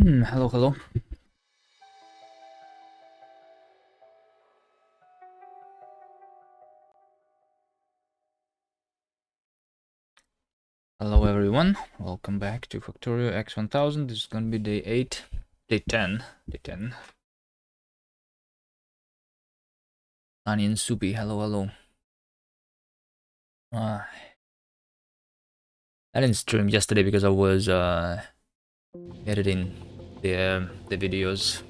Hello, hello. Hello, everyone. Welcome back to Factorio x1000. This is gonna be day 8, day 10, day 10. Onion Soupy, hello, hello. I didn't stream yesterday because I was editing the videos.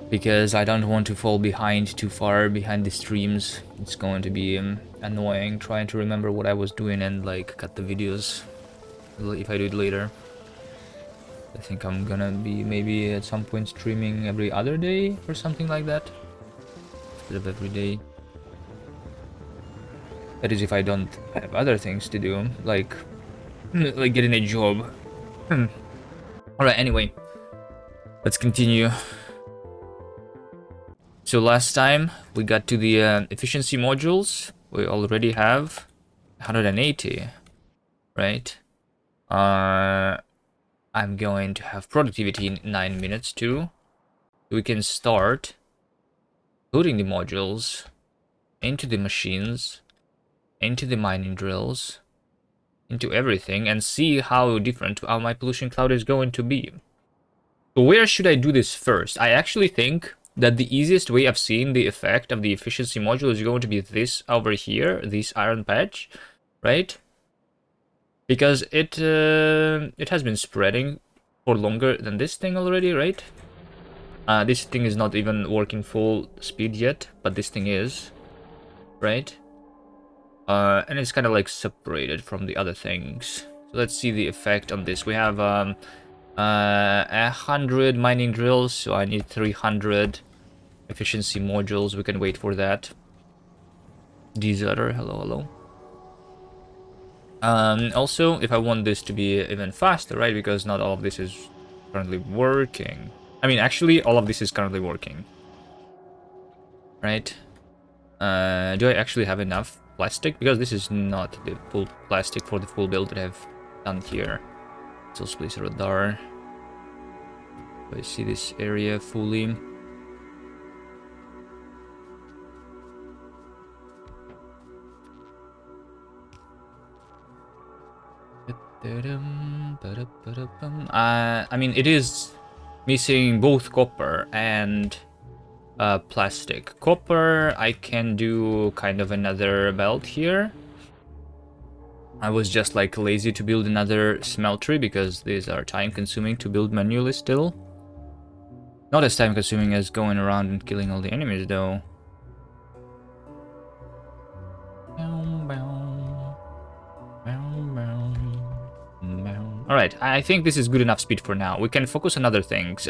Because I don't want to fall behind too far behind the streams. It's going to be annoying trying to remember what I was doing and like cut the videos if I do it later. I think I'm gonna be maybe at some point streaming every other day or something like that. Instead of every day. That is if I don't have other things to do, like getting a job. Alright, anyway. Let's continue. So last time we got to the efficiency modules. We already have 180, right? I'm going to have productivity in 9 minutes too. We can start putting the modules into the machines, into the mining drills, into everything, and see how different my pollution cloud is going to be. So where should I do this first? I actually think that the easiest way of seeing the effect of the efficiency module is going to be this over here, this iron patch, right? Because it has been spreading for longer than this thing already, right? This thing is not even working full speed yet, but this thing is, right? And it's kind of like separated from the other things. So let's see the effect on this. We have 100 mining drills, so I need 300 efficiency modules. We can wait for that. Deserter, hello, hello. Also, if I want this to be even faster, right? Because not all of this is currently working. I mean, actually, all of this is currently working. Right? Do I actually have enough plastic? Because this is not the full plastic for the full build that I've done here. So place radar. Do I see this area fully? I mean, it is missing both copper and plastic. Copper, I can do kind of another belt here. I was just like lazy to build another smeltery because these are time consuming to build manually still. Not as time consuming as going around and killing all the enemies though. Alright, I think this is good enough speed for now. We can focus on other things.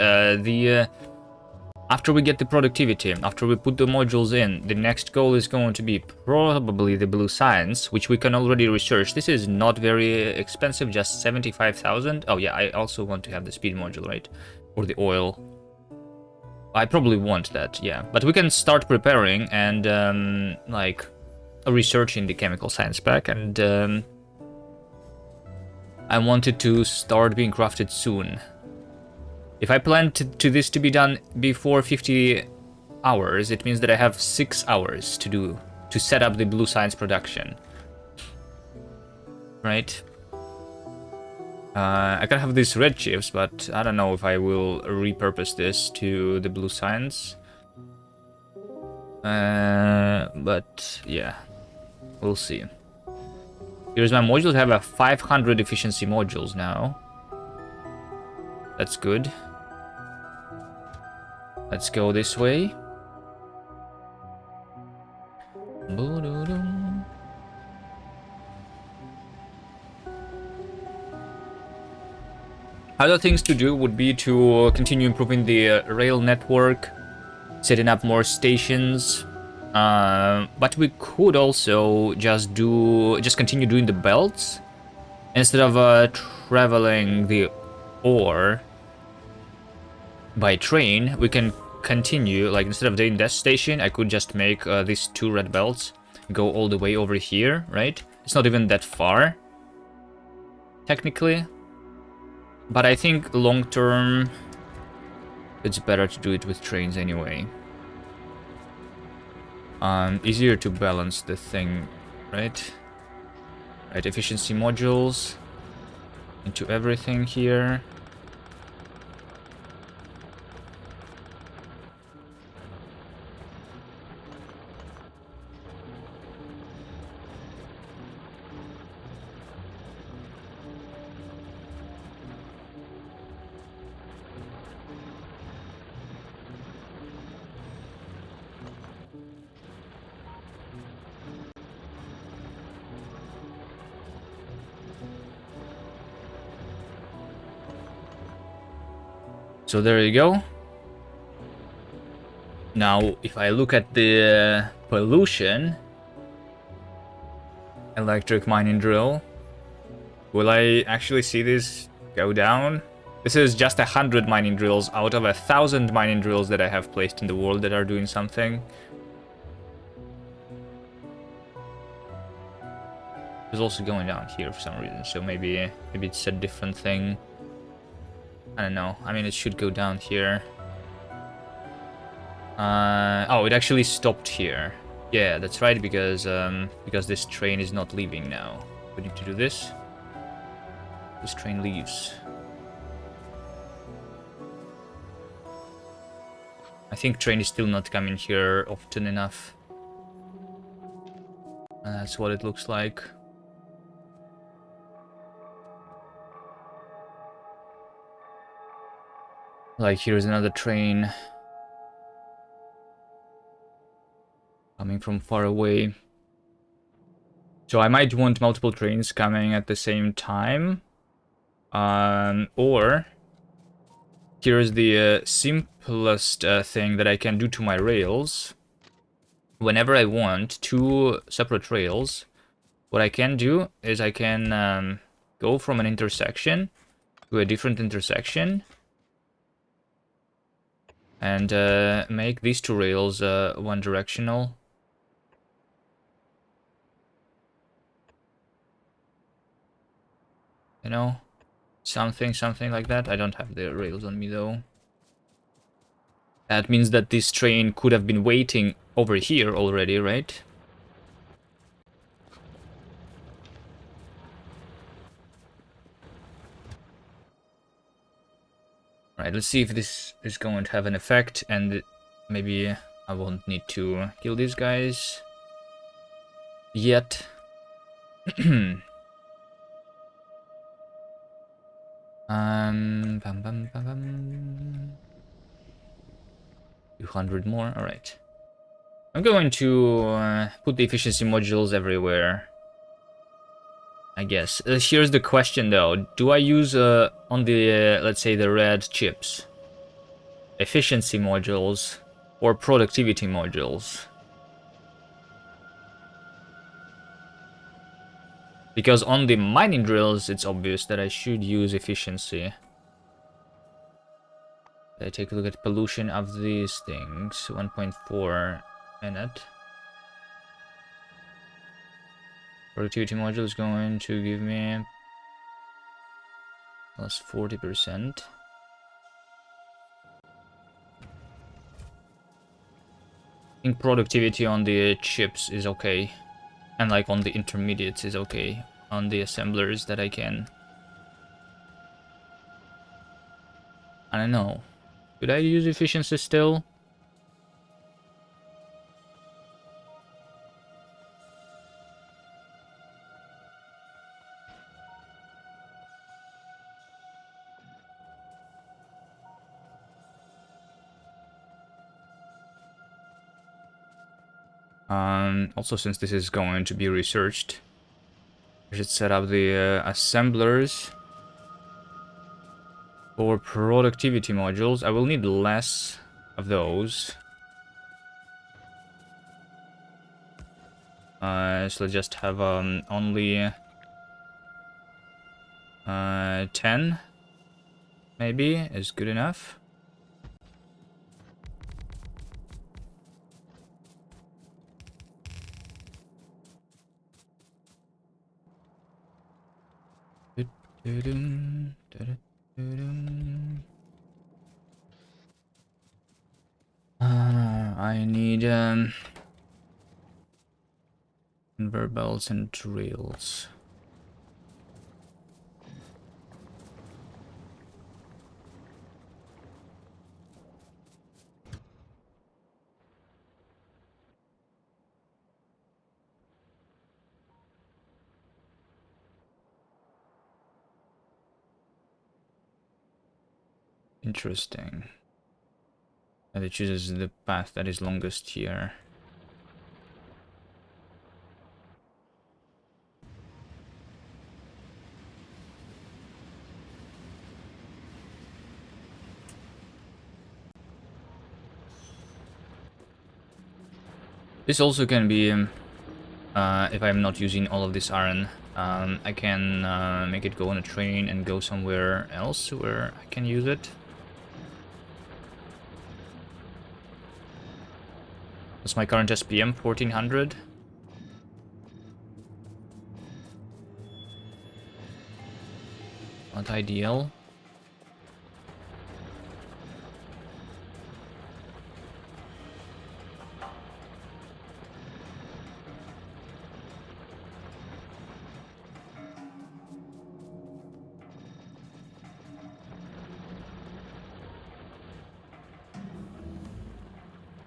After we get the productivity, after we put the modules in, the next goal is going to be probably the blue science, which we can already research. This is not very expensive, just 75,000. Oh yeah, I also want to have the speed module, right? Or the oil. I probably want that, yeah. But we can start preparing and like researching the chemical science pack, and I want it to start being crafted soon. If I plan to this to be done before 50 hours, it means that I have 6 hours to set up the blue science production. Right? I can have these red chips, but I don't know if I will repurpose this to the blue science. But yeah, we'll see. Here's my modules. I have a 500 efficiency modules now. That's good. Let's go this way. Other things to do would be to continue improving the rail network, setting up more stations. But we could also just continue doing the belts instead of traveling the ore by train. We can continue, like, instead of doing that station, I could just make these 2 red belts go all the way over here, right? It's not even that far, technically. But I think long term, it's better to do it with trains anyway. Easier to balance the thing, right? Right, efficiency modules into everything here. So there you go. Now, if I look at the pollution, electric mining drill, will I actually see this go down? This is just 100 mining drills out of 1,000 mining drills that I have placed in the world that are doing something. It's also going down here for some reason, so maybe it's a different thing. I don't know. I mean, it should go down here. Oh, it actually stopped here. Yeah, that's right, because this train is not leaving now. We need to do this. This train leaves. I think train is still not coming here often enough. That's what it looks like. Like, here's another train coming from far away. So I might want multiple trains coming at the same time. Or here's the simplest thing that I can do to my rails. Whenever I want two separate rails, what I can do is I can go from an intersection to a different intersection and make these two rails one directional. You know, something like that. I don't have the rails on me though. That means that this train could have been waiting over here already, right? Right, let's see if this is going to have an effect, and maybe I won't need to kill these guys yet. Bam, bam, bam, bam. 200 more, alright. I'm going to put the efficiency modules everywhere, I guess. Here's the question though. Do I use, on the, let's say the red chips, efficiency modules or productivity modules? Because on the mining drills, it's obvious that I should use efficiency. I take a look at pollution of these things. 1.4 minute. Productivity module is going to give me plus 40%. I think productivity on the chips is okay. And like on the intermediates is okay. On the assemblers that I can. I don't know. Could I use efficiency still? Also, since this is going to be researched, I should set up the assemblers for productivity modules. I will need less of those. So let's just have only 10 maybe is good enough. I need conveyor belts and rails. Interesting. And it chooses the path that is longest here. This also can be, if I'm not using all of this iron, I can make it go on a train and go somewhere else where I can use it. What's my current SPM? 1400. Not ideal.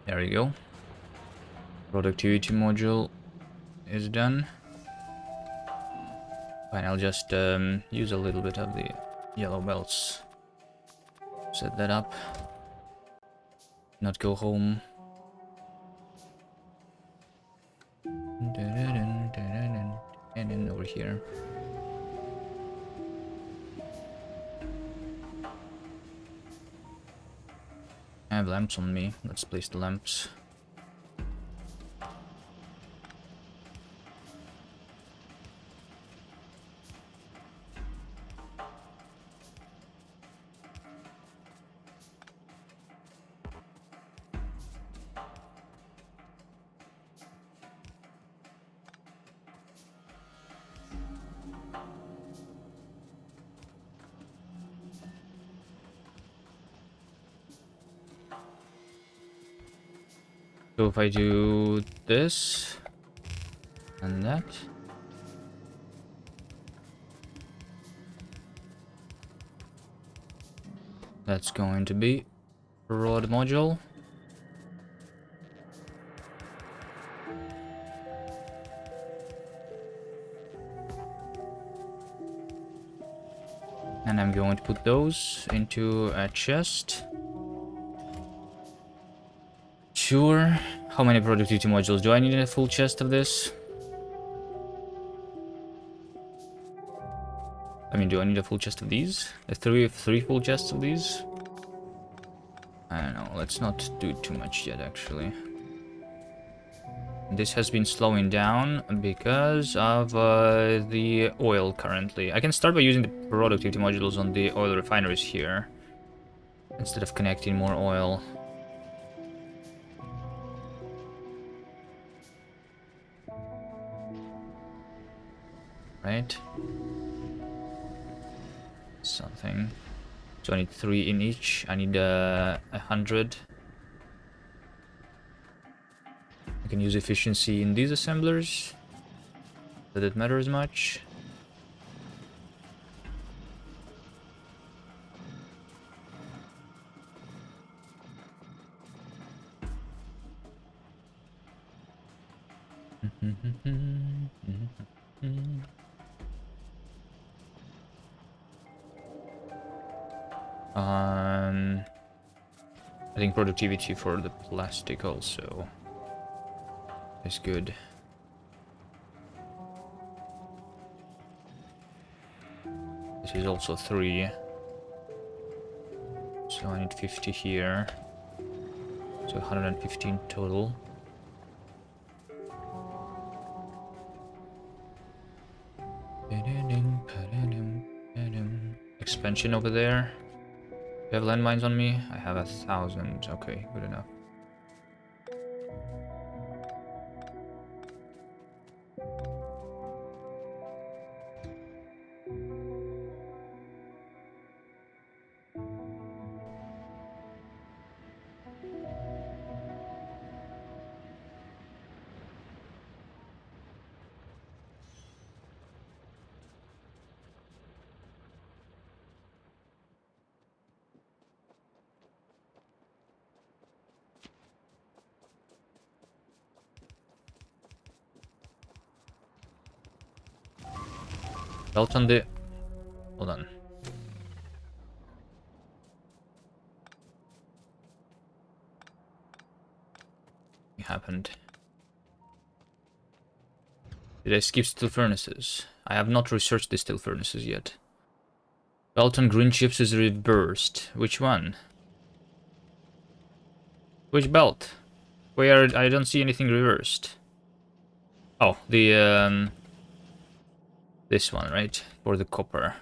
There we go. Productivity module is done. Fine, I'll just use a little bit of the yellow belts. Set that up. Not go home. And then over here. I have lamps on me. Let's place the lamps. So if I do this and that, that's going to be a rod module. And I'm going to put those into a chest. Sure. How many productivity modules do I need in a full chest of this? I mean, do I need a full chest of these? Three full chests of these? I don't know. Let's not do too much yet, actually. This has been slowing down because of the oil currently. I can start by using the productivity modules on the oil refineries here, instead of connecting more oil. Right? Something. So I need 3 in each. I need 100. I can use efficiency in these assemblers. Does it matter as much? I think productivity for the plastic also is good. This is also 3. So I need 50 here. So 115 total. Expansion over there. Do you have landmines on me? I have 1,000. Okay, good enough. Belt on the... Hold on. What happened? Did I skip steel furnaces? I have not researched the steel furnaces yet. Belt on green chips is reversed. Which one? Which belt? Where I don't see anything reversed. Oh, the this one, right? For the copper.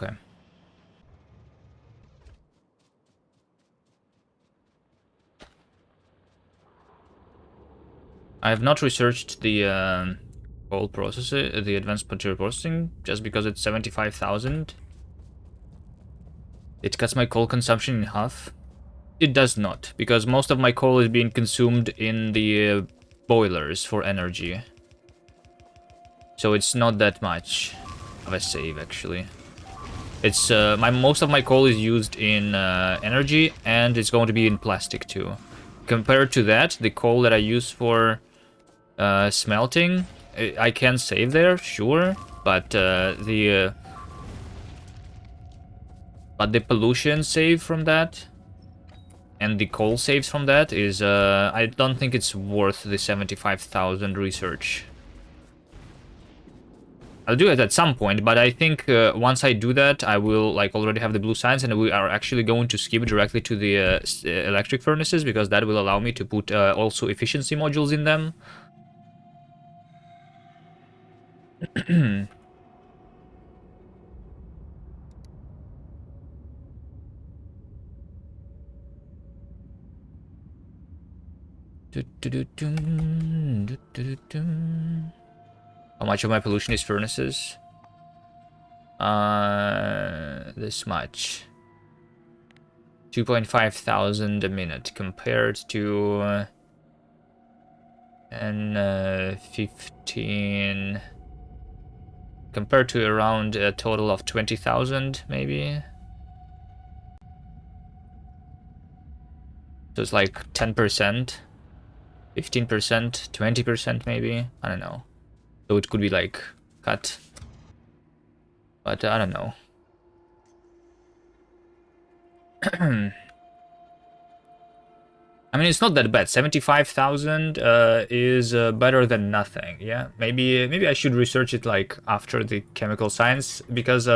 Okay. I have not researched the coal processor, the advanced material processing, just because it's 75,000. It cuts my coal consumption in half. It does not, because most of my coal is being consumed in the boilers for energy. So it's not that much of a save, actually. It's most of my coal is used in energy, and it's going to be in plastic too. Compared to that, the coal that I use for smelting, I can save there, sure, but the pollution save from that and the coal saves from that is I don't think it's worth the 75,000 research. I'll do it at some point, but I think once I do that, I will like already have the blue signs, and we are actually going to skip directly to the electric furnaces, because that will allow me to put also efficiency modules in them. How much of my pollution is furnaces? This much. 2,500 a minute compared to 15 compared to around a total of 20,000 maybe. So it's like 10%, 15%, 20% maybe. I don't know. So it could be like cut, but I don't know. I mean, it's not that bad. 75,000 is better than nothing. Yeah, maybe I should research it like after the chemical science, because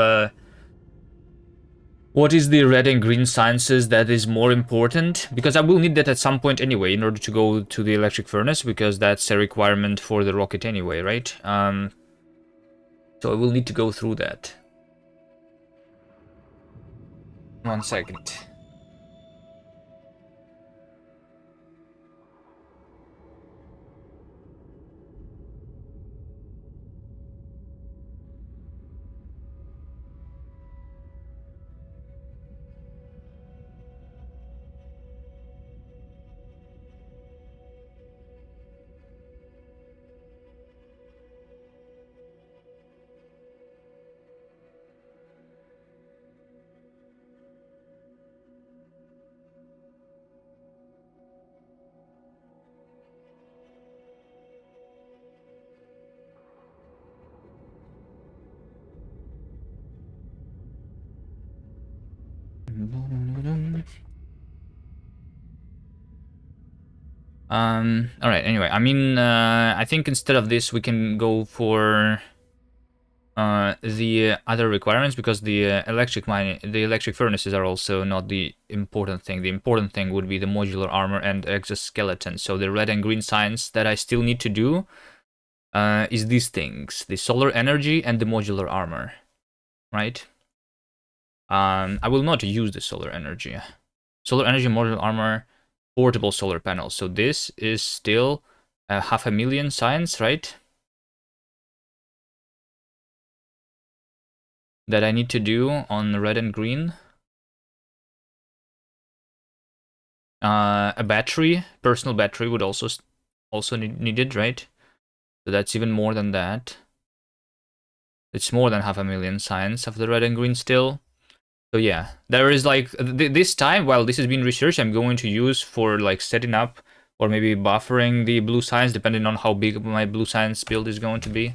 what is the red and green sciences that is more important? Because I will need that at some point anyway in order to go to the electric furnace, because that's a requirement for the rocket anyway, right? So I will need to go through that. 1 second. All right. Anyway, I mean, I think instead of this, we can go for the other requirements, because the electric furnaces are also not the important thing. The important thing would be the modular armor and exoskeleton. So the red and green science that I still need to do is these things: the solar energy and the modular armor, right? I will not use the solar energy, modular armor, portable solar panels. So this is still 500,000 science, right? That I need to do on red and green. A battery, personal battery would also needed, right? So that's even more than that. It's more than 500,000 science of the red and green still. So yeah, there is like this time, while this is being researched, I'm going to use for like setting up or maybe buffering the blue science, depending on how big my blue science build is going to be.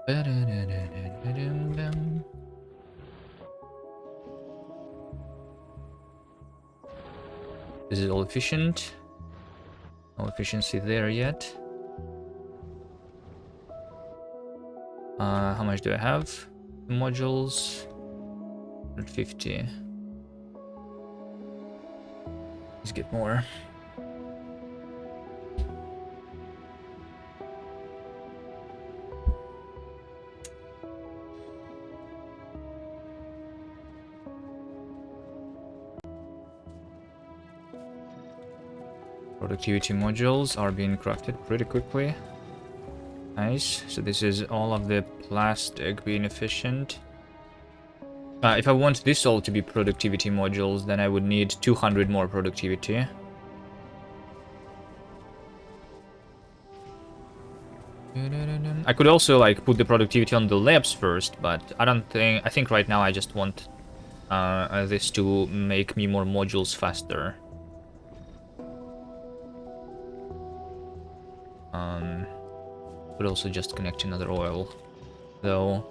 This is all efficient. No efficiency there yet. How much do I have? Modules. 150. Let's get more. Productivity modules are being crafted pretty quickly. Nice. So this is all of the plastic being efficient. If I want this all to be productivity modules, then I would need 200 more productivity. I could also like put the productivity on the labs first, but I think right now I just want this to make me more modules faster. Could also just connect another oil, though.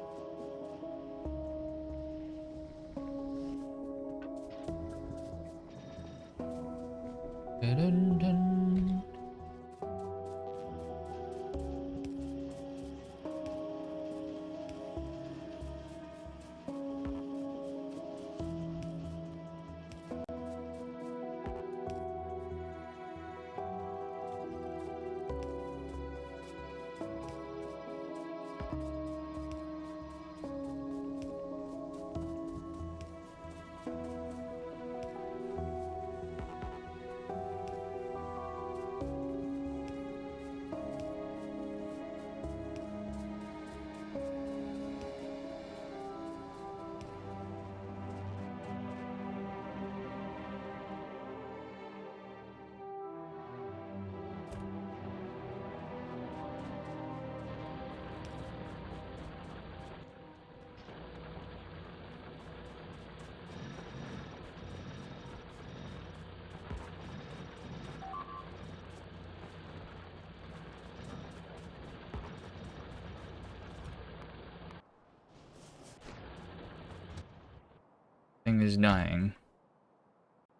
Thing is dying.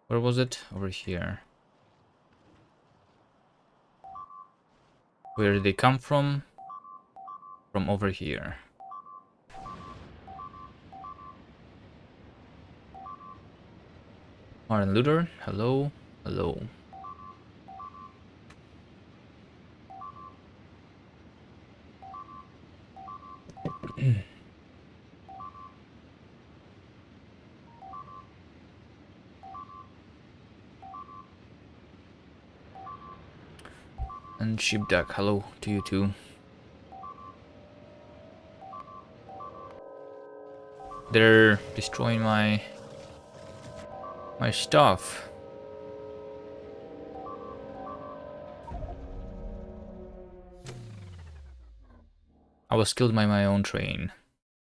Where was it? Over here. Where did they come from? From over here. Martin Luther, hello, hello. And Sheepdog, hello to you too. They're destroying my stuff. I was killed by my own train,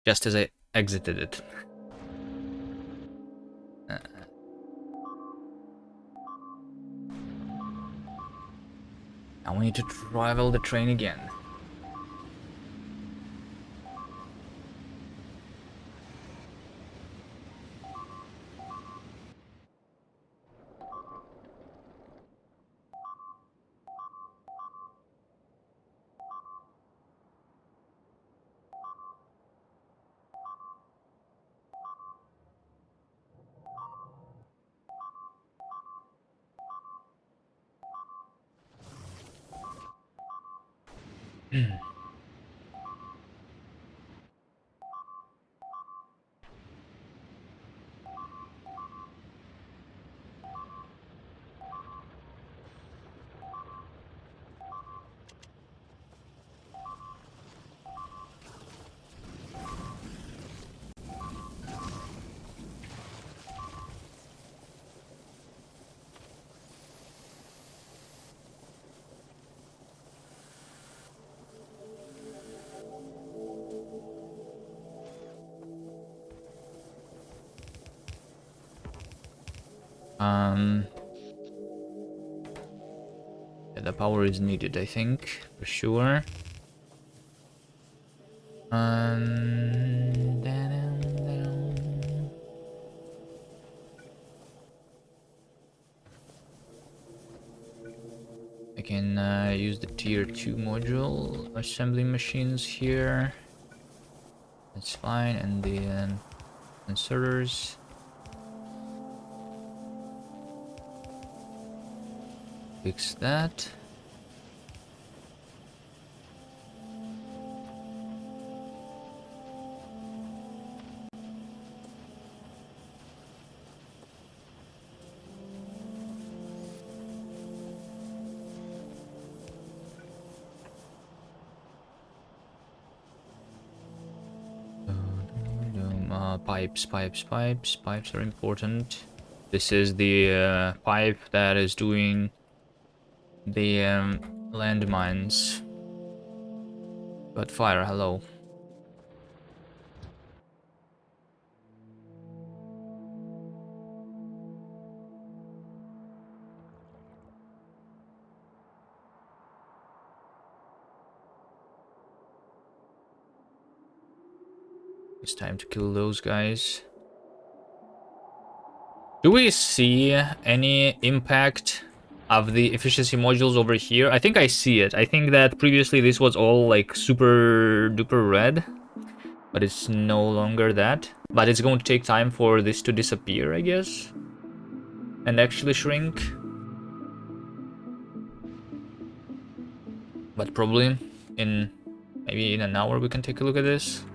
just as I exited it. Now we need to travel the train again. Yeah, the power is needed, I think, for sure. I can use the tier 2 module assembly machines here. That's fine, and the inserters. Fix that. Pipes are important. This is the pipe that is doing the landmines. But fire, hello. It's time to kill those guys. Do we see any impact of the efficiency modules over here? I think I see it. I think that previously this was all like super duper red, but it's no longer that. But it's going to take time for this to disappear, I guess, and actually shrink. But probably in maybe in an hour we can take a look at this.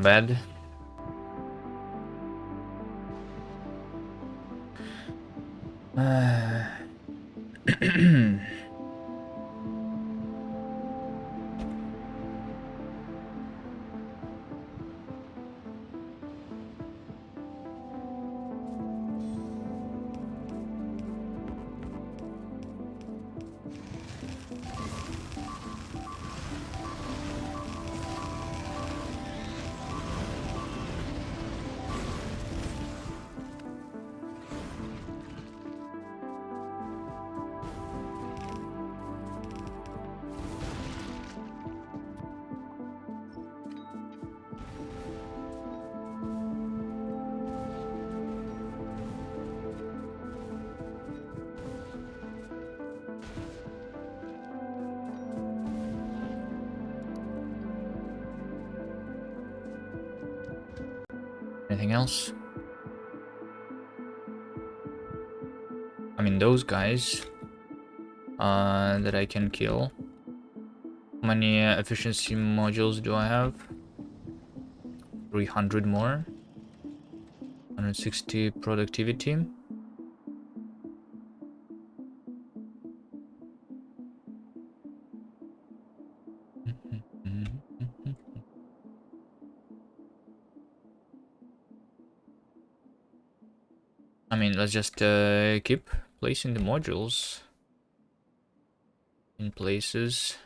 Bad. Anything else? I mean, those guys that I can kill. How many efficiency modules do I have? 300 more. 160 productivity. I mean, let's just keep placing the modules in places.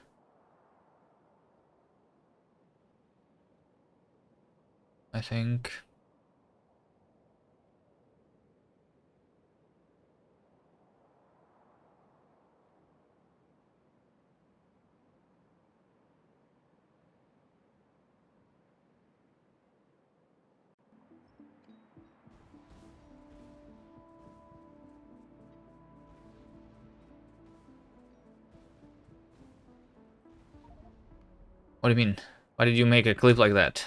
I think. What do you mean? Why did you make a clip like that?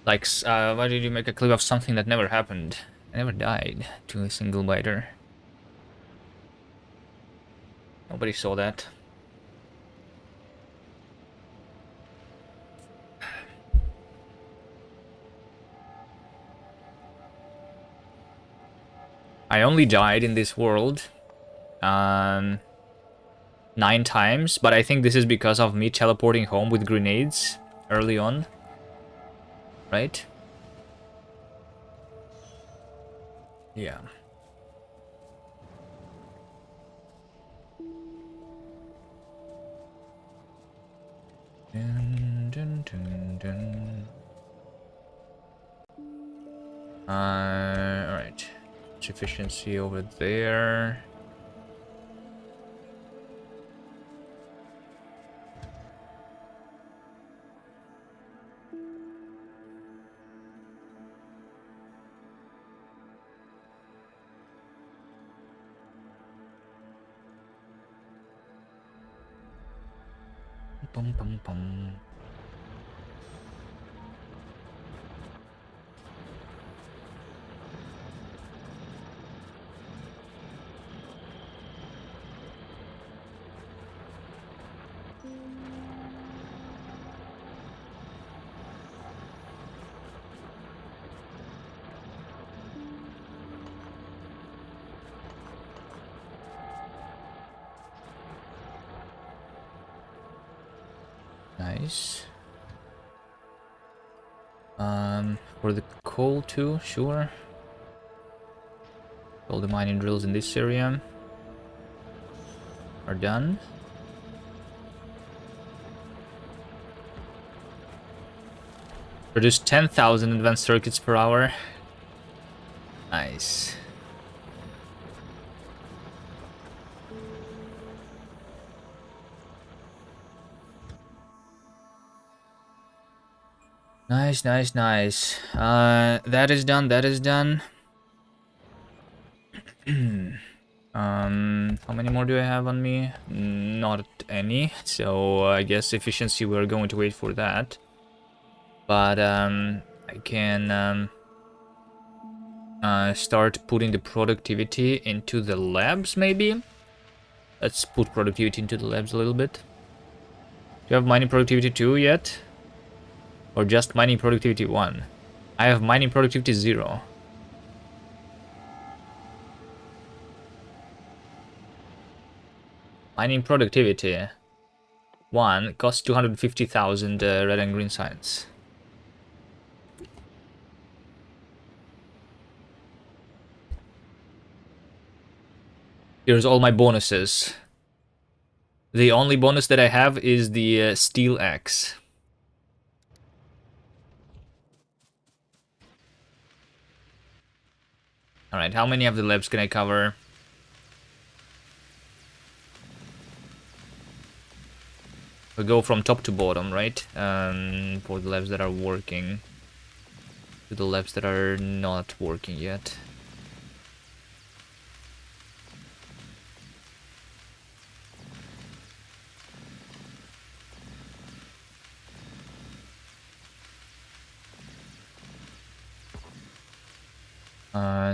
Like, why did you make a clip of something that never happened? I never died to a single biter. Nobody saw that. I only died in this world. 9 times, but I think this is because of me teleporting home with grenades early on. Right? Yeah. Dun, dun, dun, dun. Alright. Efficiency over there. Bum, bum, bum. Nice. For the coal too, sure. All the mining drills in this area are done. Produce 10,000 advanced circuits per hour. Nice. Nice, nice, nice. That is done, that is done. How many more do I have on me? Not any, so I guess efficiency, we're going to wait for that. But, I can, start putting the productivity into the labs, maybe? Let's put productivity into the labs a little bit. Do you have mining productivity 2 yet? Or just mining productivity 1? I have mining productivity 0. Mining productivity 1 costs 250,000 red and green science. Here's all my bonuses. The only bonus that I have is the steel axe. Alright, how many of the labs can I cover? We go from top to bottom, right? For the labs that are working. To the labs that are not working yet.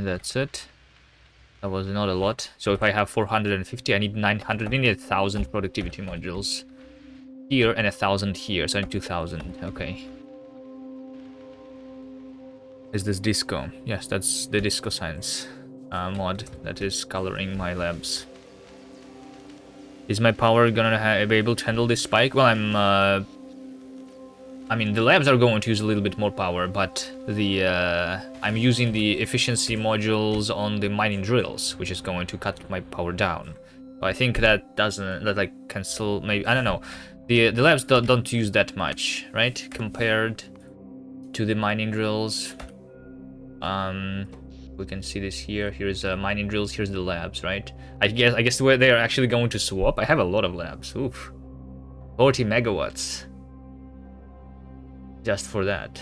That's it. That was not a lot. So if I have 450, I need 900. I need 1,000 productivity modules here and 1,000 here. So I need 2,000. Okay. Is this disco? Yes, that's the disco science mod that is coloring my labs. Is my power gonna be able to handle this spike? Well, I mean, the labs are going to use a little bit more power, but the I'm using the efficiency modules on the mining drills, which is going to cut my power down. So I think that like cancel, maybe, I don't know. The labs don't use that much, right? Compared to the mining drills. We can see this here. Here's mining drills. Here's the labs, right? I guess where they are actually going to swap. I have a lot of labs. Oof, 40 megawatts. Just for that.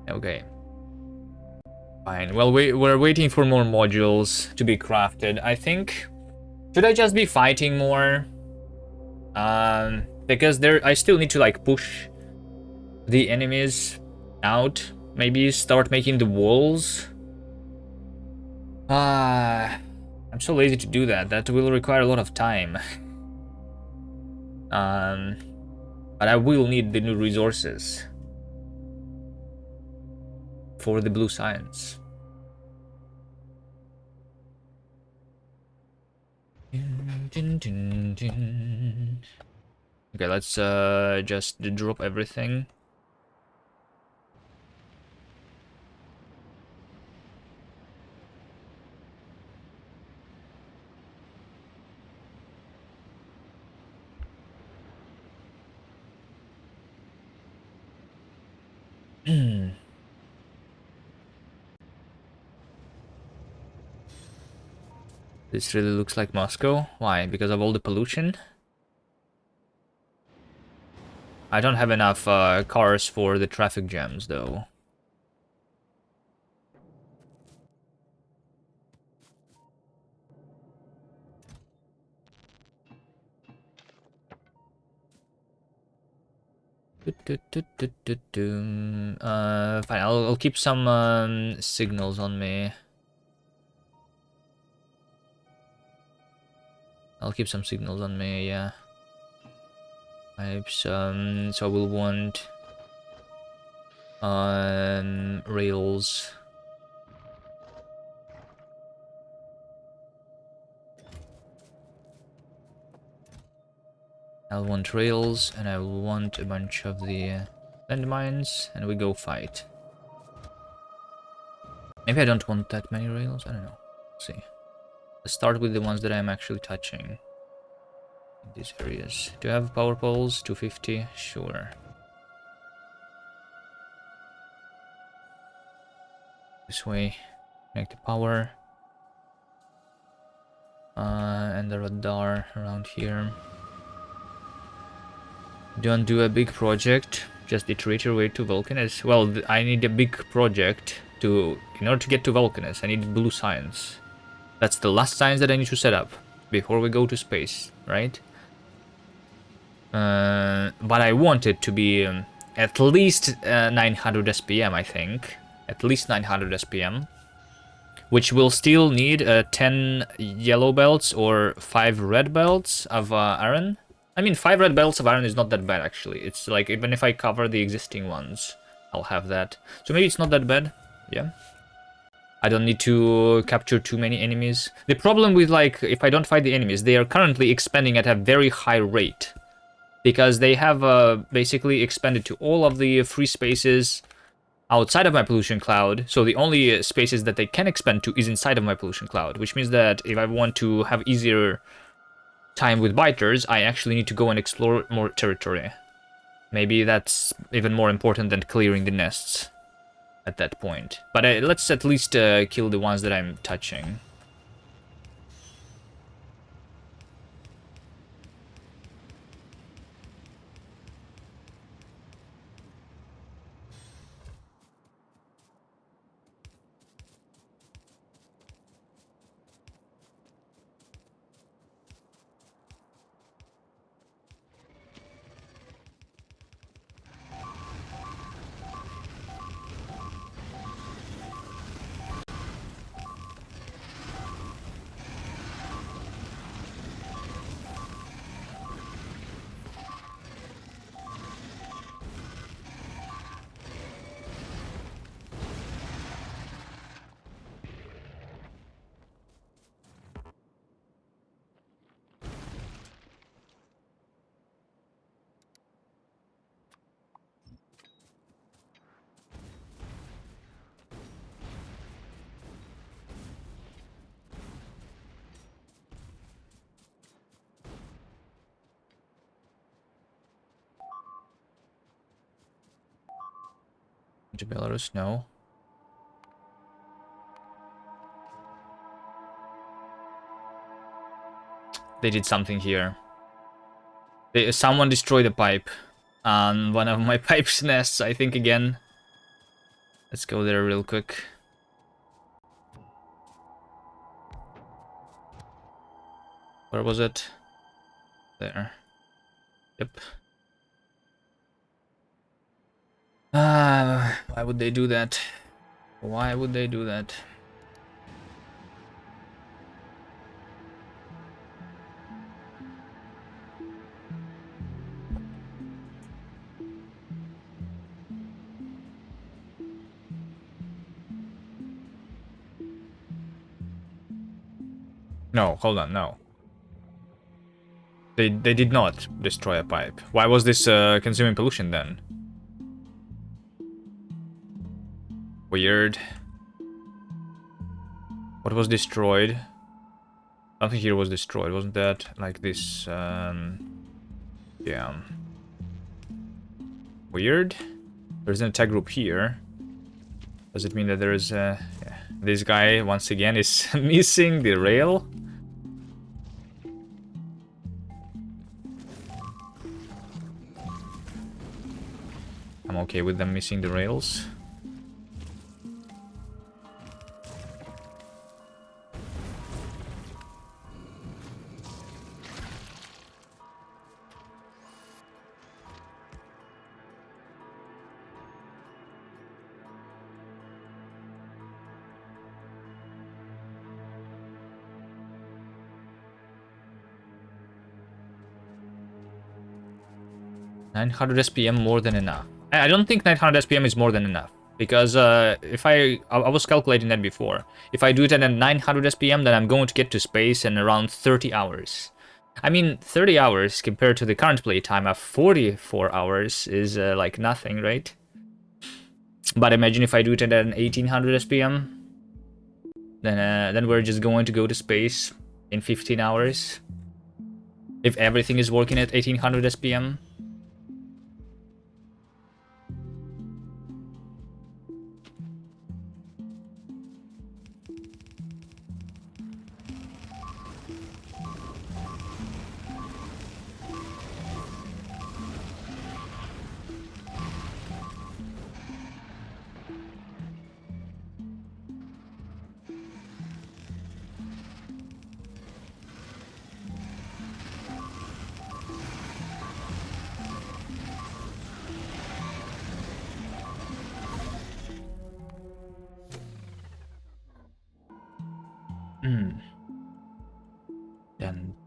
Okay. Fine. Well, we're waiting for more modules to be crafted. I think. Should I just be fighting more? Because I still need to like push the enemies out. Maybe start making the walls. I'm so lazy to do that. That will require a lot of time. But I will need the new resources for the blue science. Okay, let's just drop everything. This really looks like Moscow. Why? Because of all the pollution? I don't have enough cars for the traffic jams, though. Fine, I'll keep some signals on me. I'll keep some signals on me, yeah. Pipes, so I will want rails. I'll want rails, and I will want a bunch of the landmines, and we go fight. Maybe I don't want that many rails, I don't know. Let's see. Let's start with the ones that I'm actually touching in these areas. Do I have power poles? 250? Sure. This way. Connect the power. And the radar around here. Don't do a big project, just iterate your way to Vulcanus. Well, I need a big project in order to get to Vulcanus. I need blue science. That's the last science that I need to set up before we go to space, right? But I want it to be at least 900 SPM, I think. At least 900 SPM. Which will still need 10 yellow belts or 5 red belts of iron. I mean, 5 red belts of iron is not that bad, actually. It's like, even if I cover the existing ones, I'll have that. So maybe it's not that bad. Yeah. I don't need to capture too many enemies. The problem with, like, if I don't fight the enemies, they are currently expanding at a very high rate. Because they have basically expanded to all of the free spaces outside of my pollution cloud, so the only spaces that they can expand to is inside of my pollution cloud, which means that if I want to have easier time with biters, I actually need to go and explore more territory. Maybe that's even more important than clearing the nests at that point. But let's at least kill the ones that I'm touching. To Belarus, no. They did something here. Someone destroyed a pipe on one of my pipe's nests, I think, again. Let's go there real quick. Where was it? There. Yep. Why would they do that? Why would they do that? No, hold on, no. They did not destroy a pipe. Why was this consuming pollution then? Weird. What was destroyed? Something here was destroyed, wasn't that? Like this, yeah. Weird. There's an attack group here. Does it mean that there is yeah. This guy, once again, is missing the rail? I'm okay with them missing the rails. $900 SPM more than enough. I don't think 900 SPM is more than enough. Because if I was calculating that before. If I do it at a 900 SPM, then I'm going to get to space in around 30 hours. I mean, 30 hours compared to the current playtime of 44 hours is like nothing, right? But imagine if I do it at an 1800 SPM. Then we're just going to go to space in 15 hours. If everything is working at 1800 SPM.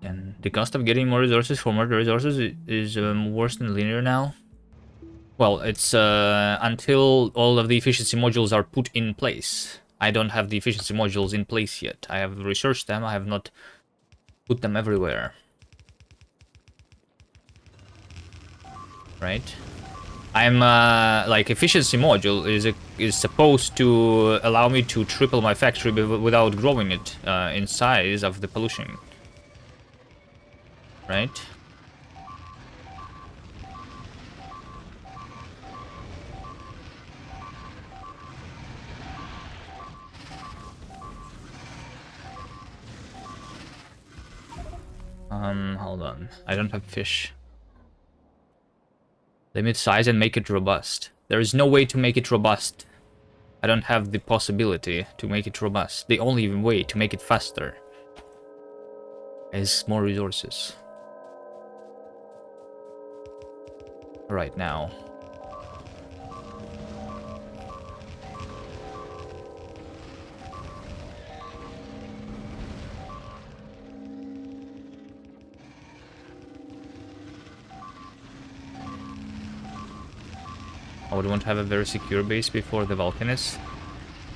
Then the cost of getting more resources for more resources is worse than linear now. Well, it's until all of the efficiency modules are put in place. I don't have the efficiency modules in place yet. I have researched them. I have not put them everywhere. Right? I'm like efficiency module is supposed to allow me to triple my factory without growing it in size of the pollution. Right? Hold on. I don't have fish. Limit size and make it robust. There is no way to make it robust. I don't have the possibility to make it robust. The only way to make it faster is more resources. Right now. I would want to have a very secure base before the volcanists.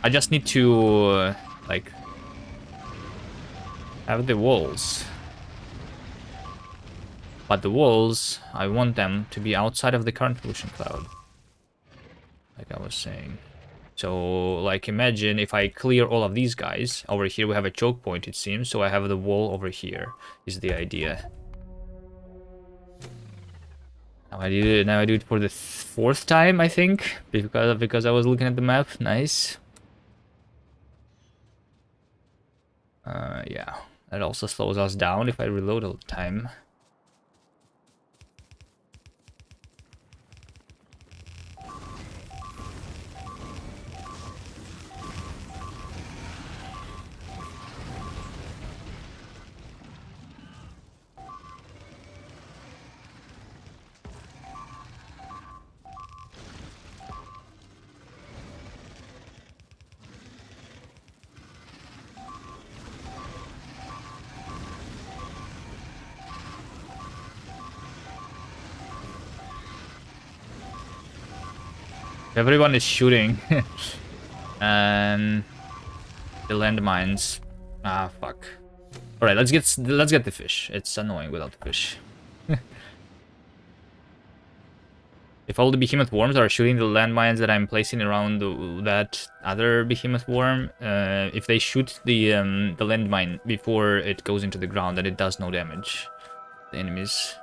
I just need to like have the walls. But the walls, I want them to be outside of the current pollution cloud. Like I was saying. So, like, imagine if I clear all of these guys. Over here we have a choke point, it seems. So I have the wall over here, is the idea. Now I do it for the fourth time, I think. Because I was looking at the map. Nice. Yeah. That also slows us down if I reload all the time. Everyone is shooting. And the landmines. Ah, fuck. All right, let's get the fish. It's annoying without the fish. If all the behemoth worms are shooting the landmines that I'm placing around that other behemoth worm, if they shoot the landmine before it goes into the ground, then it does no damage to the enemies.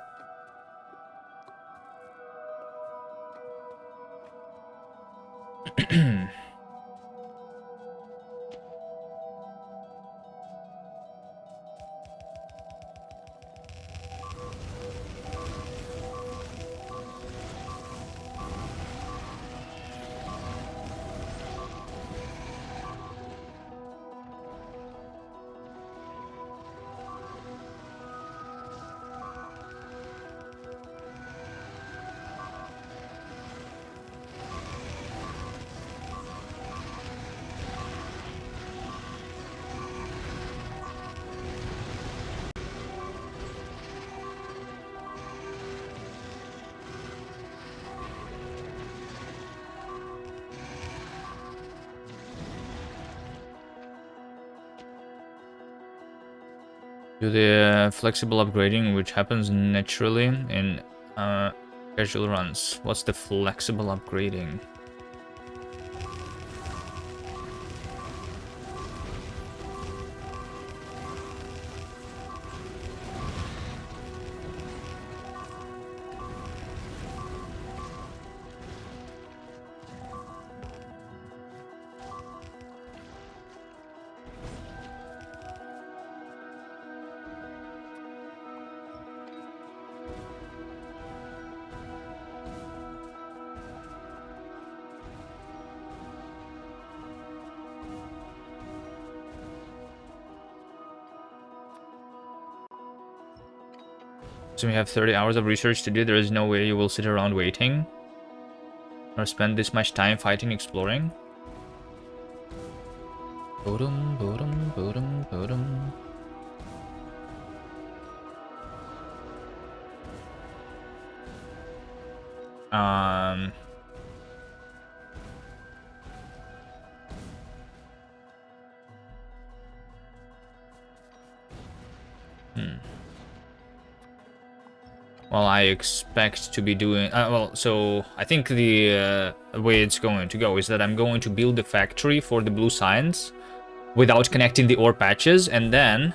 Do the flexible upgrading, which happens naturally in casual runs. What's the flexible upgrading? So we have 30 hours of research to do. There is no way you will sit around waiting or spend this much time fighting, exploring. Bodum, bodum, bodum, bodum. Well, I expect to be doing... well, so I think the way it's going to go is that I'm going to build the factory for the blue signs without connecting the ore patches, and then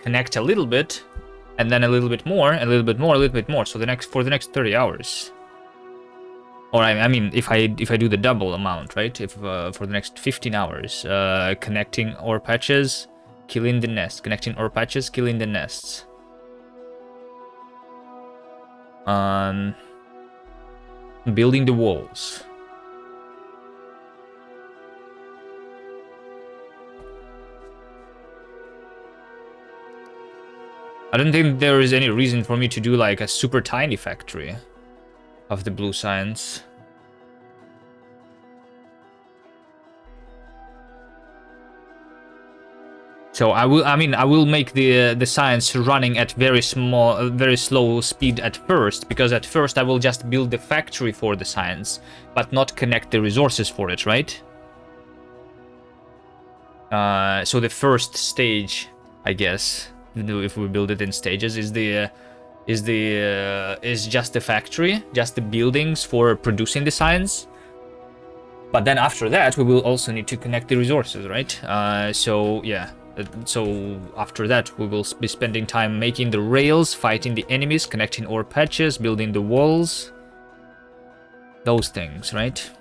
connect a little bit, and then a little bit more, a little bit more, a little bit more. So for the next 30 hours. Or I mean, if I do the double amount, right? If for the next 15 hours, connecting ore patches, killing the nest, connecting ore patches, killing the nests. Building the walls. I don't think there is any reason for me to do like a super tiny factory of the blue science. So I will make the science running at very slow speed at first, because at first I will just build the factory for the science, but not connect the resources for it, right? So the first stage, I guess, if we build it in stages, is just the factory, just the buildings for producing the science. But then after that, we will also need to connect the resources, right? So yeah. So after that, we will be spending time making the rails, fighting the enemies, connecting ore patches, building the walls. Those things, right?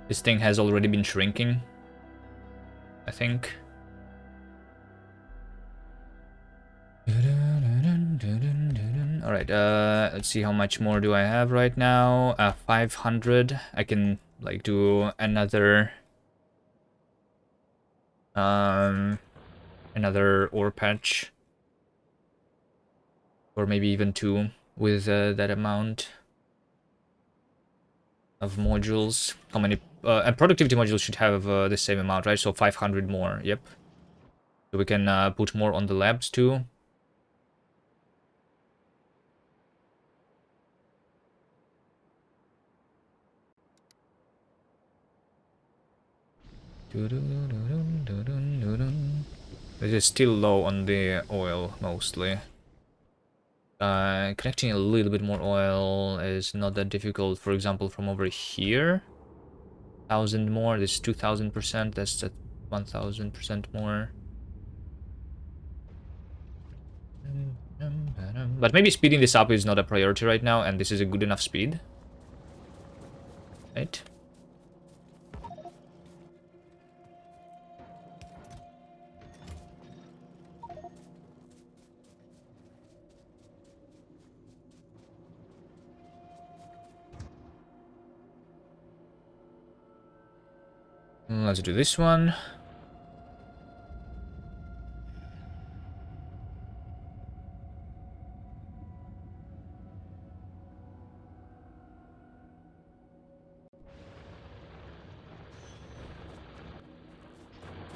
This thing has already been shrinking, I think. Alright, let's see how much more do I have right now. 500. I can like do another ore patch, or maybe even two with that amount of modules. How many and productivity modules should have the same amount, right? So 500 more. Yep. So we can put more on the labs too. This is still low on the oil, mostly. Connecting a little bit more oil is not that difficult. For example, from over here, 1,000 more. This is 2,000%. That's at 1,000% more. But maybe speeding this up is not a priority right now, and this is a good enough speed. Right? Let's do this one.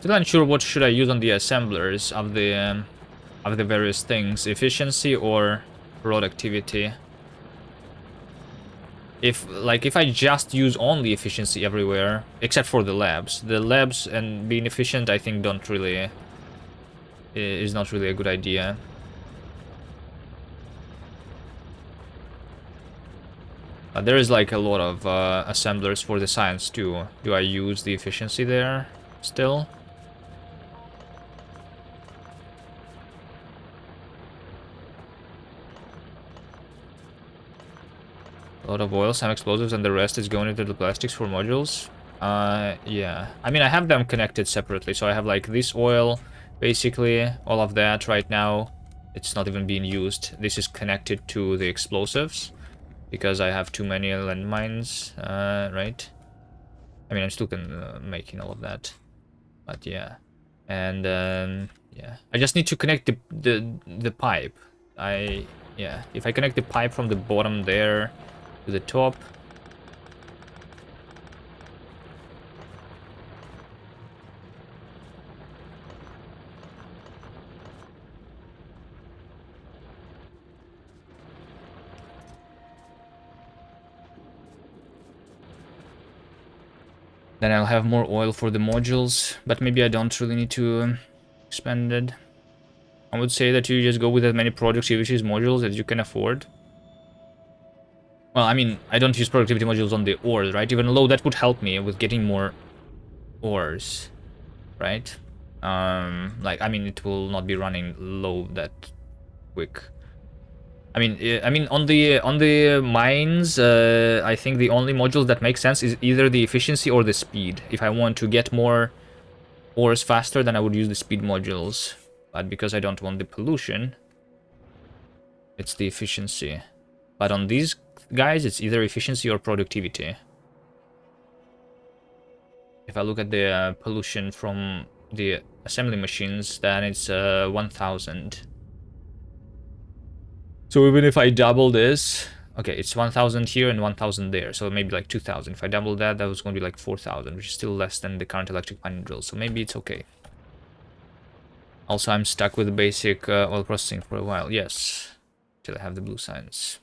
Still unsure what should I use on the assemblers of the various things, efficiency or productivity. If I just use only efficiency everywhere, except for the labs and being efficient, I think is not really a good idea. There is like a lot of assemblers for the science too. Do I use the efficiency there still? A lot of oil, some explosives, and the rest is going into the plastics for modules. Yeah. I mean, I have them connected separately, so I have like this oil, basically, all of that right now. It's not even being used. This is connected to the explosives, because I have too many landmines, right? I mean, I'm still making all of that, but yeah. And, yeah. I just need to connect the pipe. Yeah. If I connect the pipe from the bottom there to the top. Then I'll have more oil for the modules, but maybe I don't really need to expand it. I would say that you just go with as many productivity modules as you can afford. Well, I mean, I don't use productivity modules on the ores, right? Even though that would help me with getting more ores, right? Like, I mean, it will not be running low that quick. I mean, on the mines, I think the only modules that make sense is either the efficiency or the speed. If I want to get more ores faster, then I would use the speed modules. But because I don't want the pollution, it's the efficiency. But on these guys, it's either efficiency or productivity. If I look at the pollution from the assembly machines, then it's 1,000. So even if I double this, okay, it's 1,000 here and 1,000 there, so maybe like 2,000. If I double that, that was going to be like 4,000, which is still less than the current electric mining drill, so maybe it's okay. Also, I'm stuck with the basic oil processing for a while, yes, till I have the blue signs.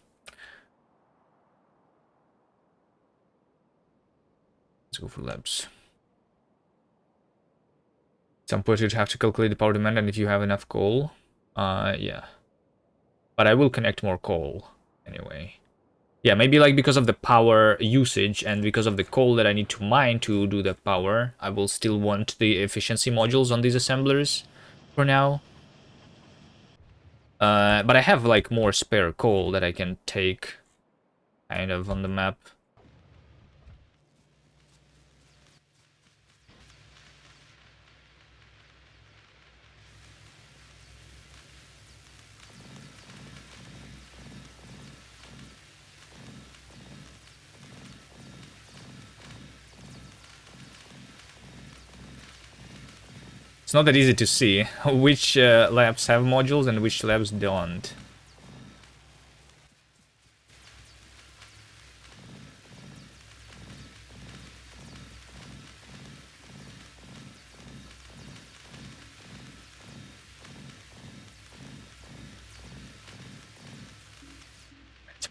Let's go for labs. At some point, you'd have to calculate the power demand, and if you have enough coal, yeah. But I will connect more coal anyway. Yeah, maybe like because of the power usage and because of the coal that I need to mine to do the power, I will still want the efficiency modules on these assemblers for now. But I have like more spare coal that I can take kind of on the map. It's not that easy to see which labs have modules and which labs don't.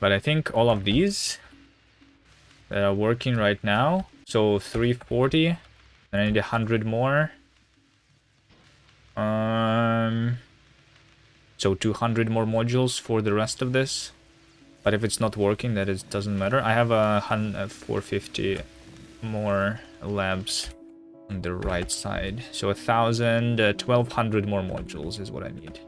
But I think all of these that are working right now, so 340 And I need 100 more. So 200 more modules for the rest of this. But if it's not working, that it doesn't matter. I have 450 more labs on the right side. So 1,000, 1,200 more modules is what I need.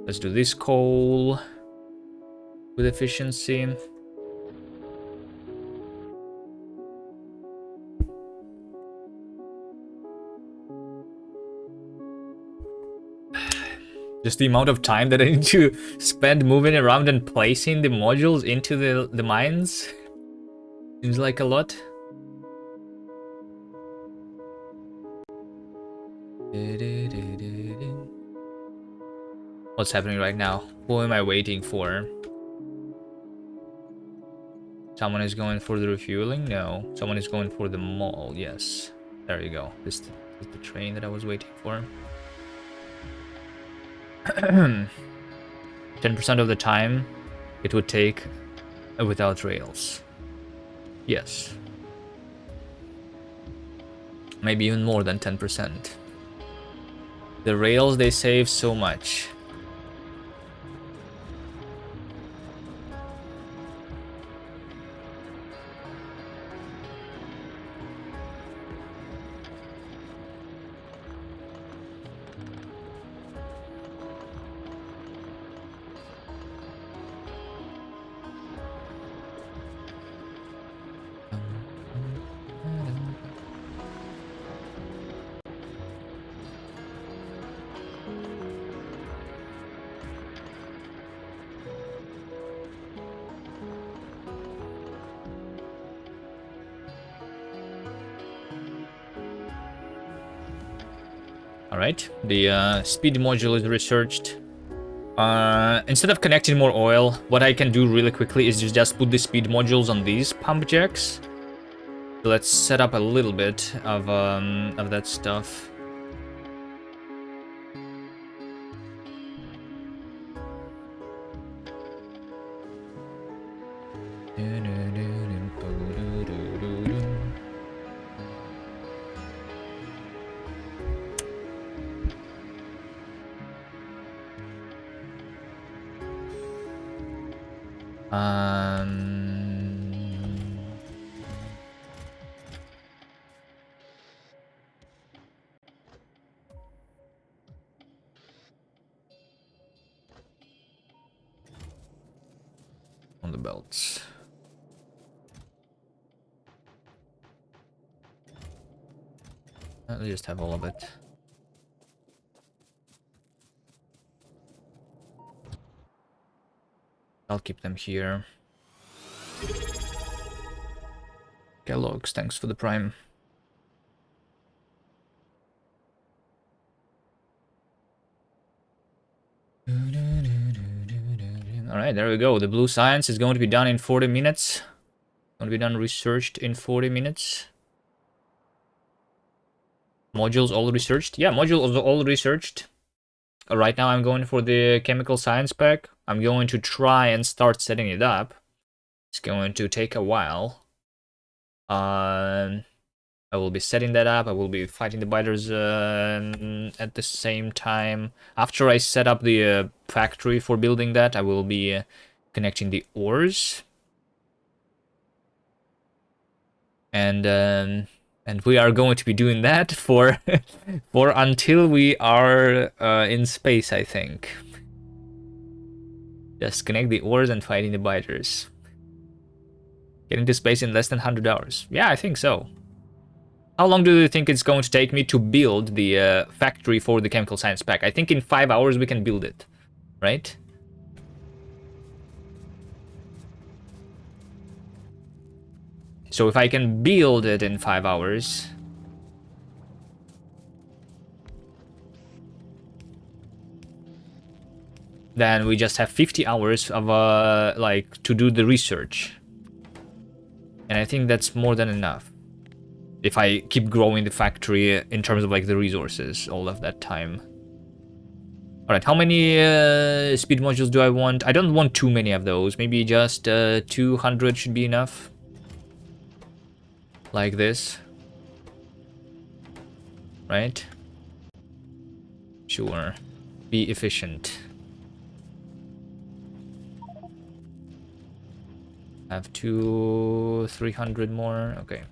Let's do this coal with efficiency. Just the amount of time that I need to spend moving around and placing the modules into the mines seems like a lot. What's happening right now? Who am I waiting for? Someone is going for the refueling? No. Someone is going for the mall. Yes. There you go. This is the train that I was waiting for. 10% of the time it would take without rails. Yes. Maybe even more than 10%. The rails, they save so much. Alright, the speed module is researched. Instead of connecting more oil, what I can do really quickly is just put the speed modules on these pump jacks. So let's set up a little bit of that stuff. On the belts. Let's just have all of it. I'll keep them here. Kellogg's, thanks for the prime. Alright, there we go. The blue science is going to be done in 40 minutes. Going to be done researched in 40 minutes. Modules all researched? Yeah, modules all researched. Right now I'm going for the chemical science pack. I'm going to try and start setting it up. It's going to take a while. I will be setting that up. I will be fighting the biters at the same time. After I set up the factory for building that, I will be connecting the ores. And we are going to be doing that for until we are in space, I think. Just connect the ores and fighting the biters. Get into space in less than 100 hours. Yeah, I think so. How long do you think it's going to take me to build the factory for the chemical science pack? I think in 5 hours we can build it, right? So if I can build it in 5 hours... then we just have 50 hours of, like, to do the research. And I think that's more than enough. if I keep growing the factory in terms of like the resources all of that time. Alright, how many speed modules do I want? I don't want too many of those. Maybe just 200 should be enough. Like this. Right? Sure. Be efficient. Have 300 more. Okay.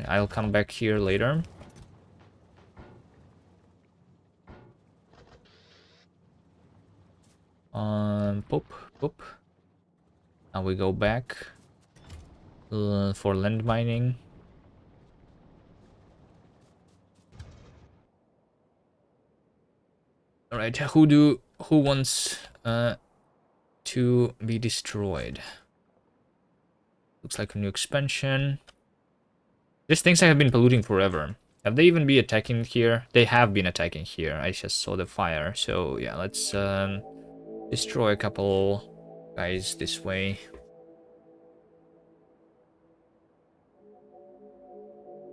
I'll come back here later. Poop, poop. Now we go back for land mining. All right, who wants to be destroyed? Looks like a new expansion. These things have been polluting forever. Have they even been attacking here? They have been attacking here. I just saw the fire. So yeah, let's destroy a couple guys this way.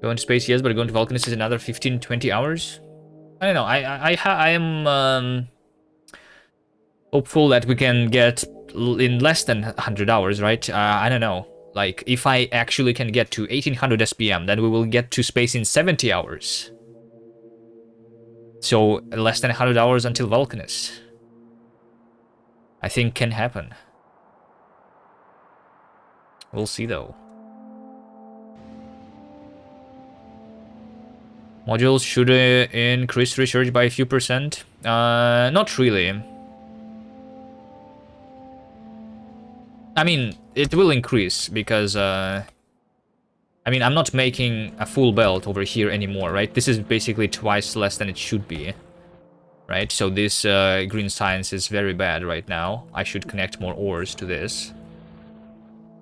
Going to space, yes, but going to Vulcanus is another 15-20 hours. I don't know. I am hopeful that we can get in less than 100 hours, right? I don't know. Like, if I actually can get to 1800 SPM, then we will get to space in 70 hours. So, less than 100 hours until Vulcanus. I think can happen. We'll see, though. Modules should increase research by a few percent. Not really. I mean, it will increase because, I mean, I'm not making a full belt over here anymore, right? This is basically twice less than it should be, right? So this green science is very bad right now. I should connect more ores to this.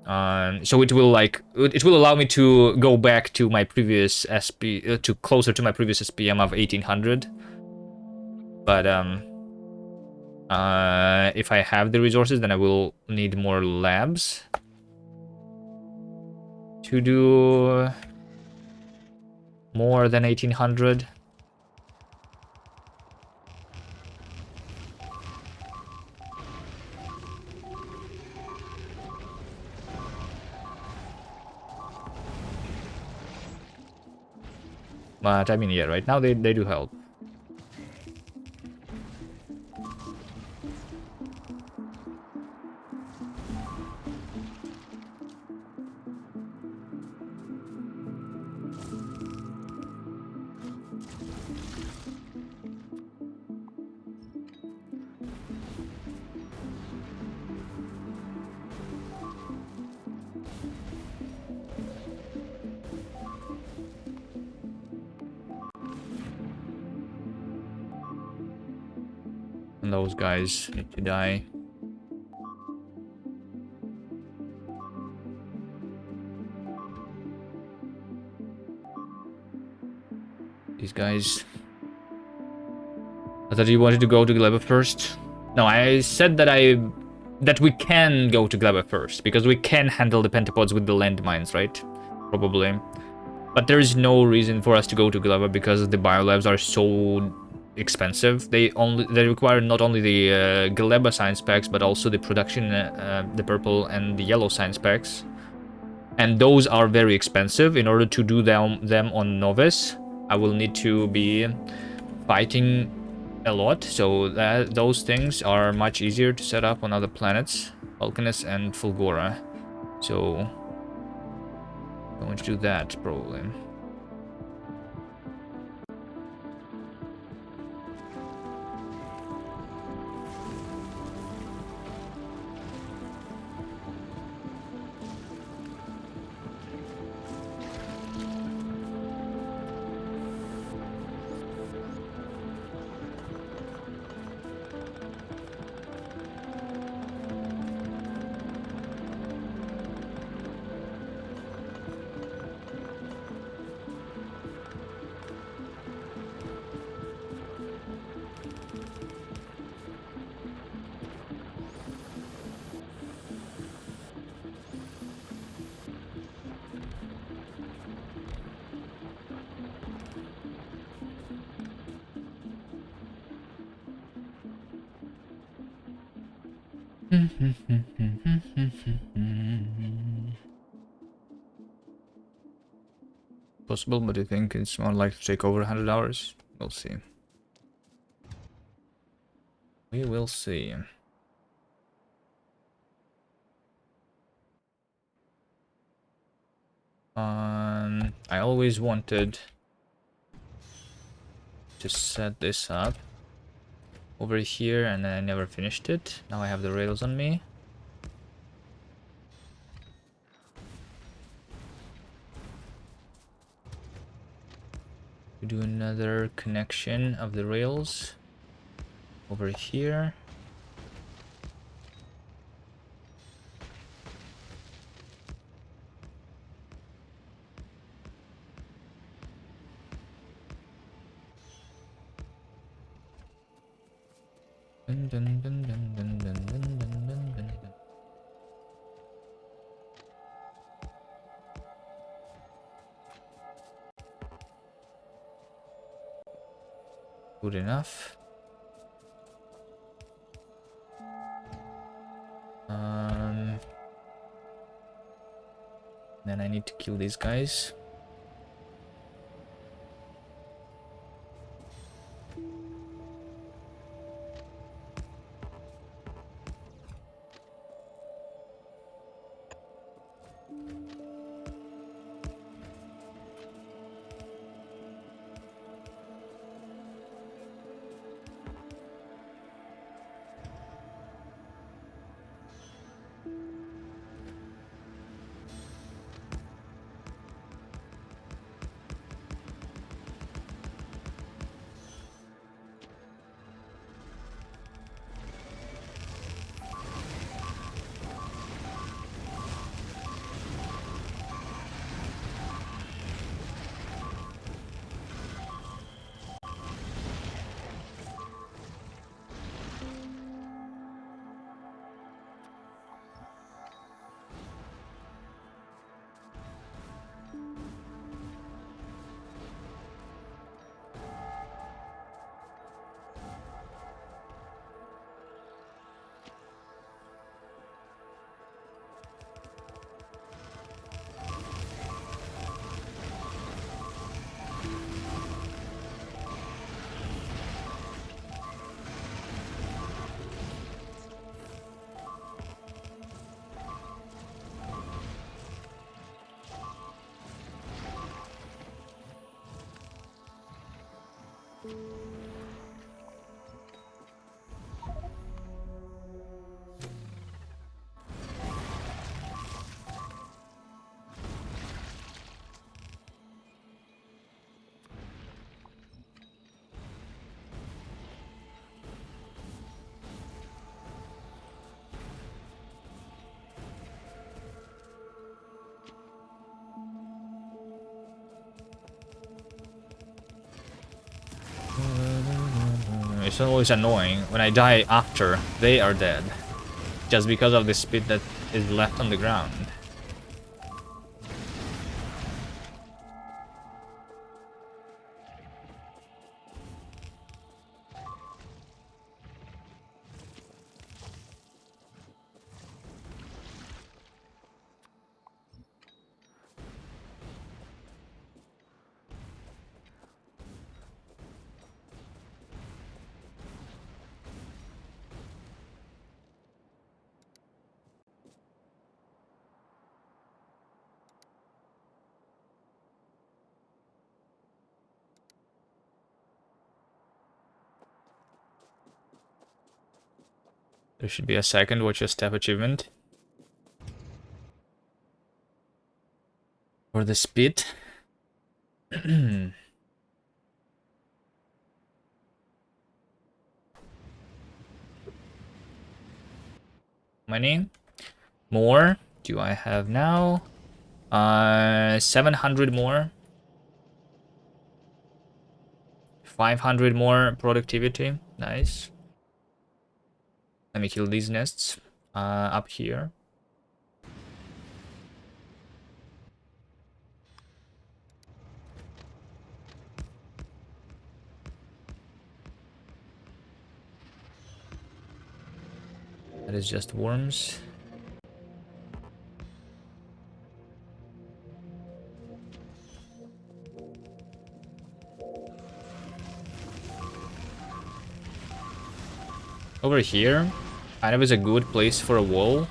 So it will allow me to go back to my previous closer to my previous SPM of 1800. But if I have the resources, then I will need more labs to do more than 1800. But I mean, yeah, right now they do help. And those guys need to die. These guys. I thought you wanted to go to Gleba first. No, I said that we can go to Gleba first because we can handle the pentapods with the landmines, right? Probably. But there is no reason for us to go to Gleba because the biolabs are so expensive. They require not only the Gleba science packs but also the production, the purple and the yellow science packs, and those are very expensive. In order to do them on novice, I will need to be fighting a lot, so those things are much easier to set up on other planets, Vulcanus and Fulgora. So I'm going to do that probably. Possible, but I think it's more likely to take over 100 hours. We'll see. We will see. I always wanted to set this up over here, and then I never finished it. Now I have the rails on me. We do another connection of the rails over here. Dun, dun, dun, dun, dun, dun, dun, dun, dun, dun, dun. Good enough. Then I need to kill these guys. It's always annoying when I die after they are dead, just because of the speed that is left on the ground. There should be a second watch your step achievement for the speed. Money. More do I have now? 700 more. 500 more productivity. Nice. Let me kill these nests up here. That is just worms. Over here, kind of is a good place for a wall.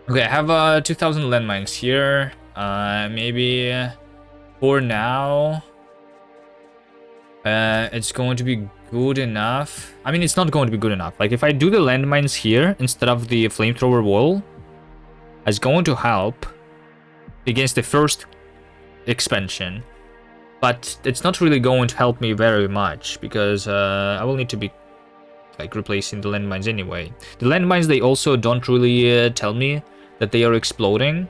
Okay, I have 2000 landmines here. Maybe for now, it's going to be good enough. I mean, it's not going to be good enough. Like, if I do the landmines here instead of the flamethrower wall, it's going to help against the first expansion. But it's not really going to help me very much, because I will need to be like replacing the landmines anyway. The landmines, they also don't really tell me that they are exploding.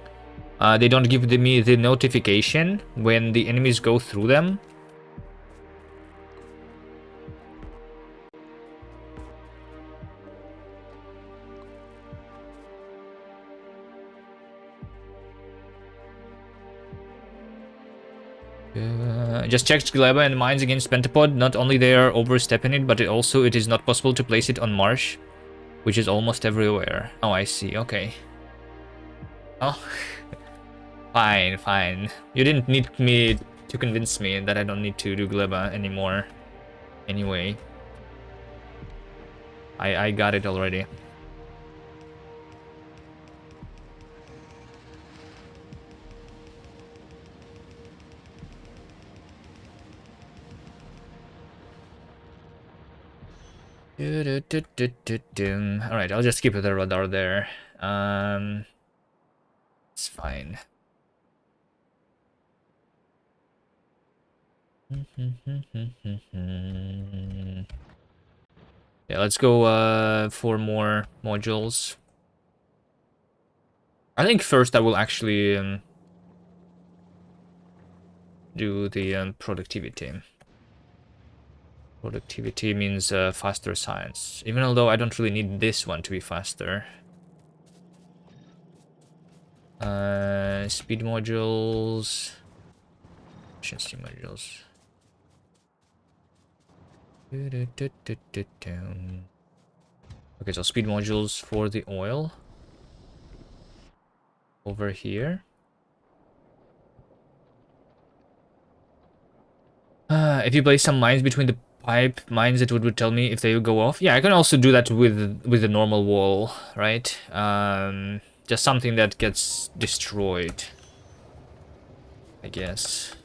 They don't give me the notification when the enemies go through them. Just checked Gleba and mines against Pentapod. Not only they are overstepping it, but it is not possible to place it on marsh, which is almost everywhere. Oh, I see. Okay. Oh, fine, fine. You didn't need me to convince me that I don't need to do Gleba anymore. Anyway, I got it already. Alright, I'll just keep the radar there. It's fine. Yeah, let's go for more modules. I think first I will actually do the productivity. Productivity means faster science, even although I don't really need this one to be faster. Speed modules, efficiency modules. Okay, so speed modules for the oil over here. If you place some mines between the pipe mines, it would tell me if they would go off. Yeah, I can also do that with a normal wall, right? Just something that gets destroyed, I guess.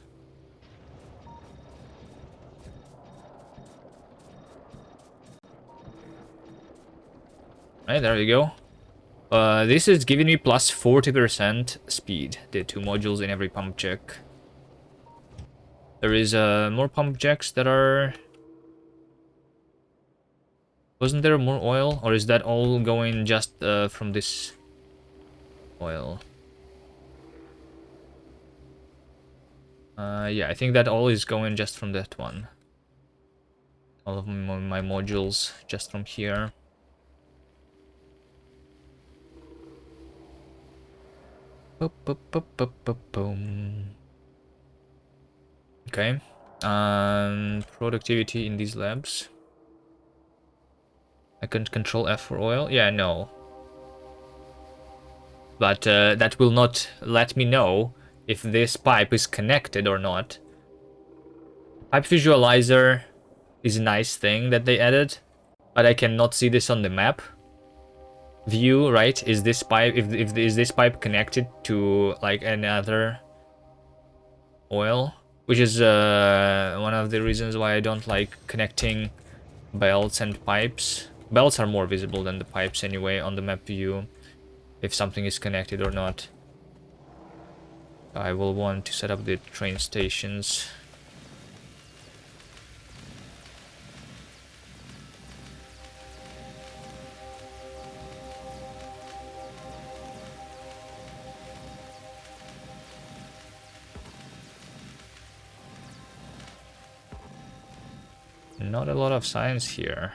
Right, there you go. This is giving me plus 40% speed. The 2 modules in every pump jack. There is more pump jacks that are... Wasn't there more oil? Or is that all going just from this oil? Yeah, I think that all is going just from that one. All of my modules just from here. Boom. Okay. Productivity in these labs. I can control F for oil. Yeah, no. But that will not let me know if this pipe is connected or not. Pipe visualizer is a nice thing that they added, but I cannot see this on the map view, right? Is this pipe, is this pipe connected to like another oil? Which is one of the reasons why I don't like connecting belts and pipes. Belts are more visible than the pipes anyway on the map view, if something is connected or not. I will want to set up the train stations. Not a lot of science here.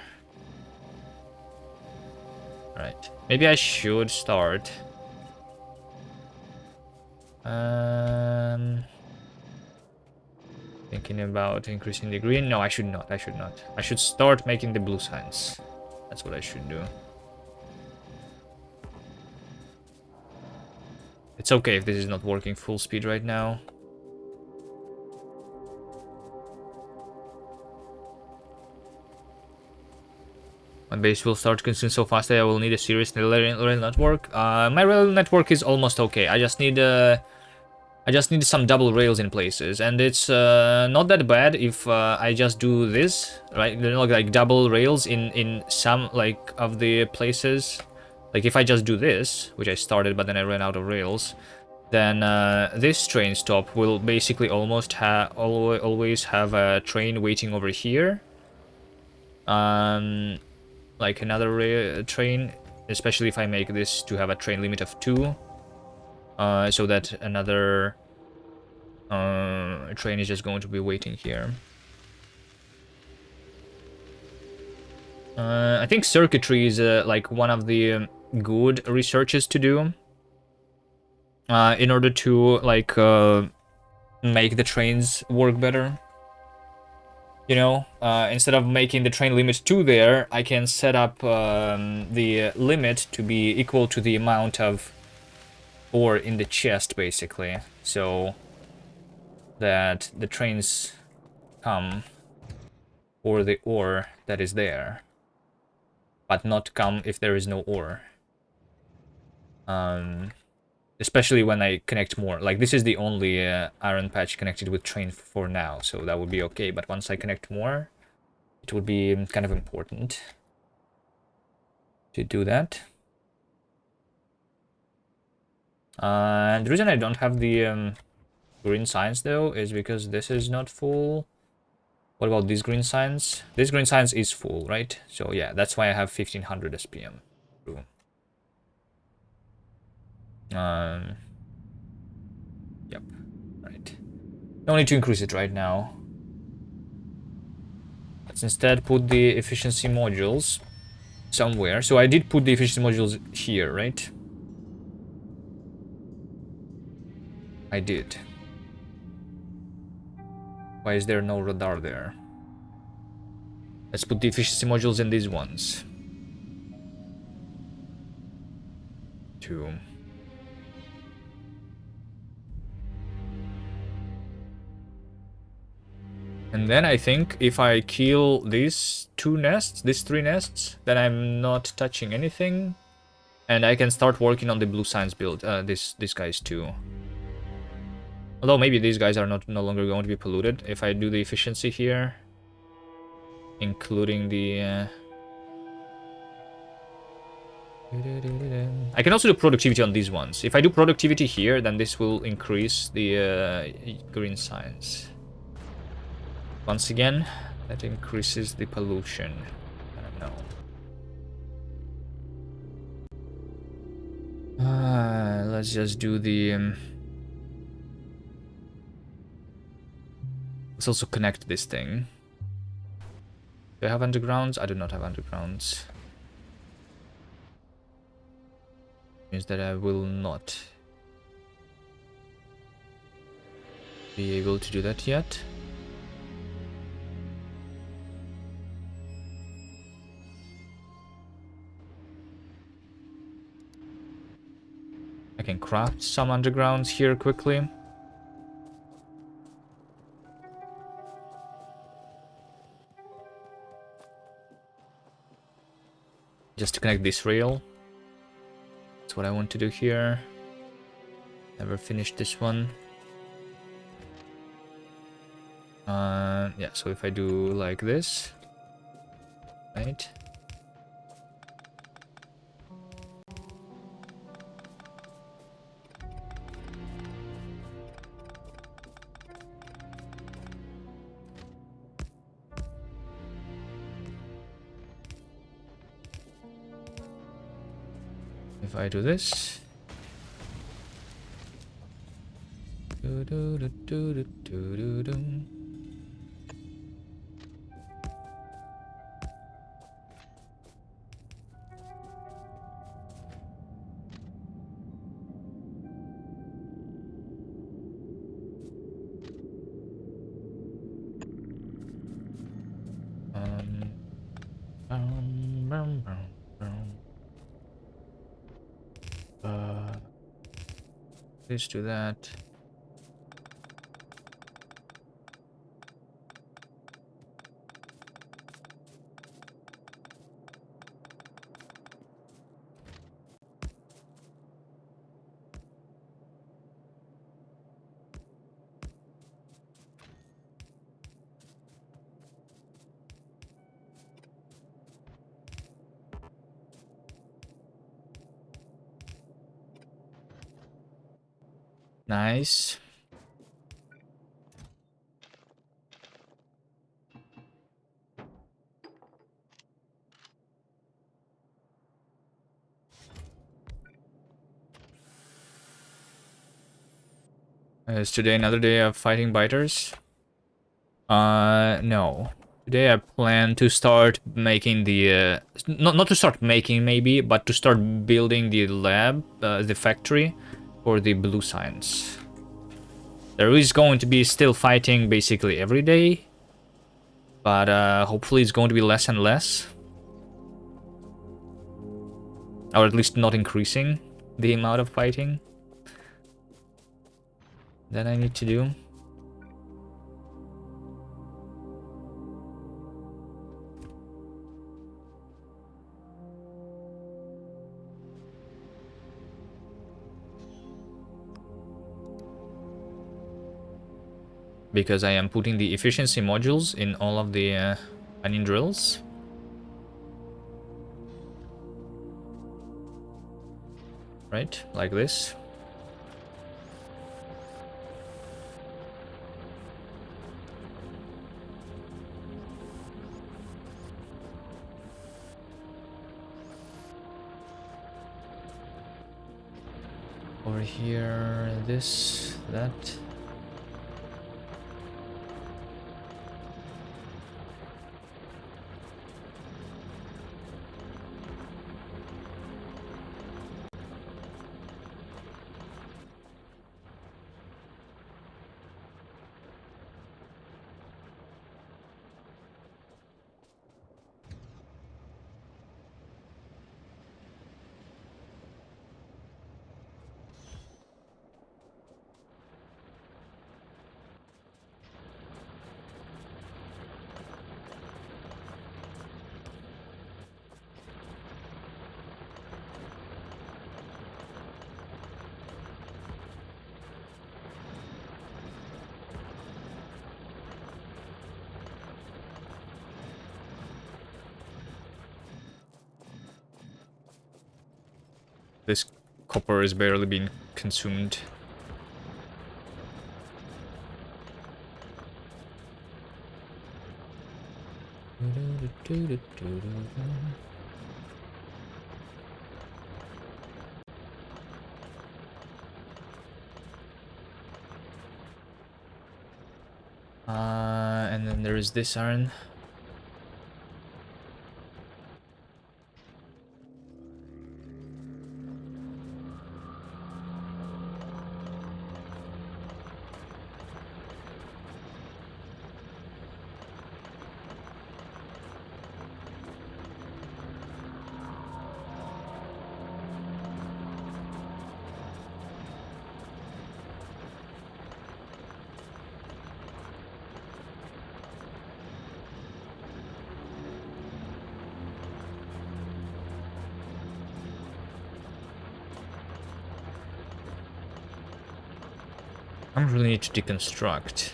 Right. Maybe I should start. Thinking about increasing the green. No, I should not. I should not. I should start making the blue signs. That's what I should do. It's okay if this is not working full speed right now. My base will start to consume so fast that I will need a serious rail network. My rail network is almost okay. I just need some double rails in places, and it's not that bad if I just do this, right? Like double rails in some like of the places. Like if I just do this, which I started but then I ran out of rails, then this train stop will basically almost always have a train waiting over here. Like another train, especially if I make this to have a train limit of 2. So that another train is just going to be waiting here. I think circuitry is like one of the good researches to do in order to like make the trains work better. You know, instead of making the train limit 2 there, I can set up the limit to be equal to the amount of ore in the chest, basically, so that the trains come for the ore that is there, but not come if there is no ore. Especially when I connect more. Like, this is the only iron patch connected with train for now, so that would be okay, but once I connect more, it would be kind of important to do that. And the reason I don't have the green signs, though, is because this is not full. What about these green signs? This green signs is full, right? So yeah, that's why I have 1500 SPM. True. Yep, right. No need to increase it right now. Let's instead put the efficiency modules somewhere. So I did put the efficiency modules here, right? I did. Why is there no radar there? Let's put the efficiency modules in these ones. 2. And then I think if I kill these 2 nests, these 3 nests, then I'm not touching anything. And I can start working on the blue science build, these guys too. Although maybe these guys are no longer going to be polluted if I do the efficiency here. Including the... I can also do productivity on these ones. If I do productivity here, then this will increase the green science. Once again, that increases the pollution. I don't know. Let's just do the... let's also connect this thing. Do I have undergrounds? I do not have undergrounds. Means that I will not be able to do that yet. I can craft some undergrounds here quickly. just to connect this rail. That's what I want to do here. Never finished this one. Yeah, so if I do like this, right? If I do this, let's do that. Nice. Is today another day of fighting biters? No. Today I plan to start making the not to start making maybe, but to start building the lab, the factory for the blue science. There is going to be still fighting basically every day, but hopefully it's going to be less and less, or at least not increasing the amount of fighting that I need to do. Because I am putting the efficiency modules in all of the onion drills. Right, like this. Over here, this, that. This copper is barely being consumed. And then there is this iron. I don't really need to deconstruct.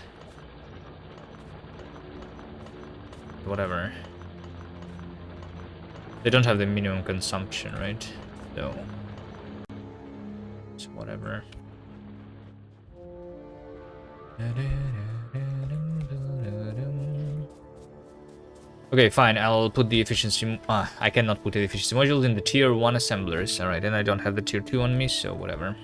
Whatever. They don't have the minimum consumption, right? So it's whatever. Okay, fine. I'll put the efficiency. I cannot put the efficiency modules in the tier 1 assemblers. Alright, and I don't have the tier 2 on me, so whatever.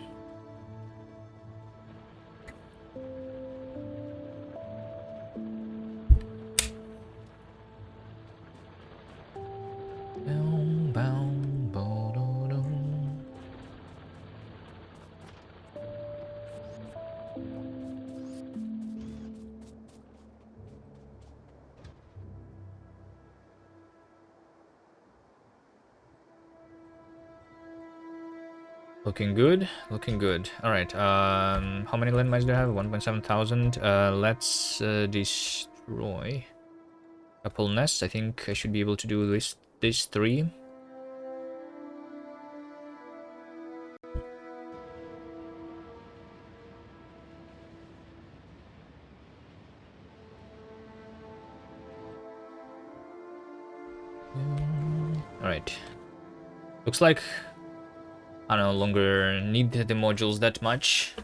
Looking good, looking good. Alright, how many landmines do I have? 1,700. Let's destroy a couple nests. I think I should be able to do these 3. Alright. Looks like I no longer need the modules that much.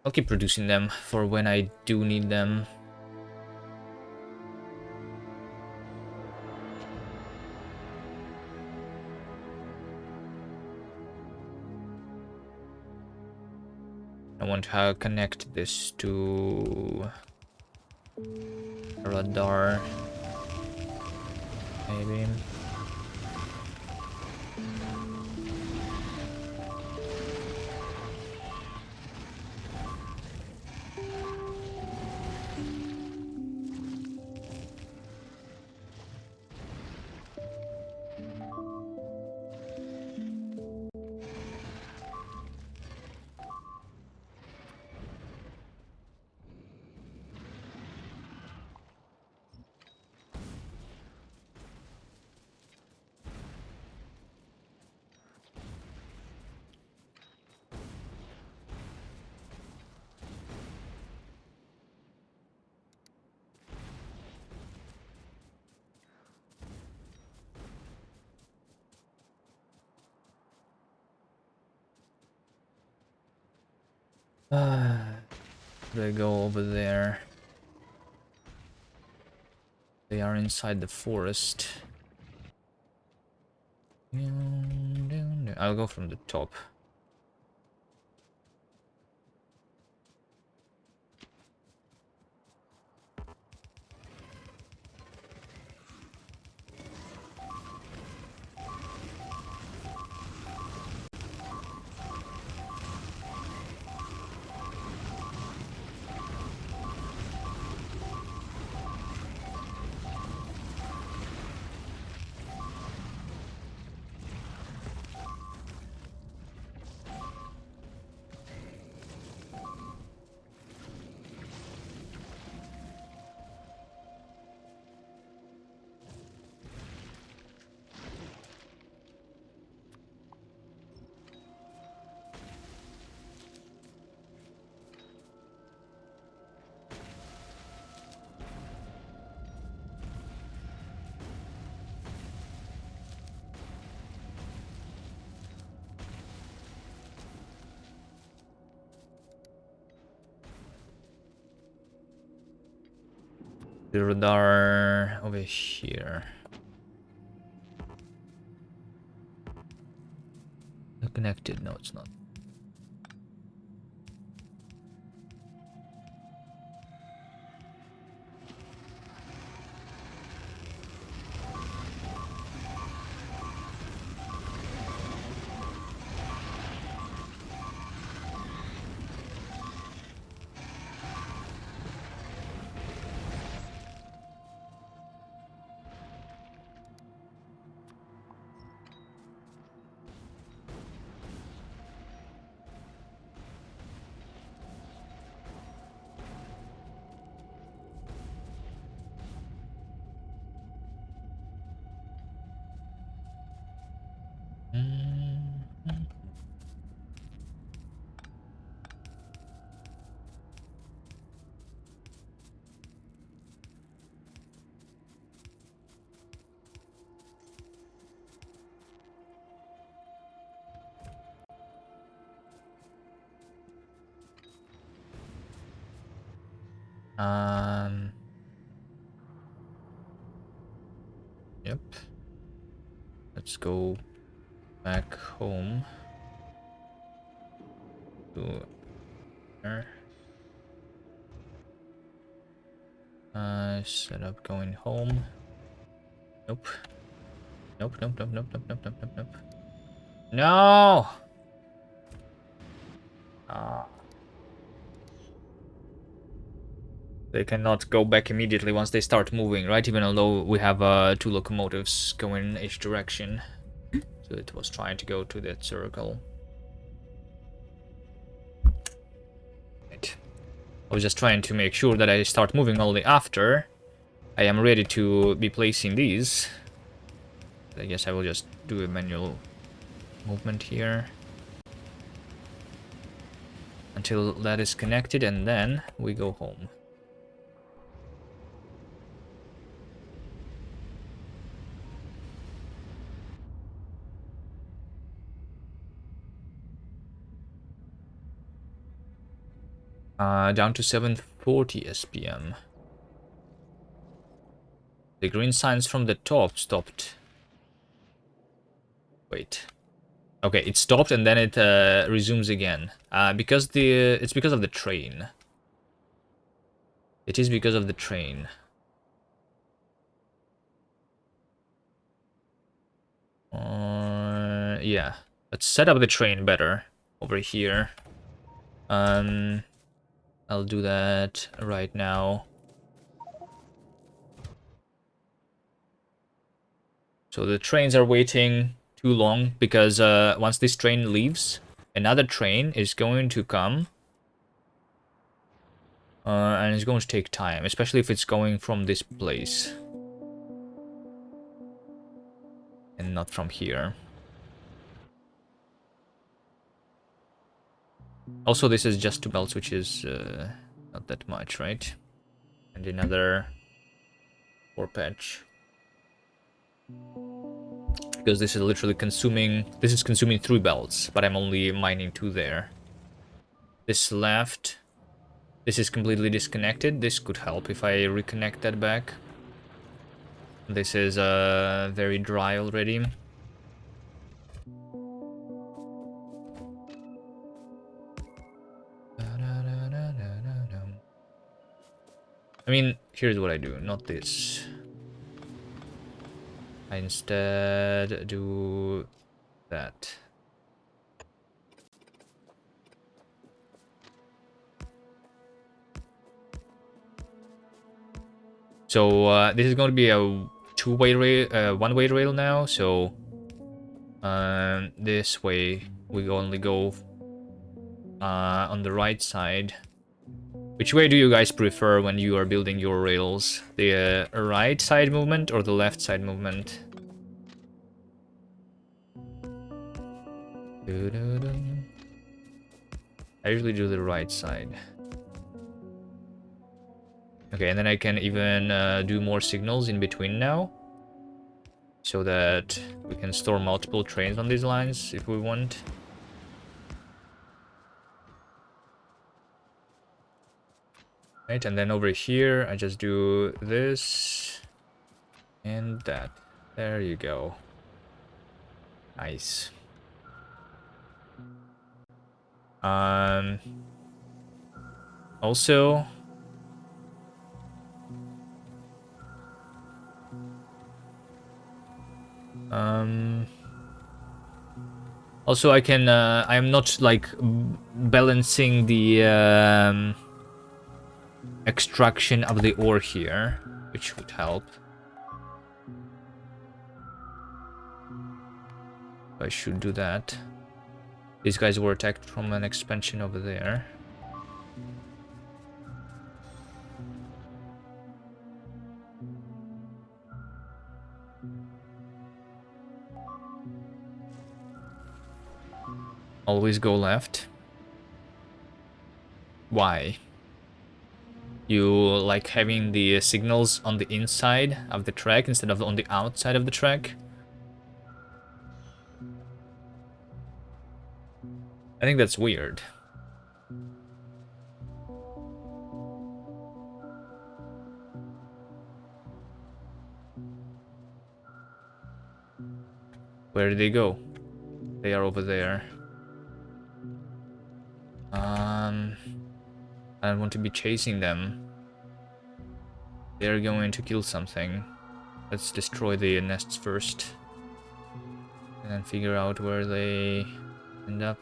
I'll keep producing them for when I do need them. I want to connect this to a radar, maybe. They go over there. They are inside the forest. I'll go from the top. The radar over here. Connected? No, it's not. Yep. Let's go back home to there. Set up going home. Nope. Nope, nope, nope, nope, nope, nope, nope, nope, nope. No! They cannot go back immediately once they start moving, right? Even although we have 2 locomotives going in each direction. So it was trying to go to that circle. Right. I was just trying to make sure that I start moving only after I am ready to be placing these. I guess I will just do a manual movement here until that is connected, and then we go home. Down to 740 SPM. The green signs from the top stopped. Wait. Okay, it stopped and then it resumes again. It's because of the train. It is because of the train. Yeah. Let's set up the train better over here. I'll do that right now. So the trains are waiting too long because once this train leaves, another train is going to come. And it's going to take time, especially if it's going from this place. And not from here. Also, this is just 2 belts, which is not that much, right? And another 4 patch. Because this is literally consuming... This is consuming 3 belts, but I'm only mining 2 there. This left... This is completely disconnected. This could help if I reconnect that back. This is very dry already. I mean, here's what I do, not this. I instead do that. So this is going to be a two-way rail, one-way rail now. So this way we only go on the right side. Which way do you guys prefer when you are building your rails? The right side movement or the left side movement? I usually do the right side. Okay, and then I can even do more signals in between now. So that we can store multiple trains on these lines if we want. Right, and then over here, I just do this and that. There you go. Nice. Also, I can, I'm not like balancing the extraction of the ore here, which would help. I should do that. These guys were attacked from an expansion over there. Always go left. Why? You like having the signals on the inside of the track instead of on the outside of the track? I think that's weird. Where did they go? They are over there. I don't want to be chasing them. They're going to kill something. Let's destroy the nests first. And then figure out where they end up.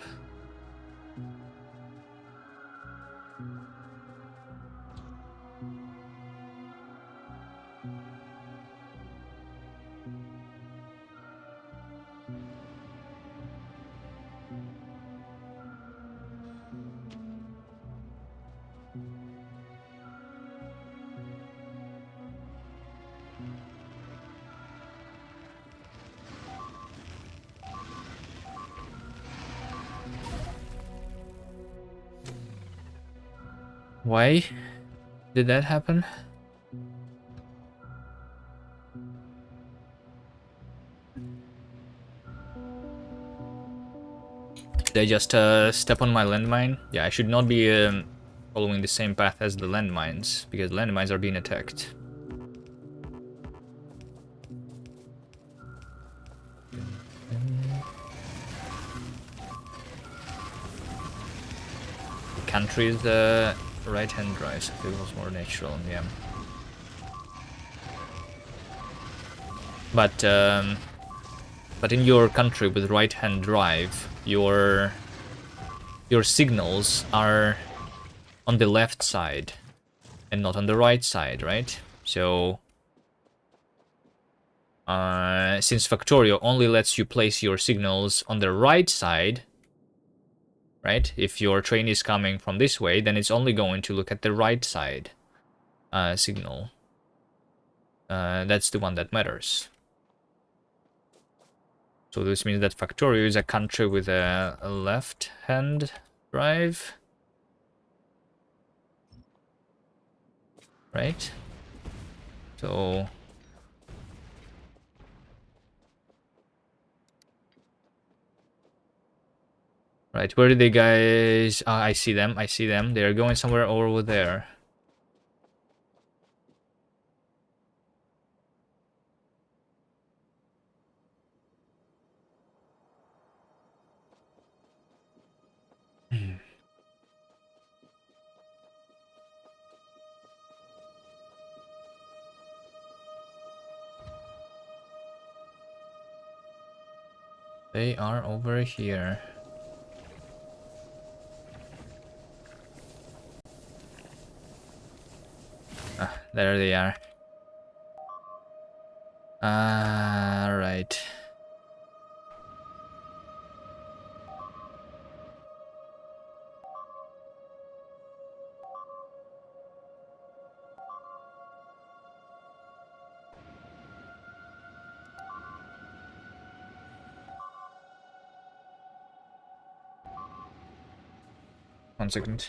Why did that happen? Did I just step on my landmine? Yeah, I should not be following the same path as the landmines, because landmines are being attacked. The country is the right-hand drive, so it was more natural, yeah. But in your country with right-hand drive, your signals are on the left side and not on the right side, right? So since Factorio only lets you place your signals on the right side, right? If your train is coming from this way, then it's only going to look at the right side signal. That's the one that matters. So this means that Factorio is a country with a left-hand drive. Right? So... Right, where did they guys... I see them, I see them. They're going somewhere over there. They are over here. Ah, there they are. Right. 1 second.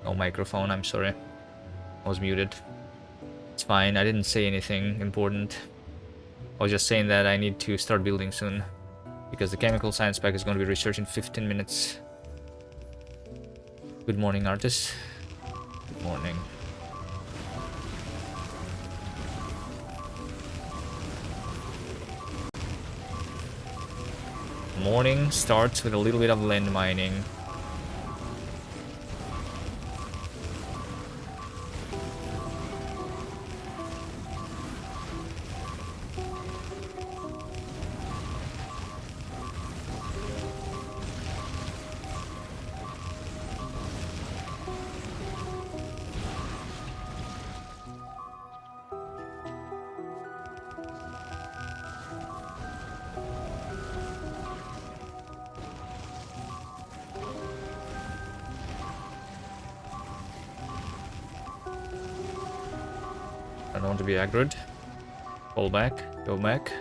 No microphone, I'm sorry. I was muted. It's fine, I didn't say anything important. I was just saying that I need to start building soon. Because the chemical science pack is going to be researched in 15 minutes. Good morning, artist. Good morning. Morning starts with a little bit of land mining. I don't want to be aggroed. Fall back, go back.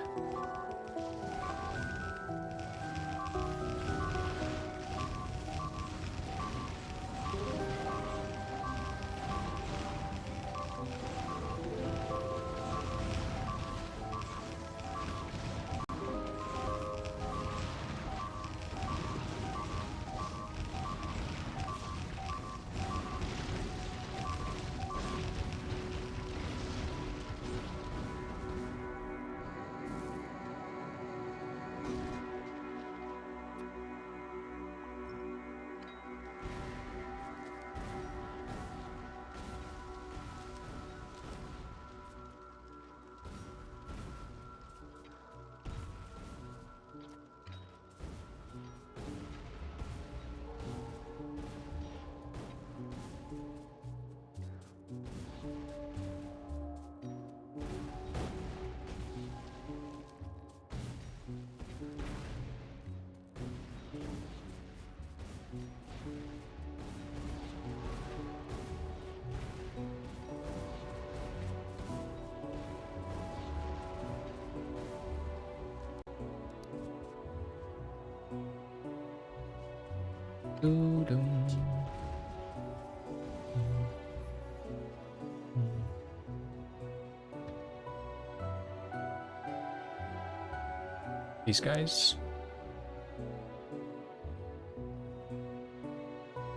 These guys.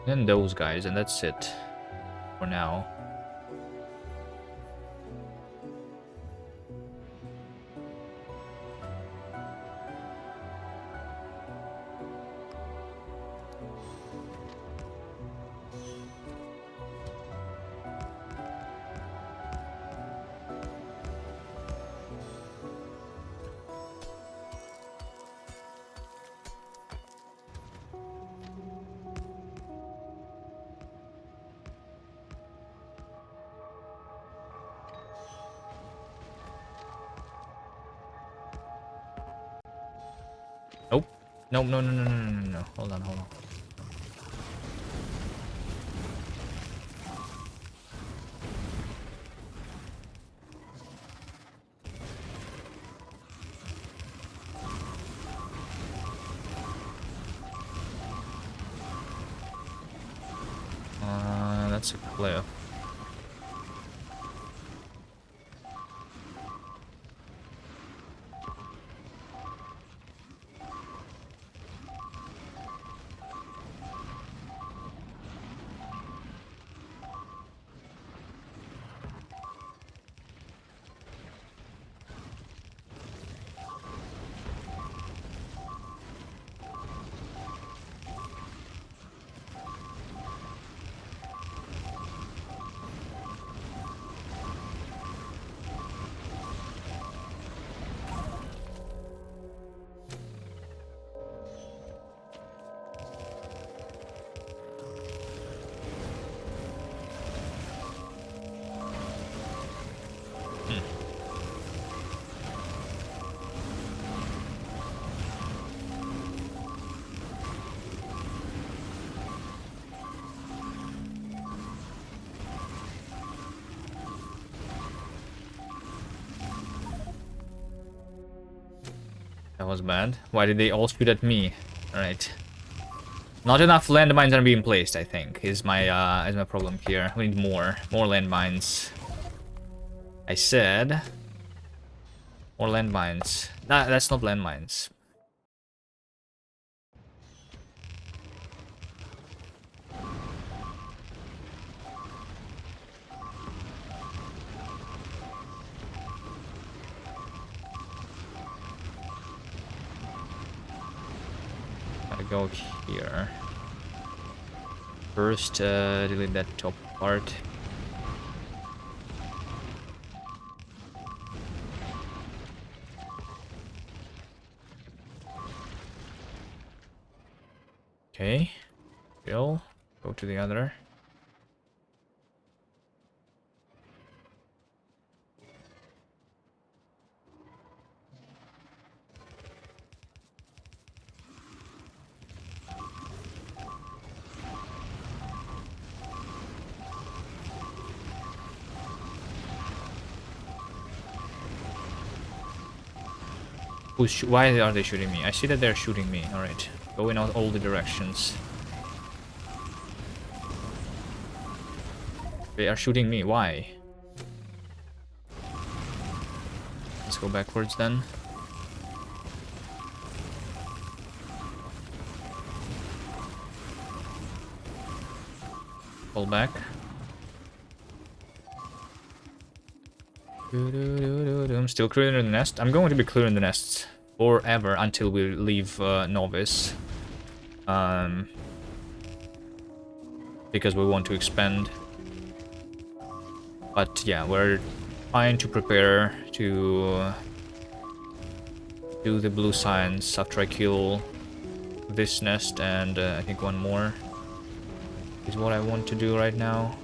And those guys, and that's it for now. Nope. Nope, no. Hold on. That's a player. That was bad. Why did they all shoot at me? Alright. Not enough landmines are being placed, I think, is my problem here. We need more landmines. I said more landmines. Nah, that's not landmines. Gotta go here. First, delete that top part. Okay. Go to the other. Why are they shooting me? I see that they're shooting me. Alright. Go in all the directions. They are shooting me. Why? Let's go backwards then. Pull back. I'm still clearing the nest. I'm going to be clearing the nests forever until we leave Novice. Because we want to expand. But yeah, we're trying to prepare to do the blue science after I kill this nest and I think one more is what I want to do right now.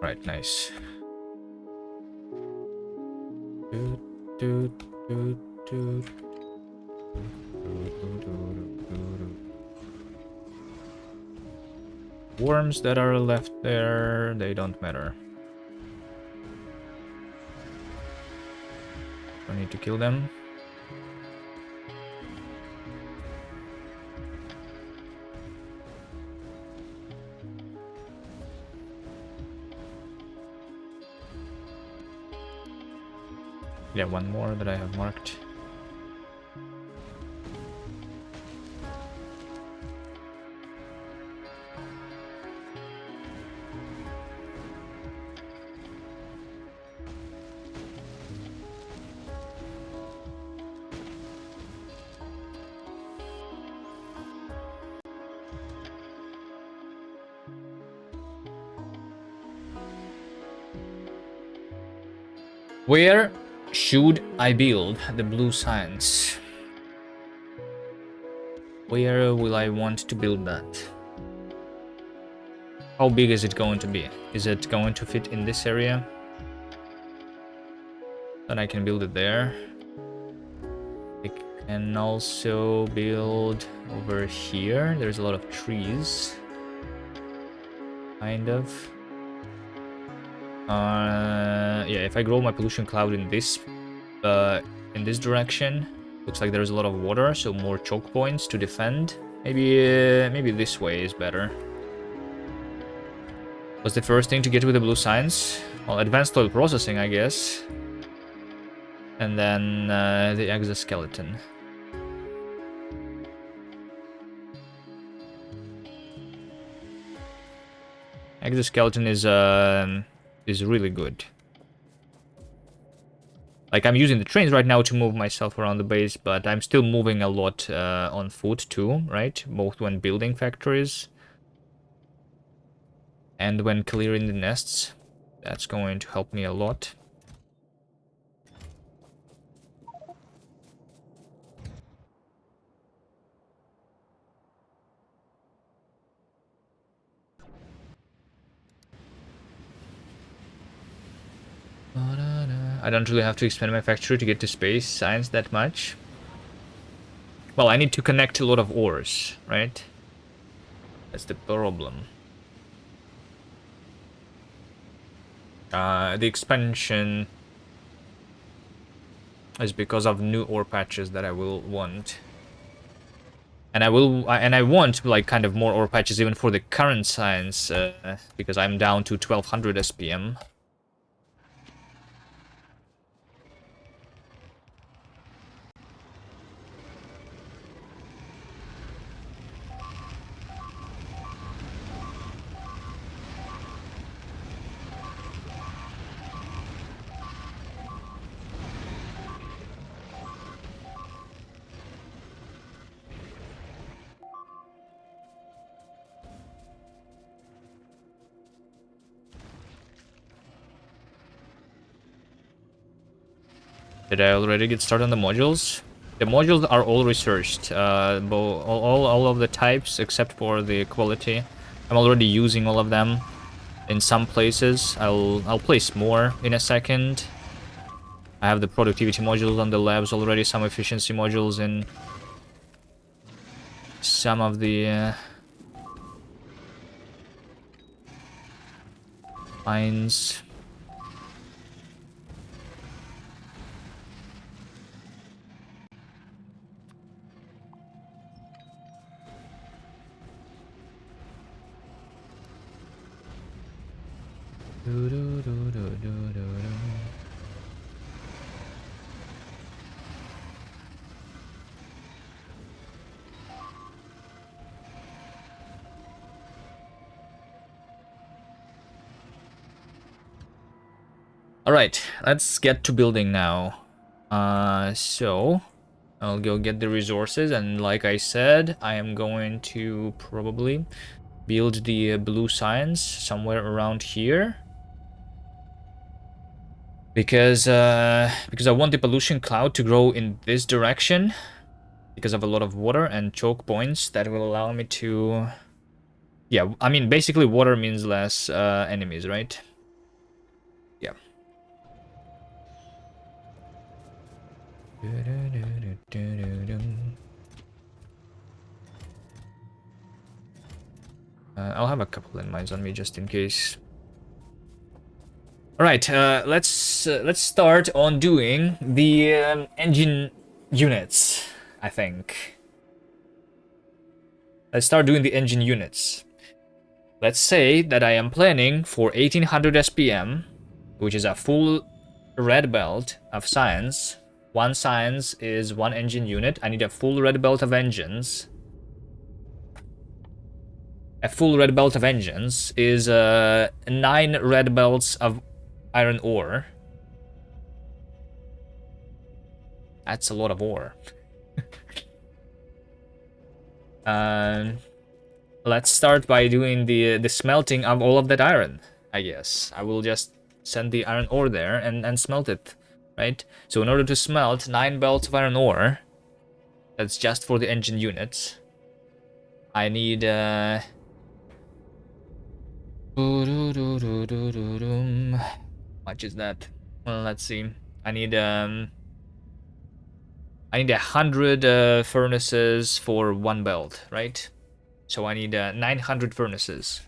Right, nice. Worms that are left there, they don't matter. I need to kill them. Yeah, one more that I have marked. Where should I build the blue science? Where will I want to build that? How big is it going to be? Is it going to fit in this area? Then I can build it there. I can also build over here. There's a lot of trees. Kind of. Yeah, if I grow my pollution cloud in this direction, looks like there's a lot of water, so more choke points to defend. Maybe this way is better. What's the first thing to get with the blue science? Well, advanced oil processing, I guess. And then the exoskeleton. Exoskeleton is really good. Like, I'm using the trains right now to move myself around the base, but I'm still moving a lot on foot too, right? Both when building factories and when clearing the nests. That's going to help me a lot. I don't really have to expand my factory to get to space science that much. Well, I need to connect a lot of ores, right? That's the problem. The expansion is because of new ore patches that I will want. And I want like kind of more ore patches even for the current science, because I'm down to 1200 SPM. Did I already get started on the modules? The modules are all researched, all of the types except for the quality. I'm already using all of them in some places. I'll place more in a second. I have the productivity modules on the labs already, some efficiency modules in some of the mines. Alright, let's get to building now. So I'll go get the resources, and like I said, I am going to probably build the blue science somewhere around here. Because I want the pollution cloud to grow in this direction because of a lot of water and choke points that will allow me to... Yeah, I mean, basically water means less enemies, right? Yeah. I'll have a couple landmines on me just in case. All right, let's start on doing the engine units. I think. Let's start doing the engine units. Let's say that I am planning for 1800 SPM, which is a full red belt of science. One science is one engine unit. I need a full red belt of engines. A full red belt of engines is 9 red belts of iron ore. That's a lot of ore. Let's start by doing the smelting of all of that iron, I guess. I will just send the iron ore there and smelt it, right? So in order to smelt 9 belts of iron ore, that's just for the engine units, I need how much is that? Well, let's see. I need 100 furnaces for 1 belt, right? So I need 900 furnaces.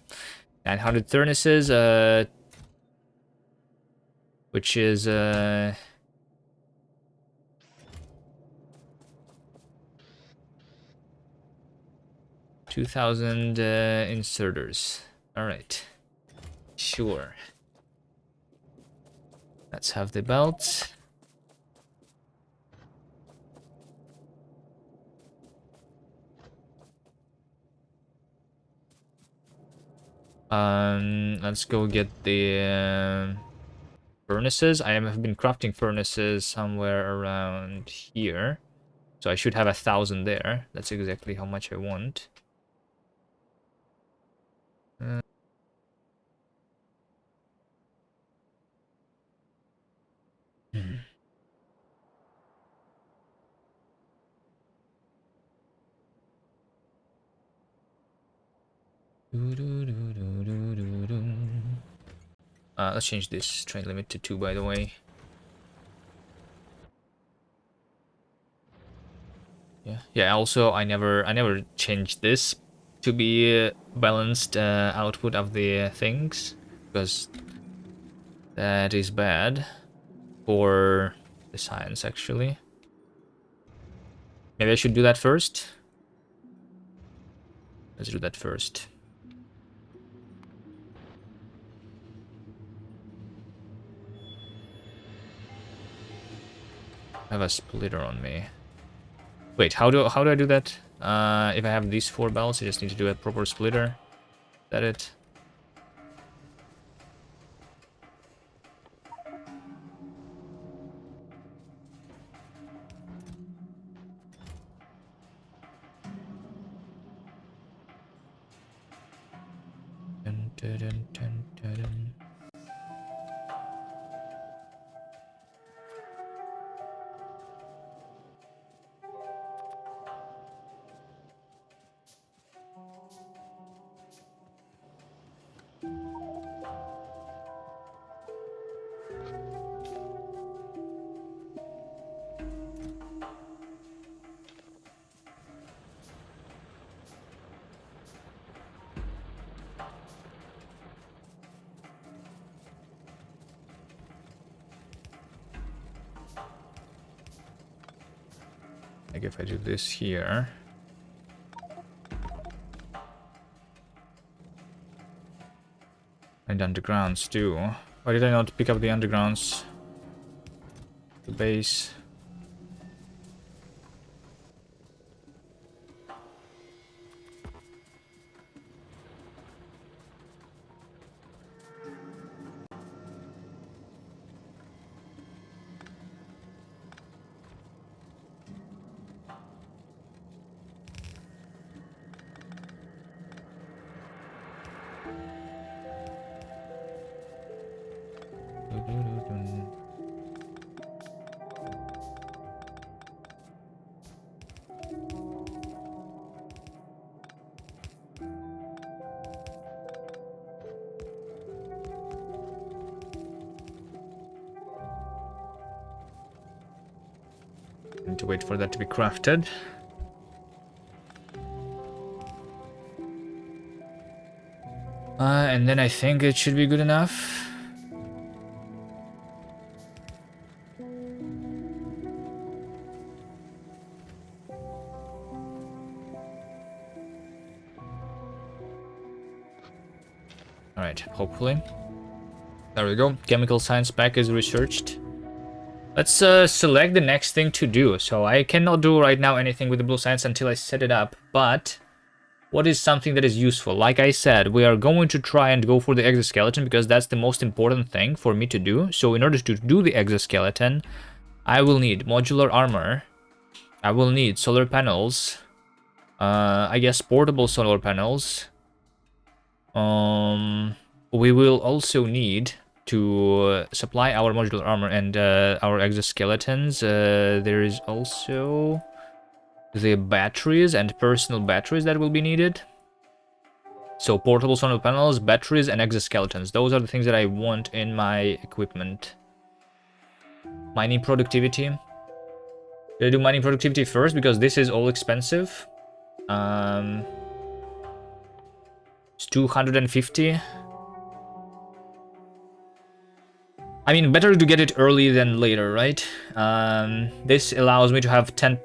900 furnaces, which is 2000 inserters. All right, sure. Let's have the belts. Let's go get the furnaces. I have been crafting furnaces somewhere around here, so I should have 1000 there. That's exactly how much I want. Let's change this train limit to 2, by the way. Yeah, also I never changed this to be balanced output of the things, because that is bad for the science actually. Maybe I should do that first. Let's do that first. I have a splitter on me. Wait, how do I do that? If I have these 4 bells, I just need to do a proper splitter. Is that it? Dun, dun, dun, dun, dun, dun. Like if I do this here. And undergrounds too. Why did I not pick up the undergrounds? The base. Need to wait for that to be crafted. And then I think it should be good enough. Alright, hopefully. There we go. Chemical science pack is researched. Let's select the next thing to do. So I cannot do right now anything with the blue science until I set it up, but what is something that is useful? Like I said, we are going to try and go for the exoskeleton because that's the most important thing for me to do. So in order to do the exoskeleton, I will need modular armor. I will need solar panels. I guess portable solar panels. We will also need to supply our modular armor and our exoskeletons. There is also the batteries and personal batteries that will be needed. So portable solar panels, batteries, and exoskeletons. Those are the things that I want in my equipment. Mining productivity. Did I do mining productivity first? Because this is all expensive. It's 250. I mean, better to get it early than later, right? This allows me to have 10%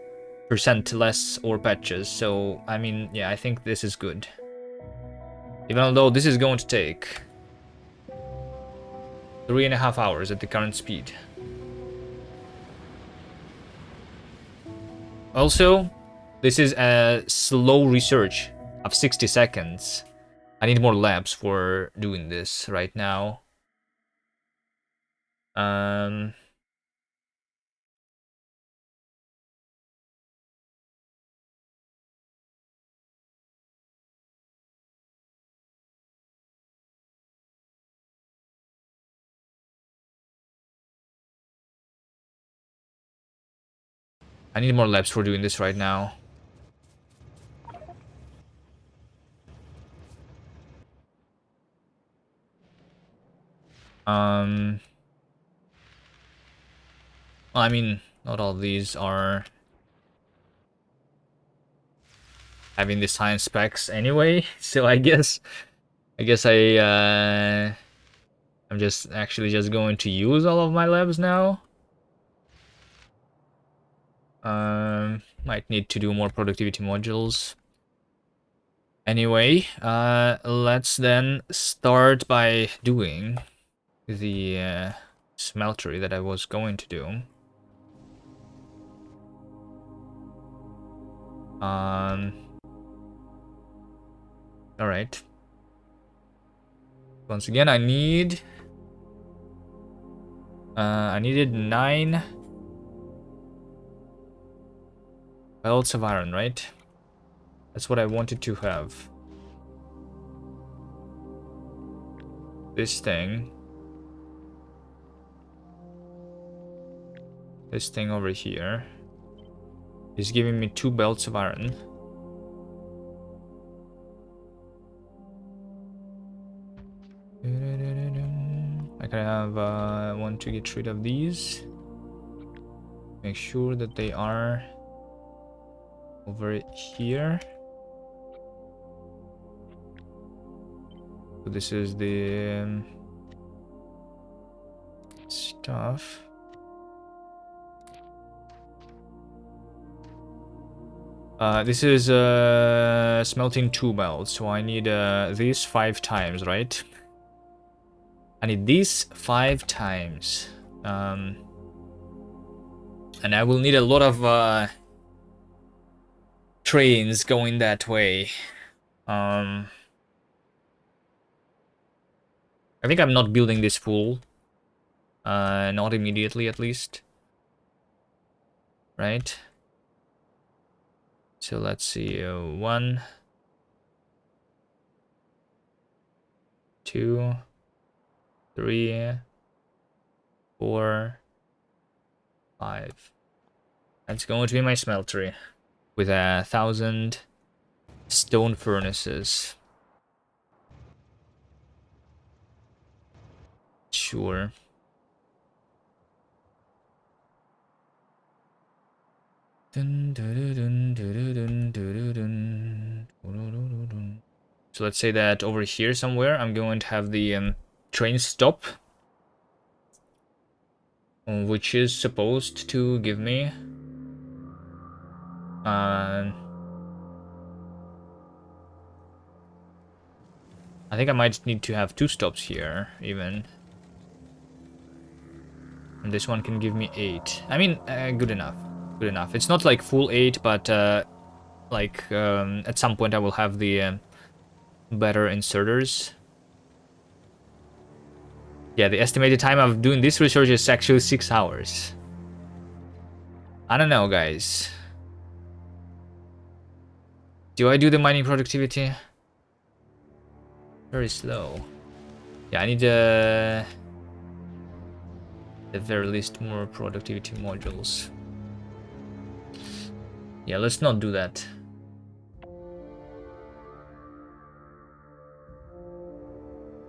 less ore patches. So, I mean, yeah, I think this is good. Even though this is going to take 3.5 hours at the current speed. Also, this is a slow research of 60 seconds. I need more labs for doing this right now. I need more labs for doing this right now. Well, I mean, not all these are having the science specs anyway. So I guess I'm just actually just going to use all of my labs now. Might need to do more productivity modules. Anyway, let's then start by doing the smeltery that I was going to do. All right. Once again, I needed 9 belts of iron, right? That's what I wanted to have. This thing over here is giving me 2 belts of iron. I can have want to get rid of these. Make sure that they are over here. So this is the stuff. This is smelting 2 belts, so I need these 5 times, right? I need these 5 times. And I will need a lot of trains going that way. I think I'm not building this pool. Not immediately, at least. Right? So let's see. 1, 2, 3, 4, 5. That's going to be my smeltery with 1,000 stone furnaces. Sure. So let's say that over here somewhere I'm going to have the train stop, which is supposed to give me I think I might need to have 2 stops here even. And this one can give me 8. I mean, good enough. Good enough. It's not like full 8, but like at some point I will have the better inserters. Yeah, the estimated time of doing this research is actually 6 hours. I don't know, guys. Do I do the mining productivity? Very slow. Yeah, I need at the very least more productivity modules. Yeah, let's not do that.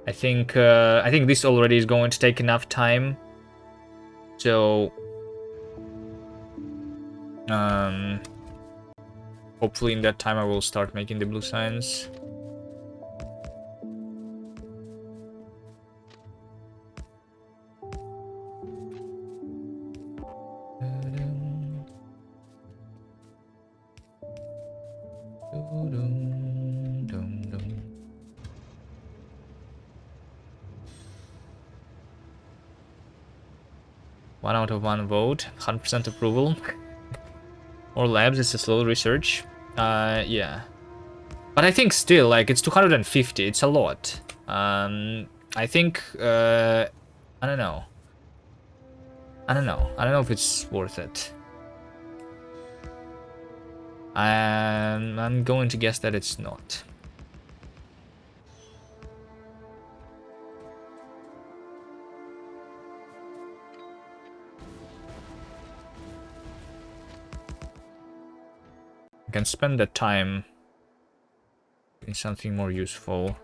I think this already is going to take enough time. So hopefully in that time I will start making the blue signs. One out of 1 vote, 100% approval. More labs, it's a slow research. Yeah. But I think still, like, it's 250, it's a lot. I think, I don't know. I don't know if it's worth it. I'm going to guess that it's not. I can spend that time in something more useful.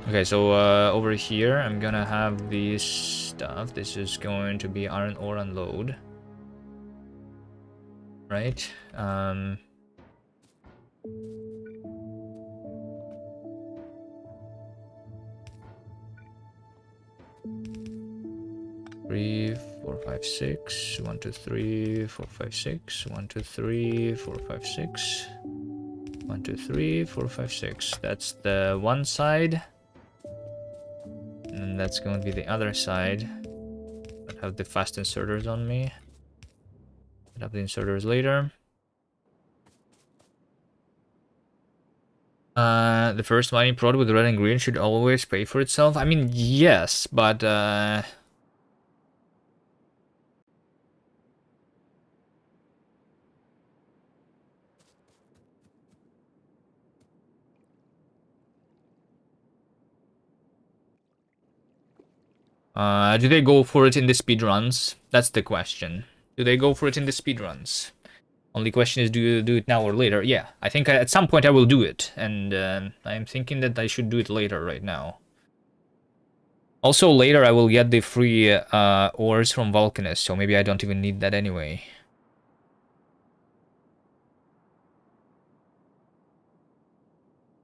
Okay, so over here I'm gonna have this stuff. This is going to be iron ore unload. right? 3, 4, 5, 6. 1, 2, 3, 4, 5, 6. 1, 2, 3, 4, 5, 6. 1, 2, 3, 4, 5, 6. That's the one side. And that's going to be the other side. I have the fast inserters on me. I'll have the inserters later. The first mining prod with red and green should always pay for itself. I mean, yes, but do they go for it in the speedruns? That's the question. Do they go for it in the speedruns? Only question is, do you do it now or later? Yeah, I think at some point I will do it, and I'm thinking that I should do it later right now. Also, later I will get the free ores from Vulcanus, so maybe I don't even need that anyway.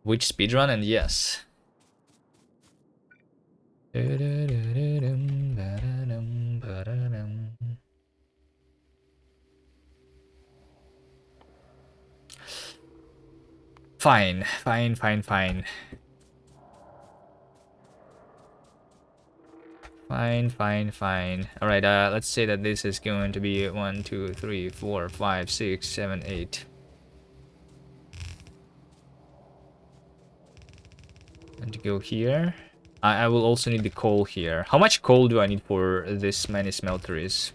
Which speedrun? And yes. Fine, fine, fine, fine. Fine, fine, fine. Alright, let's say that this is going to be 1, 2, 3, 4, 5, 6, 7, 8. And to go here. I will also need the coal here. How much coal do I need for this many smelteries?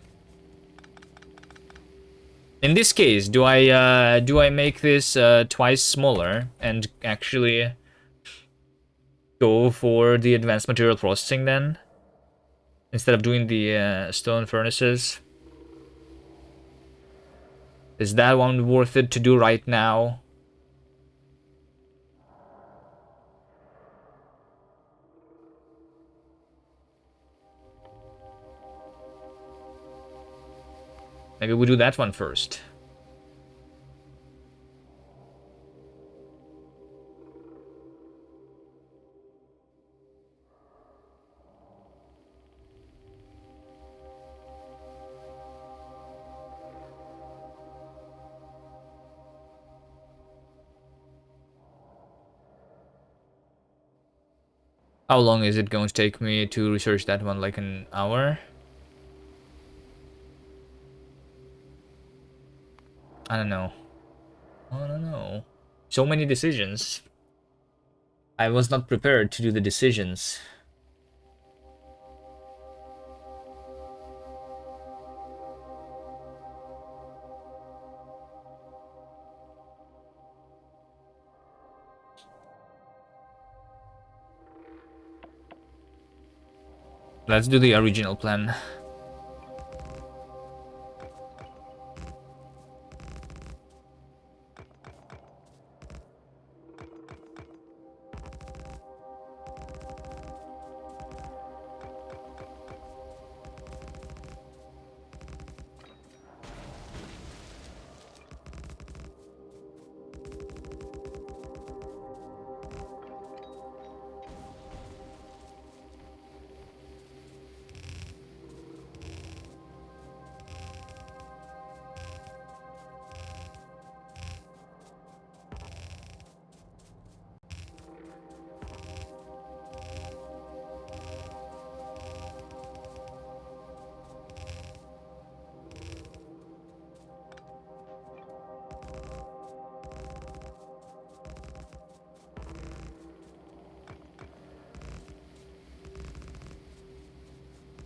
In this case, do I make this twice smaller and actually go for the advanced material processing then? Instead of doing the stone furnaces? Is that one worth it to do right now? Maybe we do that one first. How long is it going to take me to research that one? Like an hour? I don't know. I don't know. So many decisions. I was not prepared to do the decisions. Let's do the original plan.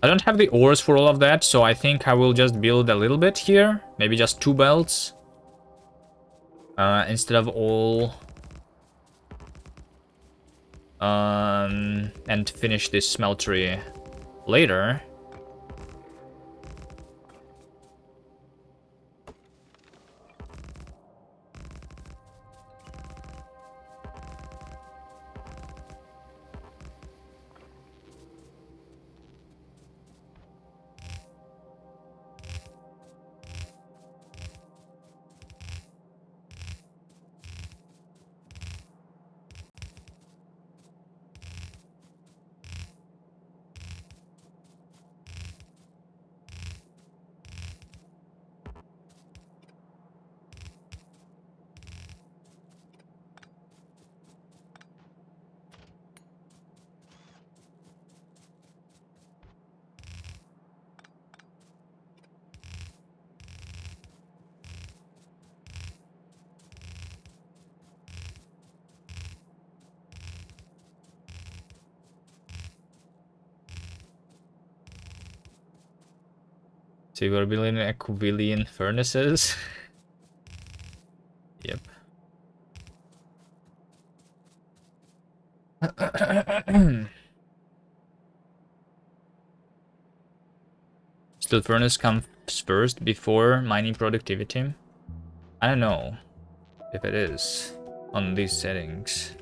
I don't have the ores for all of that, so I think I will just build a little bit here. Maybe just 2 belts. Instead of all. And finish this smeltery later. So we're building equivalent furnaces. Yep. Still furnace comes first before mining productivity? I don't know if it is on these settings.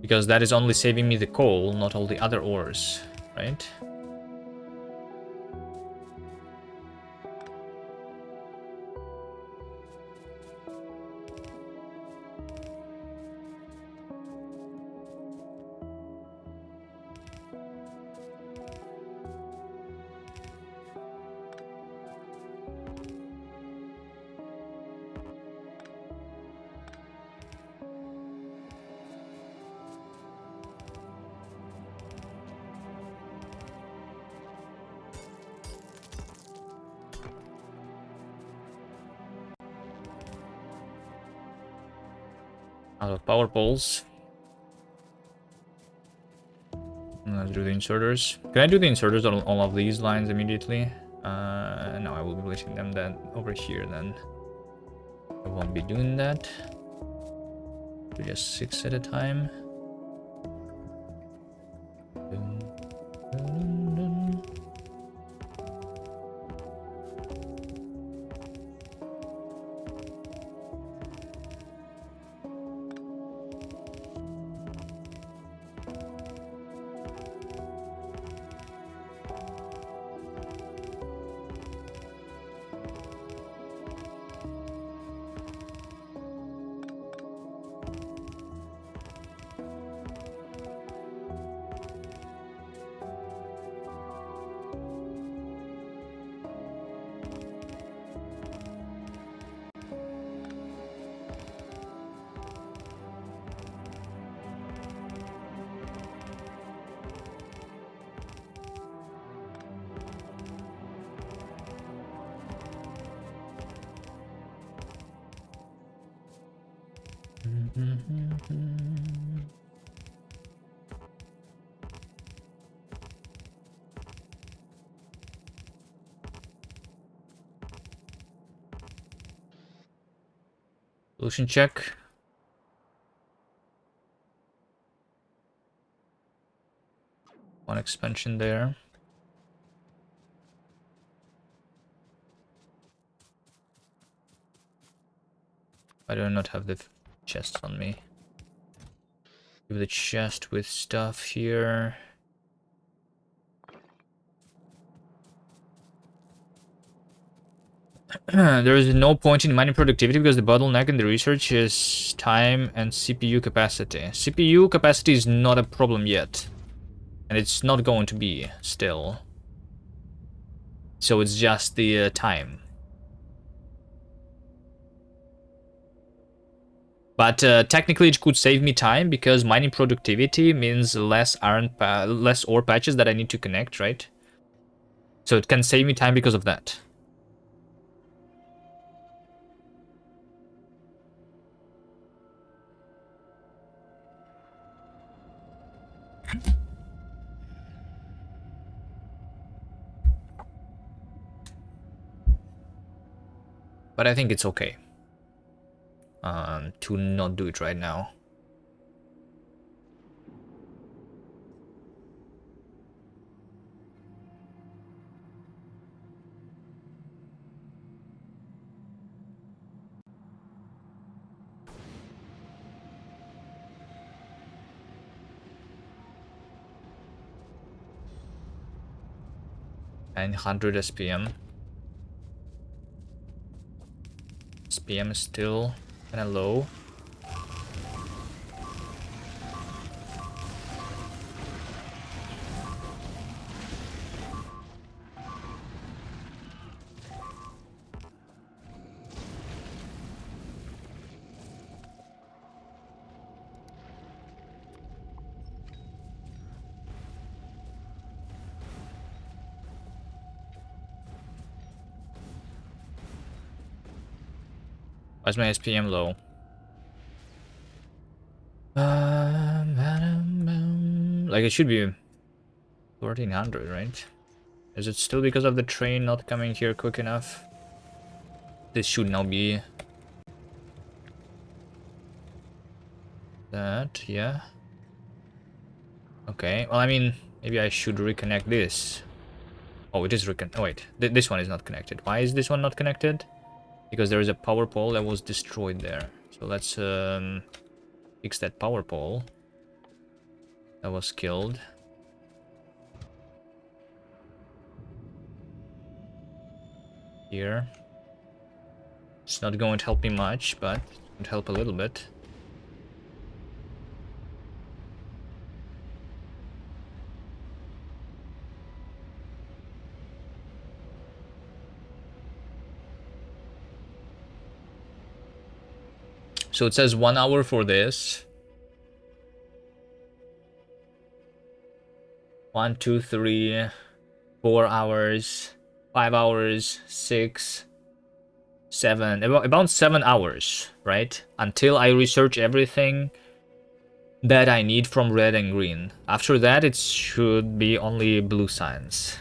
Because that is only saving me the coal, not all the other ores, right? Out of power poles. Let's do the inserters. Can I do the inserters on all of these lines immediately? No, I will be placing them then over here then. I won't be doing that. Do just 6 at a time. Dun, dun, dun. Solution check. One expansion there. I do not have the chests on me. Give the chest with stuff here. There is no point in mining productivity because the bottleneck in the research is time and CPU capacity. CPU capacity is not a problem yet. And it's not going to be still. So it's just the time. But technically it could save me time because mining productivity means less ore patches that I need to connect, right? So it can save me time because of that. But I think it's okay to not do it right now. And 100 SPM. SPM is still kind of low. Why is my SPM low? Like it should be 1400, right? Is it still because of the train not coming here quick enough? This should now be that, yeah. Okay, well, I mean, maybe I should reconnect this. Oh, it is oh wait, this one is not connected. Why is this one not connected? Because there is a power pole that was destroyed there. So let's fix that power pole that was killed. Here. It's not going to help me much, but it would help a little bit. So it says 1 hour for this. 1, 2, 3, 4 hours, 5 hours, 6, 7, about 7 hours, right? Until I research everything that I need from red and green. After that, it should be only blue science.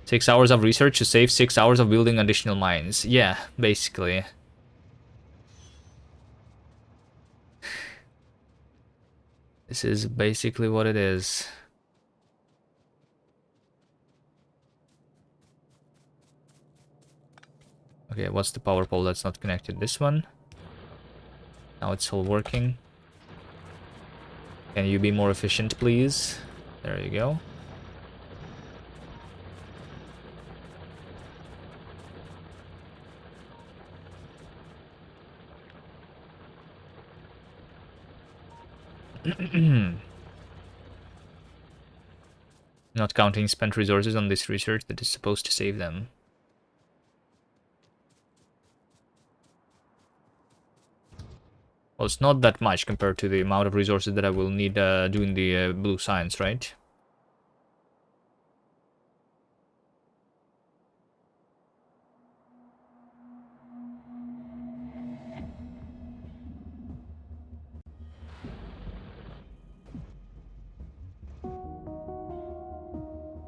Six hours of research to save 6 hours of building additional mines. Yeah, basically. This is basically what it is. Okay, what's the power pole that's not connected? This one. Now it's all working. Can you be more efficient, please? There you go. Not counting spent resources on this research that is supposed to save them. Well, it's not that much compared to the amount of resources that I will need doing the blue science, right?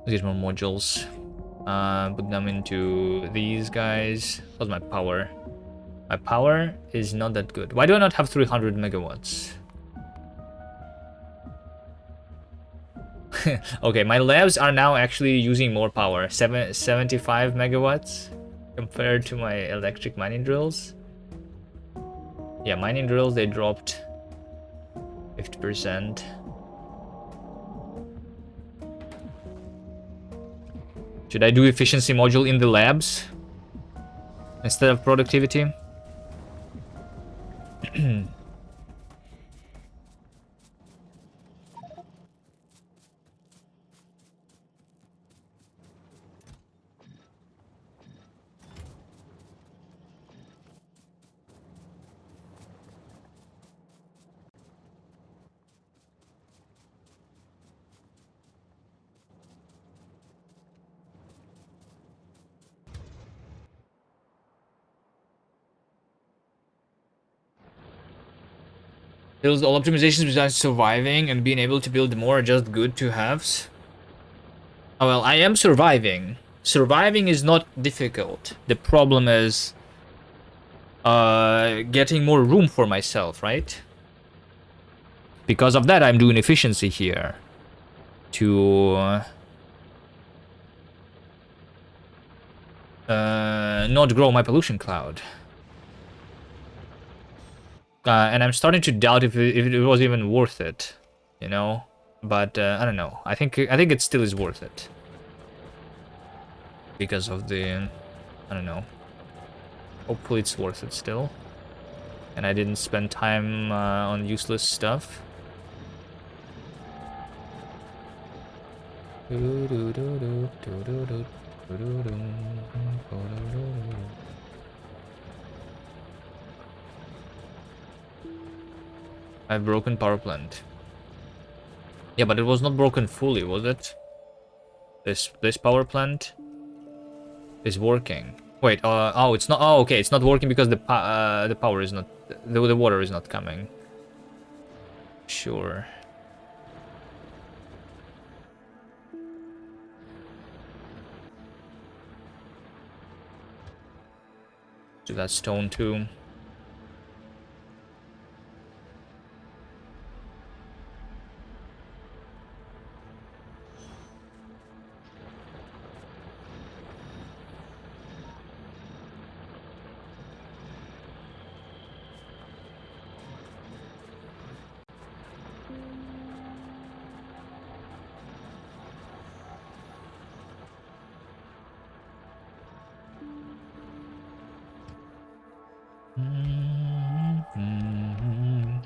Let's get more modules. Put them into these guys. How's my power? My power is not that good. Why do I not have 300 megawatts? Okay, my labs are now actually using more power. 75 megawatts compared to my electric mining drills. Yeah, mining drills, they dropped 50%. Should I do efficiency module in the labs instead of productivity? Build all optimizations besides surviving and being able to build more are just good to haves. Oh, well, I am surviving. Surviving is not difficult. The problem is getting more room for myself, right? Because of that, I'm doing efficiency here to not grow my pollution cloud. And I'm starting to doubt if it was even worth it, you know. But I don't know. I think it still is worth it because of the I don't know. Hopefully it's worth it still. And I didn't spend time on useless stuff. I've broken power plant. Yeah, but it was not broken fully, was it? This power plant is working. Wait, oh, it's not. Oh, okay, it's not working because the power is not. The water is not coming. Sure. Do that stone too.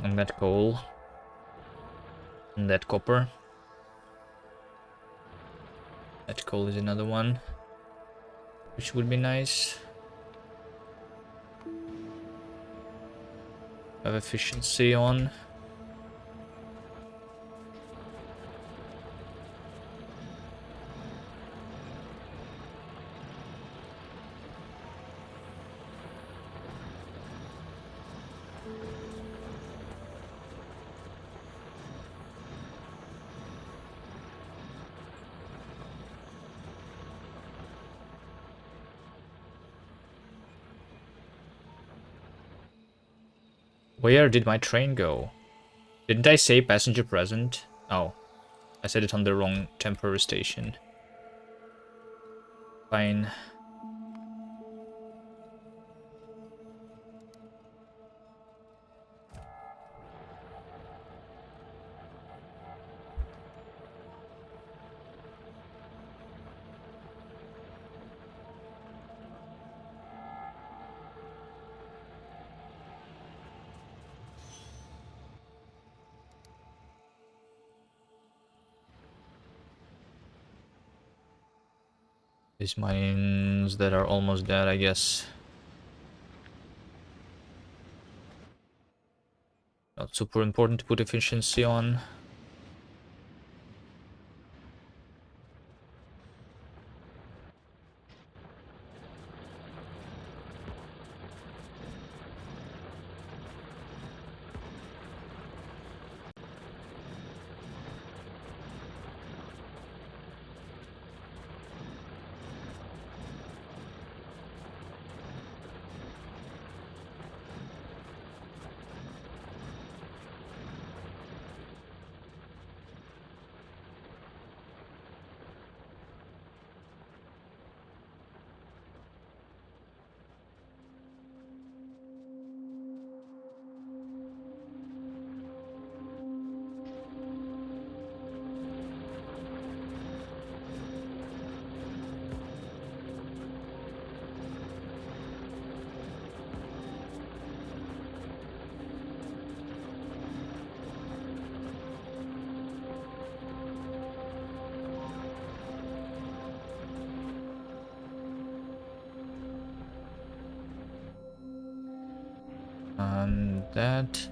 And that coal. And that copper. That coal is another one, which would be nice. Have efficiency on. Where did my train go? Didn't I say passenger present? Oh, I said it on the wrong temporary station. Fine. These mines that are almost dead, I guess. Not super important to put efficiency on. And that.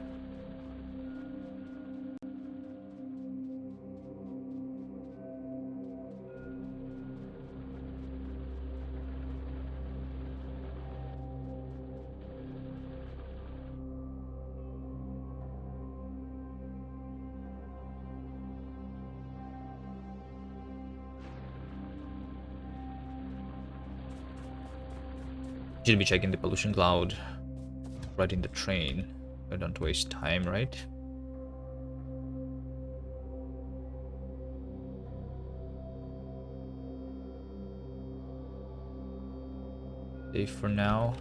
Should be checking the pollution cloud right in the train. I don't waste time, right? Safe for now.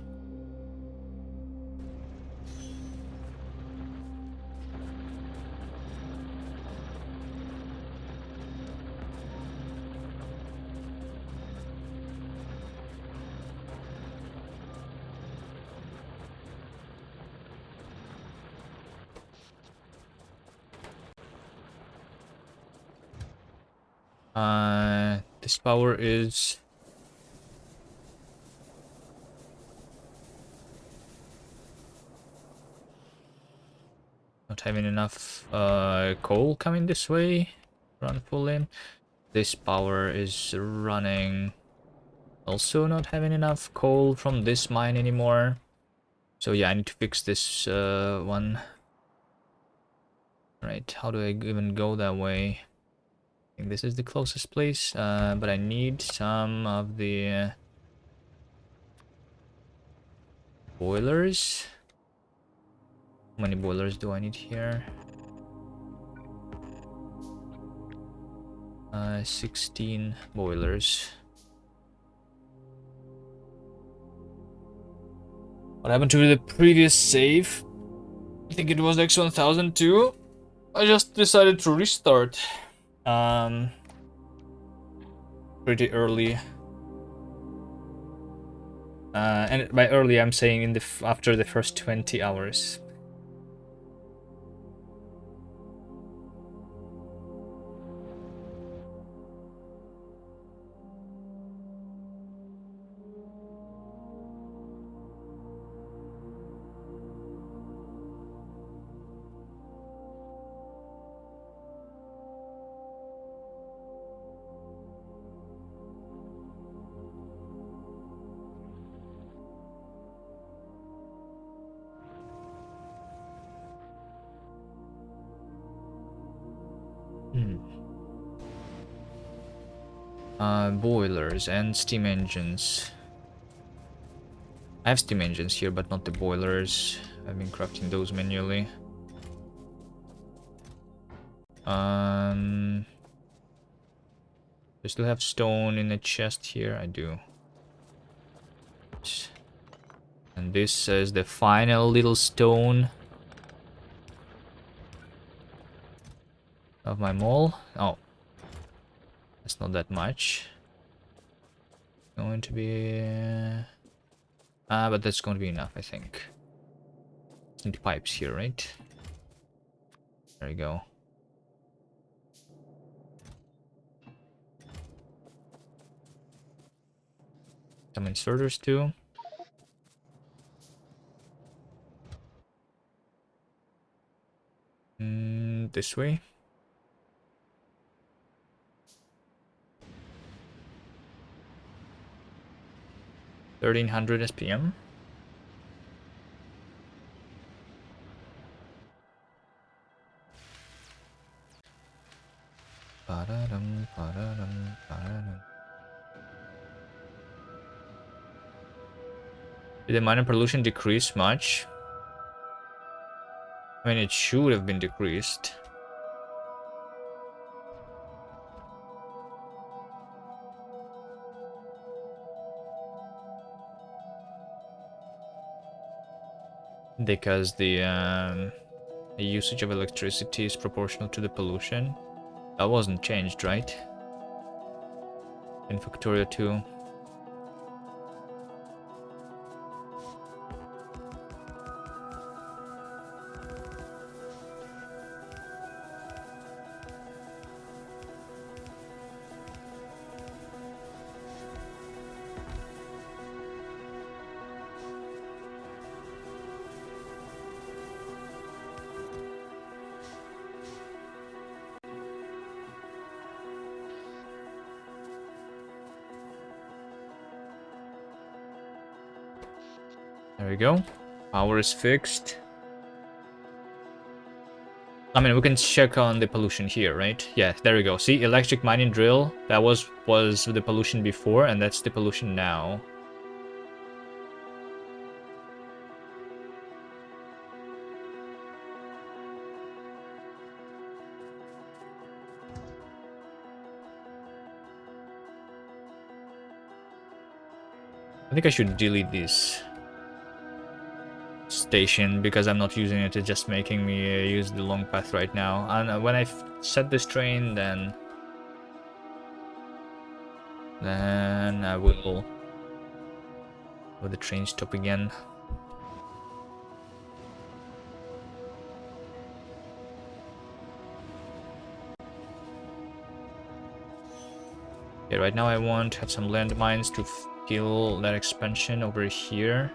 This power is not having enough coal coming this way. Run full in. This power is running. Also not having enough coal from this mine anymore. So yeah, I need to fix this one. Right, how do I even go that way? I think this is the closest place, but I need some of the boilers. How many boilers do I need here? 16 boilers. What happened to the previous save? I think it was x1000 too. I just decided to restart. Pretty early. And by early, I'm saying in the after the first 20 hours. Boilers and steam engines. I have steam engines here, but not the boilers. I've been crafting those manually. I still have stone in the chest here. I do. And this is the final little stone of my mole. Oh, that's not that much. Going to be but that's going to be enough, I think. Need pipes here, right? There we go. Some inserters too. This way. 1300 SPM. Did the miner pollution decrease much? I mean, it should have been decreased. Because the usage of electricity is proportional to the pollution. That wasn't changed, right? In Factorio 2. There we go. Power is fixed. I mean, we can check on the pollution here, right? Yeah, there we go. See, electric mining drill. That was the pollution before, and that's the pollution now. I think I should delete this station because I'm not using it. It's just making me use the long path right now. And when I set this train, then I will let the train stop again. Okay, right now I want to have some landmines to fill that expansion over here.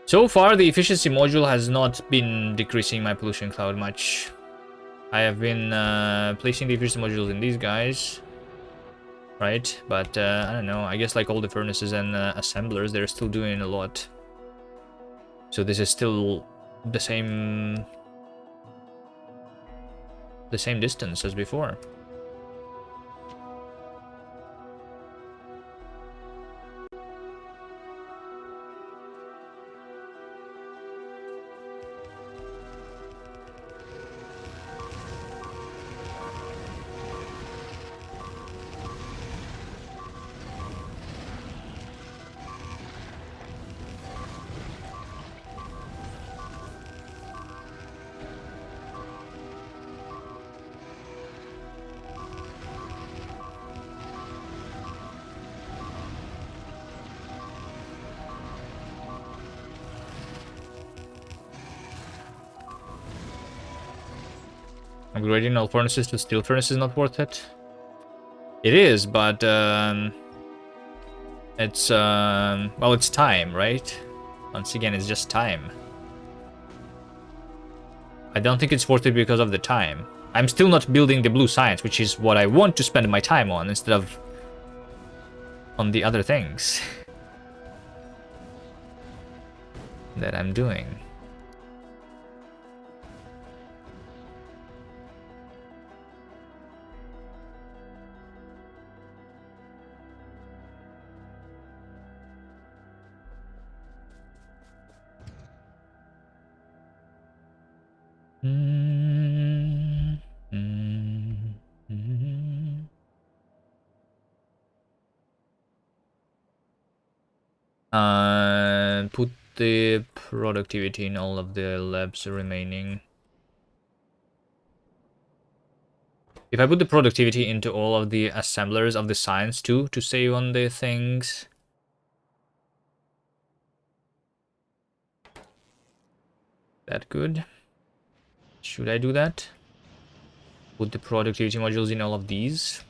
So far, the efficiency module has not been decreasing my pollution cloud much. I have been placing the efficiency modules in these guys, right? But I don't know. I guess like all the furnaces and assemblers, they're still doing a lot. So this is still the same distance as before. Upgrading all furnaces to steel furnaces is not worth it. It is, but it's well, it's time, right? Once again, it's just time. I don't think it's worth it because of the time. I'm still not building the blue science, which is what I want to spend my time on instead of on the other things that I'm doing. Put the productivity in all of the labs remaining. If I put the productivity into all of the assemblers of the science too, to save on the things. That good? Should I do that? Put the productivity modules in all of these.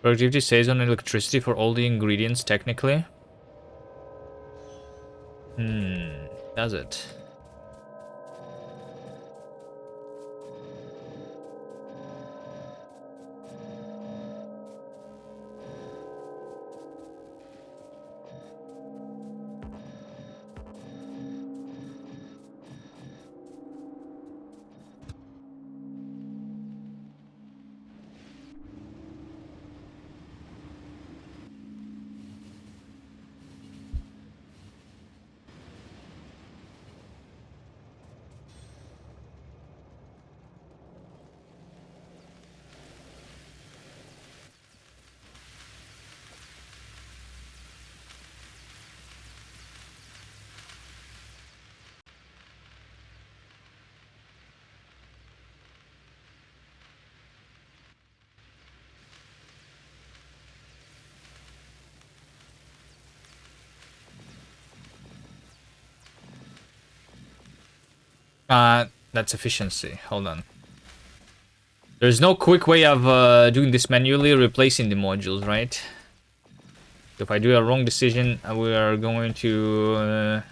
Productivity saves on electricity for all the ingredients, technically. Does it? That's efficiency. Hold on. There's no quick way of doing this manually, replacing the modules, right? If I do a wrong decision, we are going to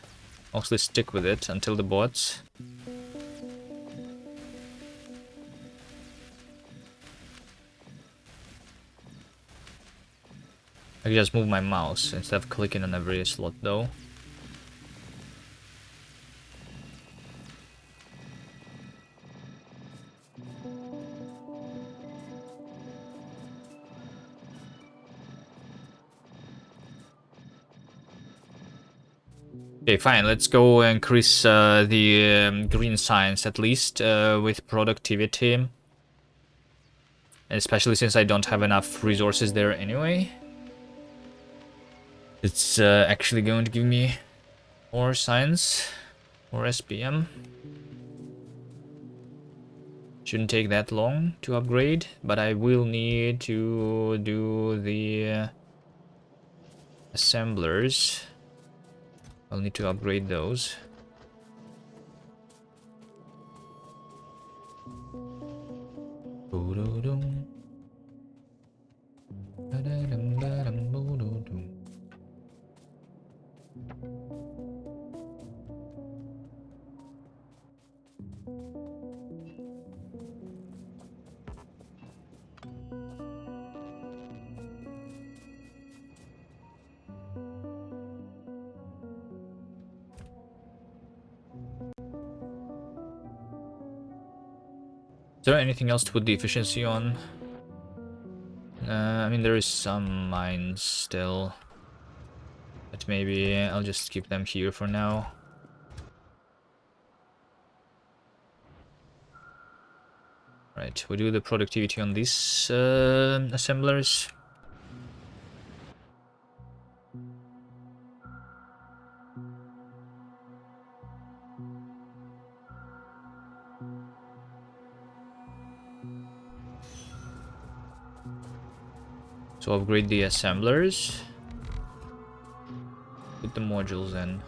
mostly stick with it until the bots. I can just move my mouse instead of clicking on every slot though. Okay, fine. Let's go increase the green science at least with productivity. Especially since I don't have enough resources there anyway. It's actually going to give me more science, more SPM. Shouldn't take that long to upgrade, but I will need to do the assemblers. I'll need to upgrade those. Is there anything else to put the efficiency on? I mean, there is some mines still. But maybe I'll just keep them here for now. Right, we do the productivity on these assemblers. So upgrade the assemblers. Put the modules in.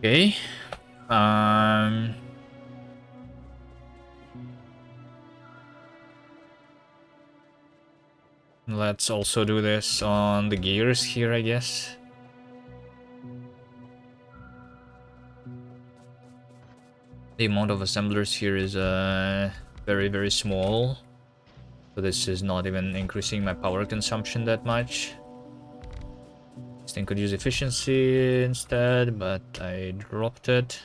Okay. Let's also do this on the gears here, I guess. The amount of assemblers here is very, very small. So this is not even increasing my power consumption that much. This thing could use efficiency instead, but I dropped it.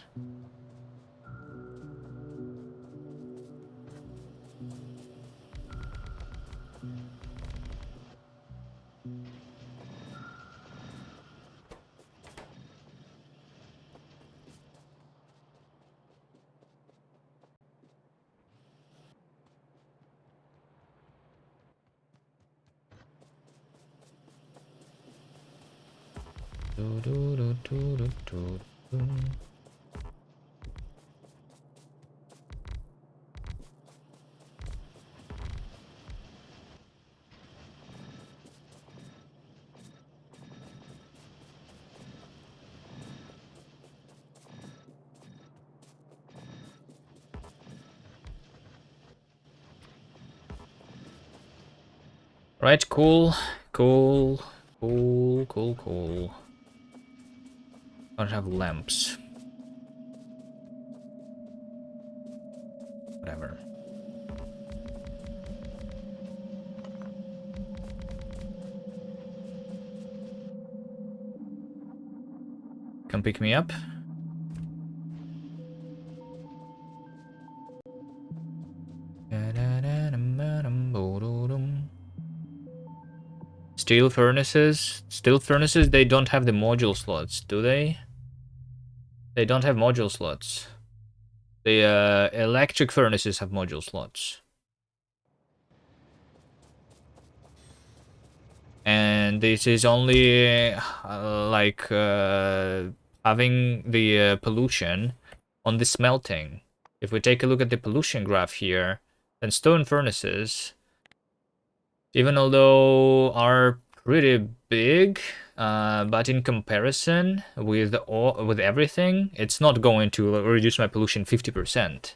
Right, cool. Cool. Cool, cool, cool. I don't have lamps. Whatever. Come pick me up. Steel furnaces? Steel furnaces, they don't have the module slots, do they? They don't have module slots. The electric furnaces have module slots. And this is only having the pollution on the smelting. If we take a look at the pollution graph here, then stone furnaces, even although are pretty big, but in comparison with everything, it's not going to reduce my pollution 50%.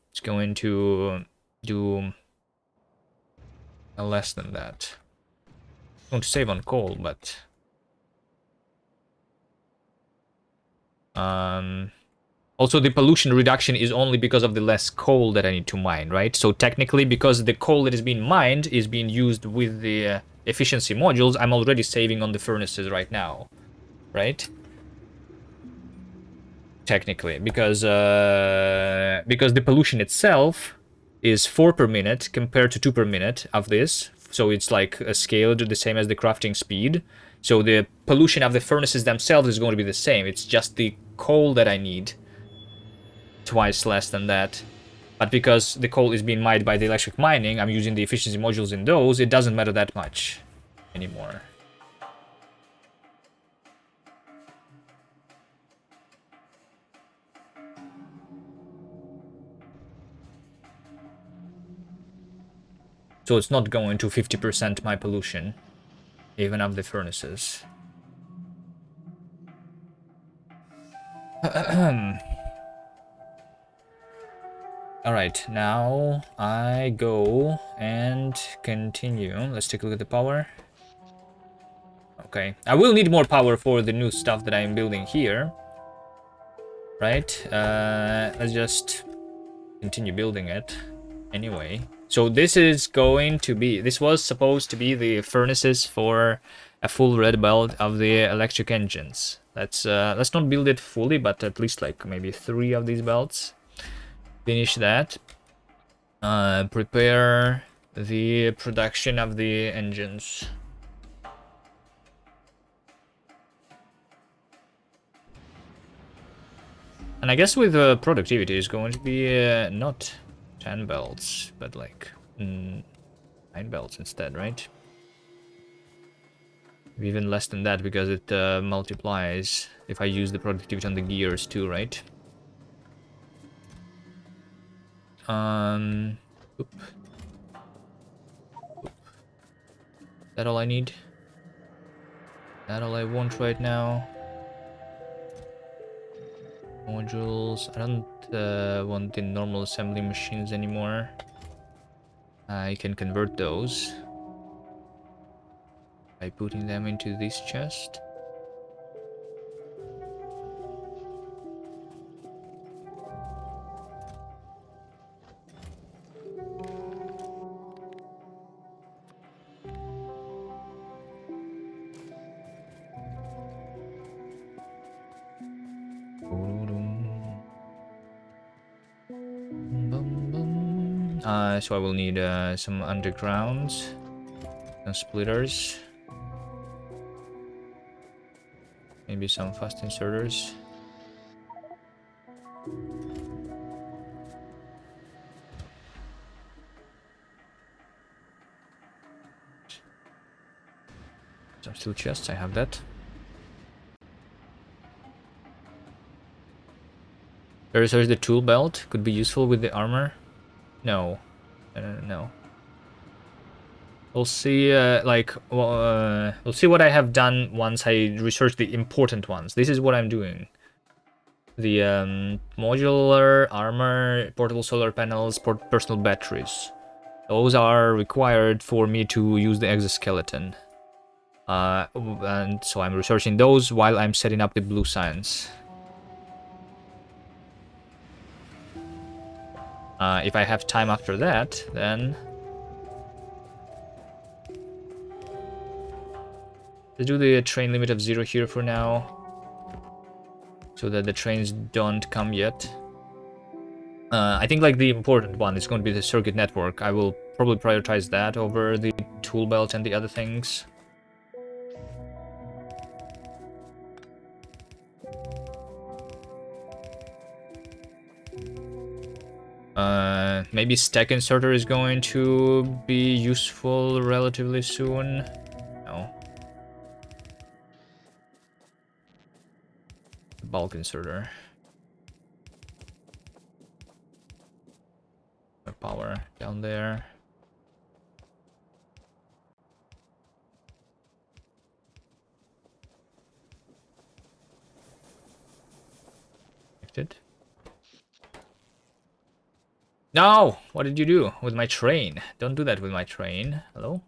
It's going to do less than that. I'm going to save on coal, but also the pollution reduction is only because of the less coal that I need to mine, right? So technically, because the coal that is being mined is being used with the efficiency modules, I'm already saving on the furnaces right now, right? Technically, because the pollution itself is 4 per minute compared to 2 per minute of this, so it's like scaled the same as the crafting speed. So the pollution of the furnaces themselves is going to be the same. It's just the coal that I need twice less than that. But because the coal is being mined by the electric mining, I'm using the efficiency modules in those, it doesn't matter that much anymore. So it's not going to 50% my pollution, even of the furnaces. Alright, now I go and continue. Let's take a look at the power. Okay, I will need more power for the new stuff that I'm building here. Right, let's just continue building it anyway. So this is going to be, this was supposed to be the furnaces for a full red belt of the electric engines. Let's not build it fully, but at least like maybe 3 of these belts. Finish that. Prepare the production of the engines. And I guess with productivity is going to be not 10 belts, but like 9 belts instead, right? Even less than that because it multiplies if I use the productivity on the gears too, right? Oop. That all I need? That all I want right now? Modules. I don't want the normal assembly machines anymore. I can convert those by putting them into this chest. So I will need some undergrounds, some splitters, maybe some fast inserters. Some steel chests, I have that. There's the tool belt, could be useful with the armor. No, no. We'll see, we'll see what I have done once I research the important ones. This is what I'm doing. The modular armor, portable solar panels, personal batteries. Those are required for me to use the exoskeleton. And so I'm researching those while I'm setting up the blue science. If I have time after that, then let's do the train limit of 0 here for now, so that the trains don't come yet. I think like the important one is going to be the circuit network. I will probably prioritize that over the tool belt and the other things. Maybe stack inserter is going to be useful relatively soon. No. bulk inserter. Power down there. Connected. No! What did you do with my train? Don't do that with my train. Hello?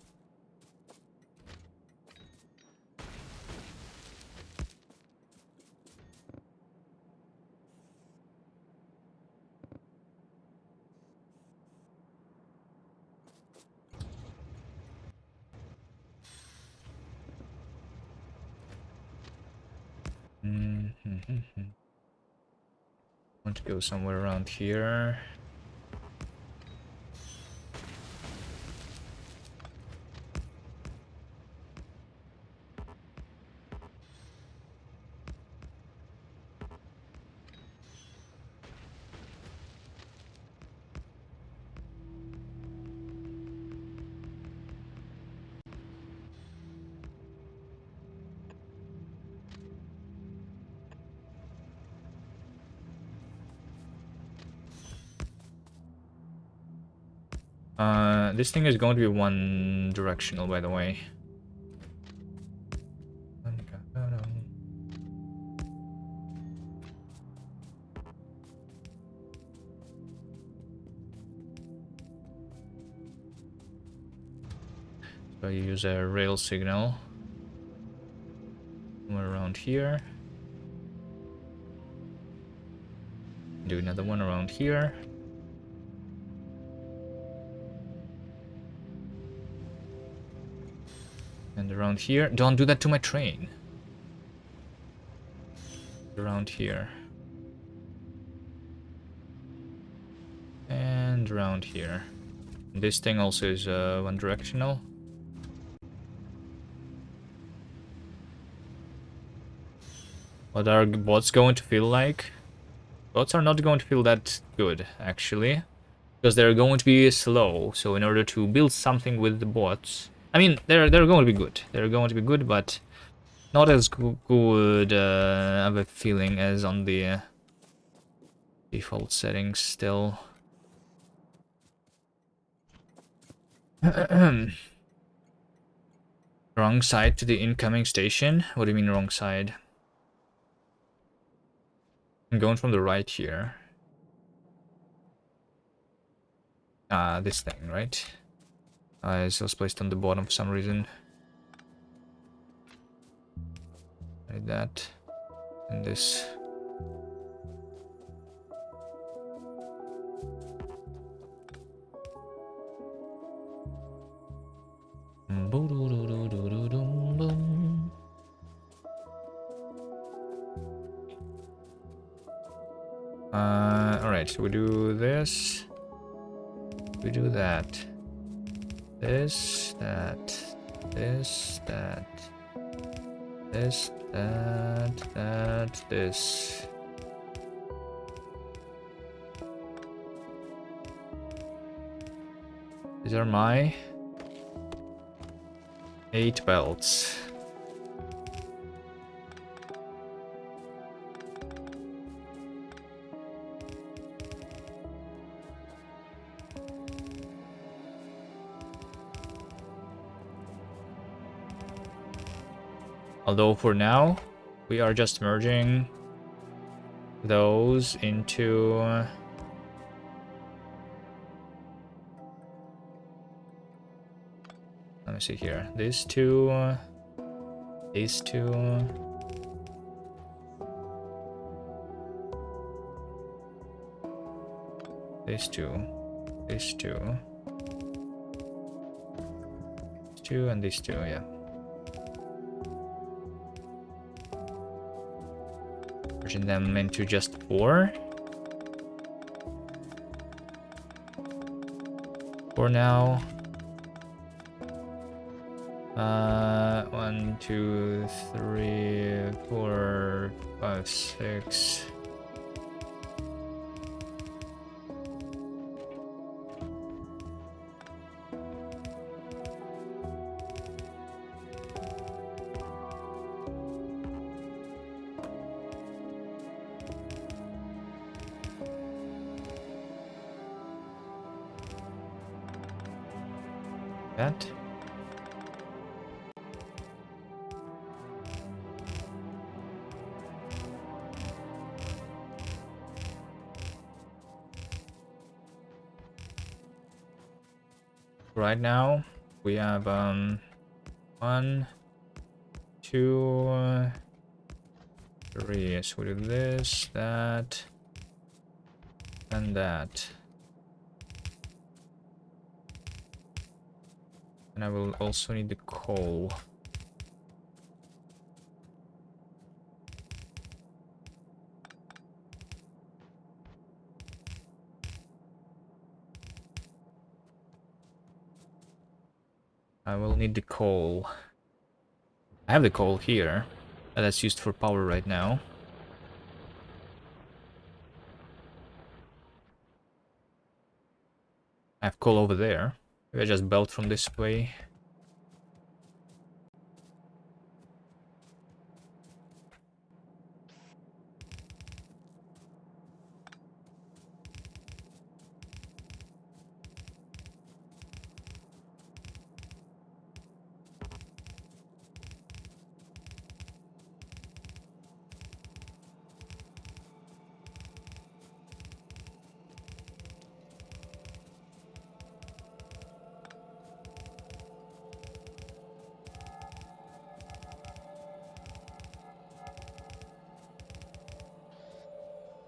Want to go somewhere around here. This thing is going to be one directional, by the way. So you use a rail signal somewhere around here. Do another one around here. And around here. Don't do that to my train. Around here. And around here. This thing also is one directional. What are bots going to feel like? Bots are not going to feel that good, actually. Because they're going to be slow. So in order to build something with the bots... I mean, they're going to be good. They're going to be good, but not as good of a feeling as on the default settings still. Wrong side to the incoming station? What do you mean wrong side? I'm going from the right here. This thing, right? It was placed on the bottom for some reason. Like that. And this. Alright, so we do this. We do that. This, that, this, that, this, that, this. These are my 8 belts. Although for now, we are just merging those into... let me see here. These two... these two... these two... these two... these two and these two, yeah. Merging them into just 4. For now. 1, 2, 3, 4, 5, 6. that. Right now, we have 1, 2, 3. So we do this, that, and that. And I will also need the coal. I will need the coal. I have the coal here. That's used for power right now. I have coal over there. Maybe I just belt from this way.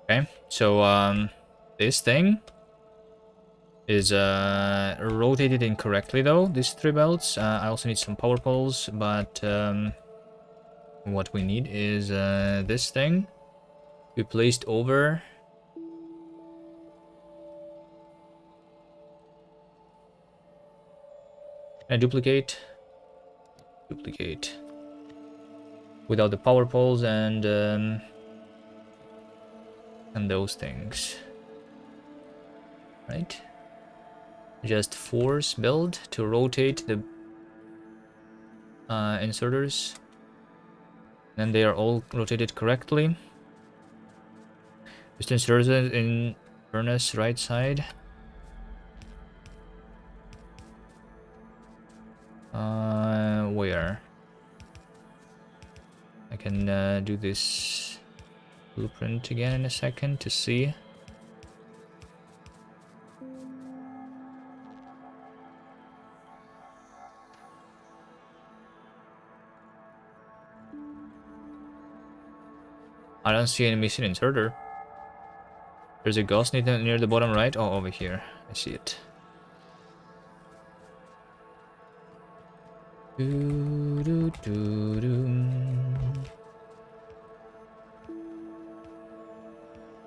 Okay, so this thing is rotated incorrectly though, these 3 belts. I also need some power poles, but what we need is this thing to be placed over. Can I duplicate? Duplicate. Without the power poles and those things. Right? Just force build to rotate the inserters. Then they are all rotated correctly. Just inserters in furnace right side. Where? I can do this blueprint again in a second to see. I don't see any missing inserter. There's a ghost near the bottom right. Oh, over here. I see it.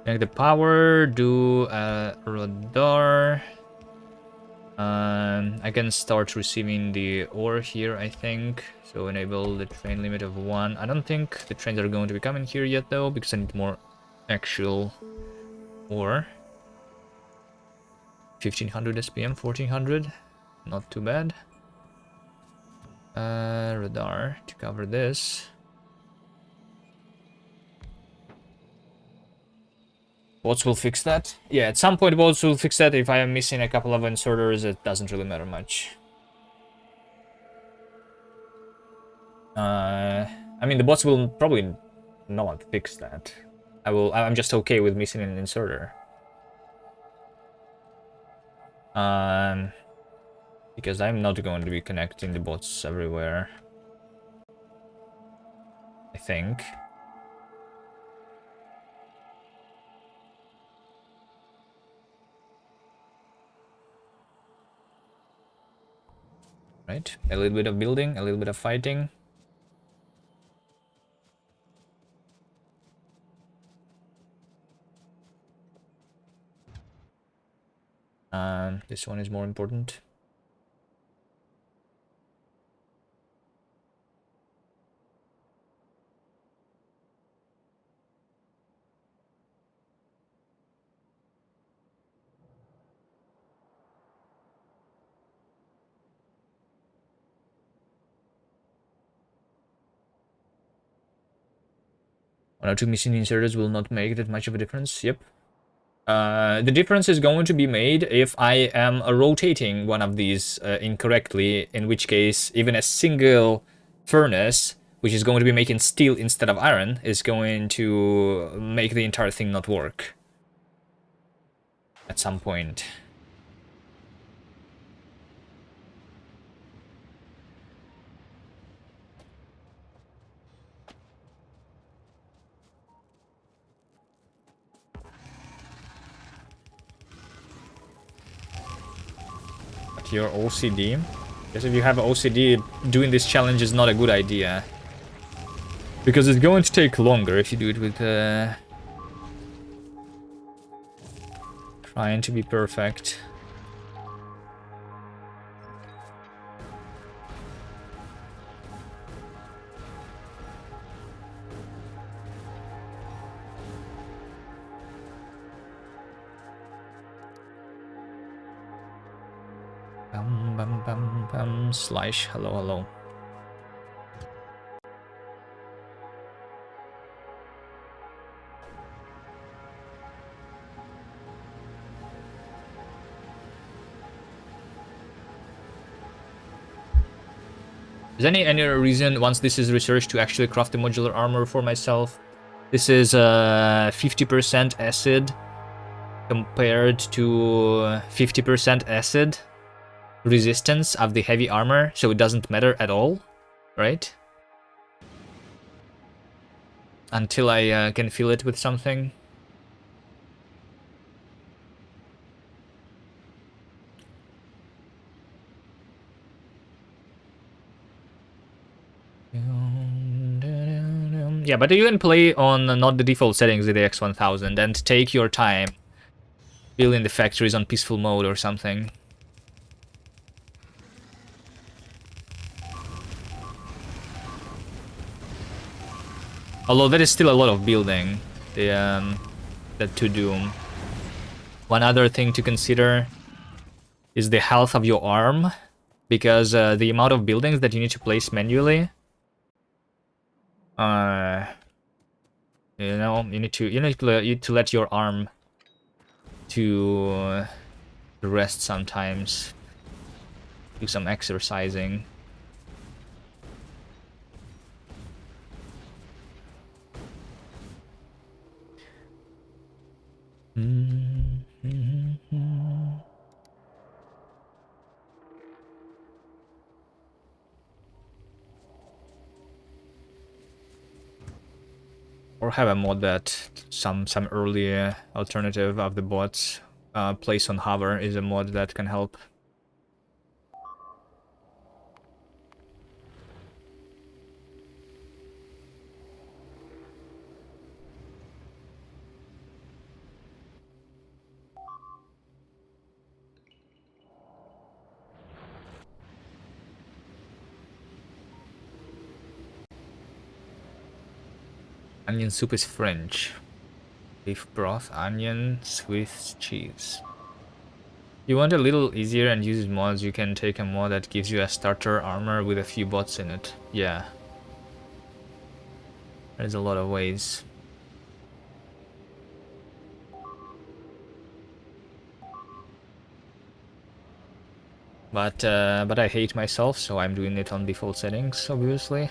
Connect the power, do a radar. I can start receiving the ore here, I think. So enable the train limit of 1. I don't think the trains are going to be coming here yet though, because I need more actual ore. 1500 SPM, 1400. Not too bad. Radar to cover this. Bots will fix that. Yeah, at some point bots will fix that. If I am missing a couple of inserters, it doesn't really matter much. I mean, the bots will probably not fix that. I'm just okay with missing an inserter. Because I'm not going to be connecting the bots everywhere. I think. Right? A little bit of building, a little bit of fighting. This one is more important. One or two missing inserters will not make that much of a difference. Yep. The difference is going to be made if I am rotating one of these incorrectly, in which case even a single furnace, which is going to be making steel instead of iron, is going to make the entire thing not work at some point. But your OCD? Because if you have OCD, doing this challenge is not a good idea. Because it's going to take longer if you do it with trying to be perfect. Bum bum bum slash hello hello. Is any reason once this is researched to actually craft the modular armor for myself? This is 50% acid compared to 50% acid resistance of the heavy armor, so it doesn't matter at all, right? Until I can fill it with something. Yeah, but you can play on not the default settings with the x1000 and take your time building the factories on peaceful mode or something. Although there is still a lot of building that to do. One other thing to consider is the health of your arm, because the amount of buildings that you need to place manually, you know, you need to let your arm to rest sometimes. Do some exercising. Or have a mod that some early alternative of the bots place on hover is a mod that can help. Onion soup is French. Beef broth, onion, Swiss cheese. You want a little easier and use mods, you can take a mod that gives you a starter armor with a few bots in it. Yeah. There's a lot of ways. But I hate myself, so I'm doing it on default settings, obviously.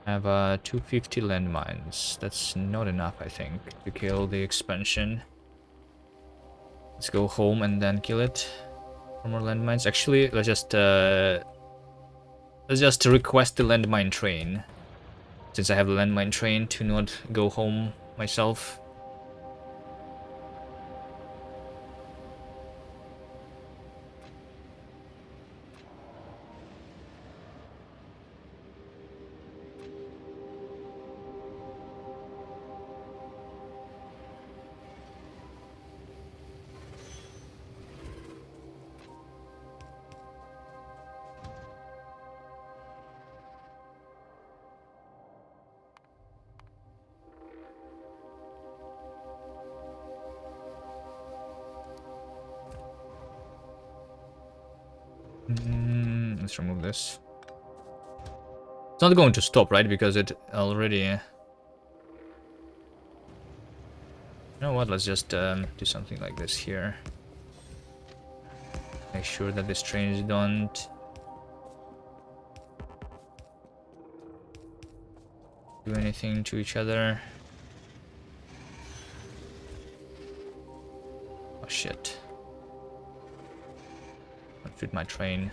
I have 250 landmines. That's not enough, I think, to kill the expansion. Let's go home and then kill it for more landmines. Actually, let's just request the landmine train, since I have the landmine train, to not go home myself. Let's remove this. It's not going to stop, right? Because it already... You know what? Let's just do something like this here. Make sure that these trains don't do anything to each other. Oh shit. Don't fit my train.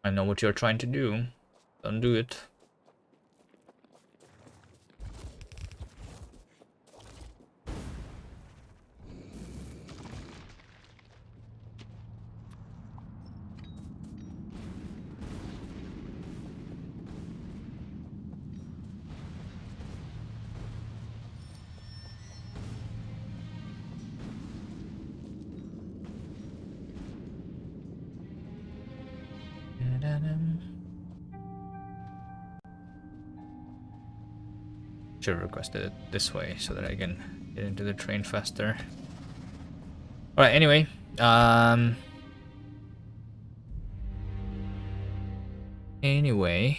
I know what you're trying to do. Don't do it. Should have requested it this way so that I can get into the train faster. Alright, anyway. Anyway.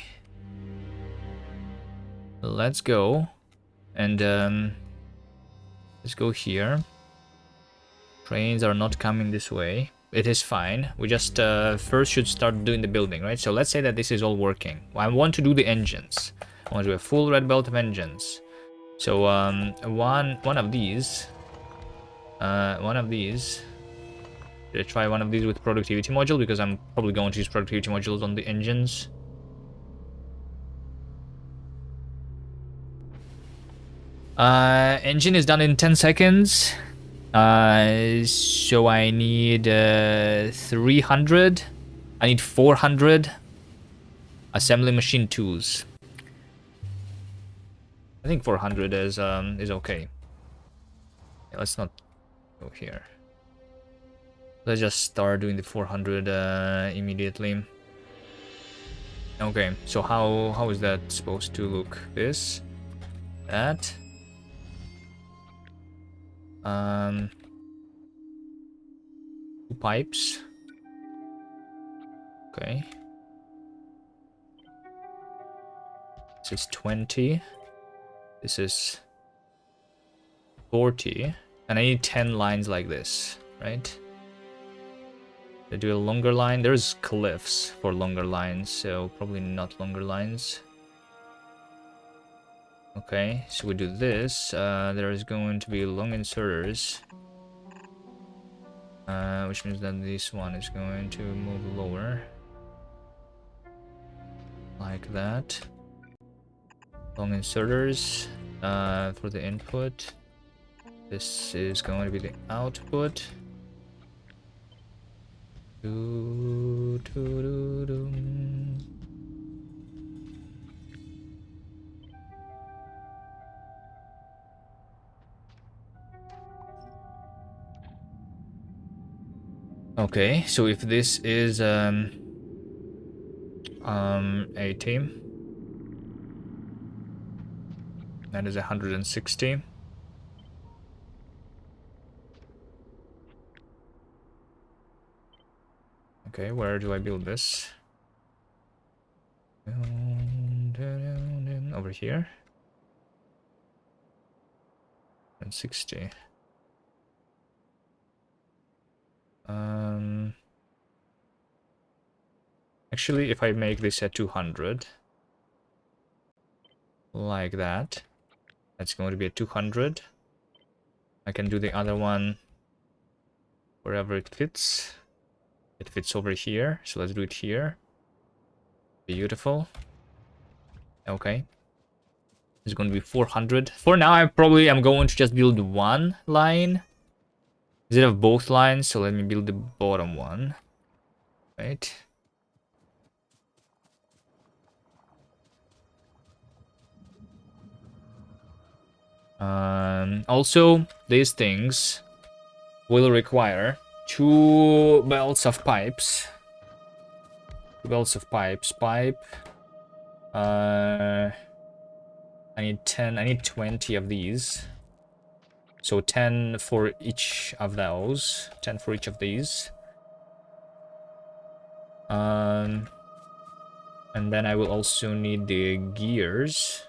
Let's go. And let's go here. Trains are not coming this way. It is fine. We just first should start doing the building, right? So let's say that this is all working. I want to do the engines. I want to do a full red belt of engines. So one of these. Should I try one of these with productivity module? Because I'm probably going to use productivity modules on the engines. Engine is done in 10 seconds. So I need 300. I need 400 assembly machine tools. I think 400 is okay. Yeah, let's not go here. Let's just start doing the 400 immediately. Okay, so how is that supposed to look? This, that. 2 pipes. Okay. This is 20. This is 40. And I need 10 lines like this, right? They do a longer line. There's cliffs for longer lines, so probably not longer lines. Okay, so we do this. There is going to be long inserters. Which means that this one is going to move lower. Like that. Long inserters for the input. This is going to be the output. Okay, so if this is 80, that is 160. Okay, where do I build this? Over here. And 60. Actually, if I make this at 200, like that. That's going to be a 200. I can do the other one wherever it fits. It fits over here, so let's do it here. Beautiful. Okay. It's going to be 400. For now, I probably am going to just build one line instead of both lines, so let me build the bottom one. Right. Also, these things will require two belts of pipes. Pipe. I need 10. I need 20 of these. So 10 for each of those. 10 for each of these. And then I will also need the gears.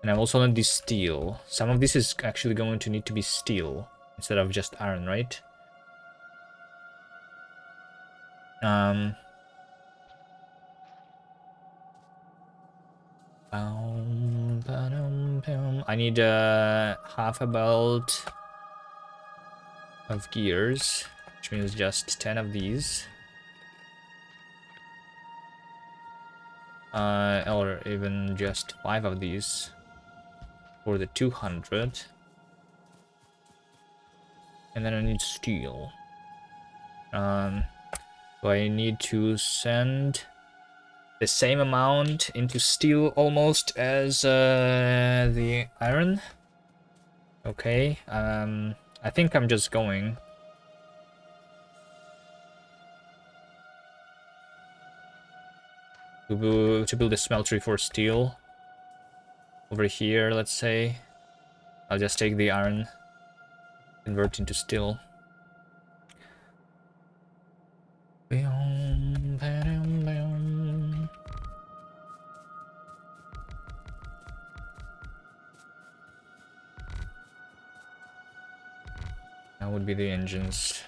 And I also need the steel. Some of this is actually going to need to be steel instead of just iron, right? I need half a belt of gears, which means just 10 of these. Or even just 5 of these for the 200. And then I need steel. So I need to send the same amount into steel almost as the iron. Okay, I think I'm just going to build a smeltery for steel over here, let's say. I'll just take the iron, convert into steel. That would be the engines.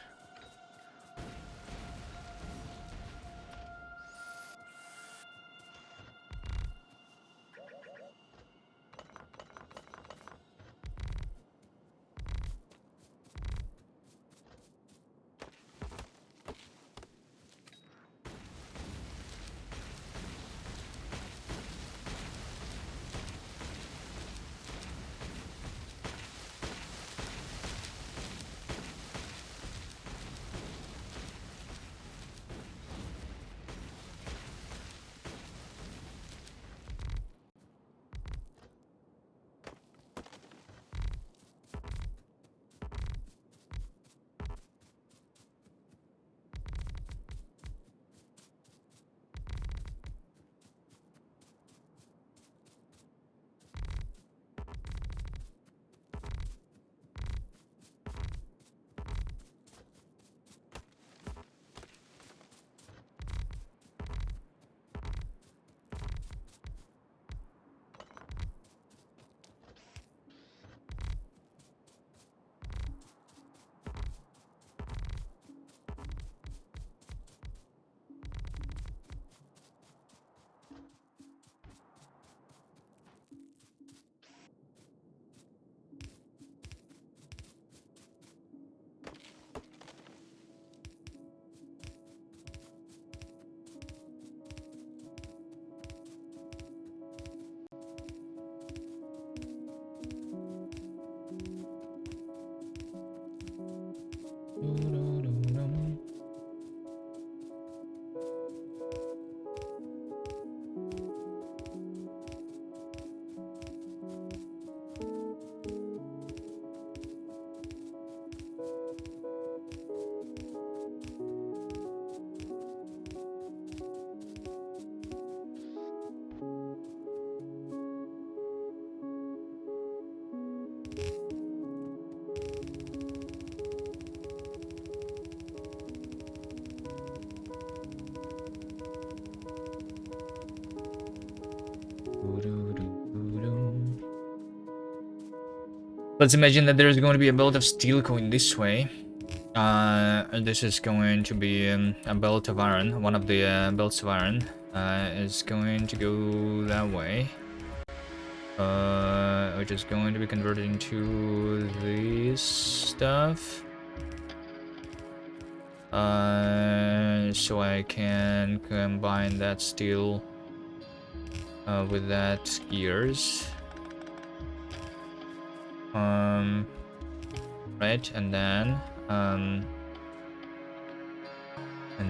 Let's imagine that there's going to be a belt of steel going this way. This is going to be a belt of iron, one of the belts of iron. is going to go that way. Which is going to be converted into this stuff. So I can combine that steel with that gears. Right, and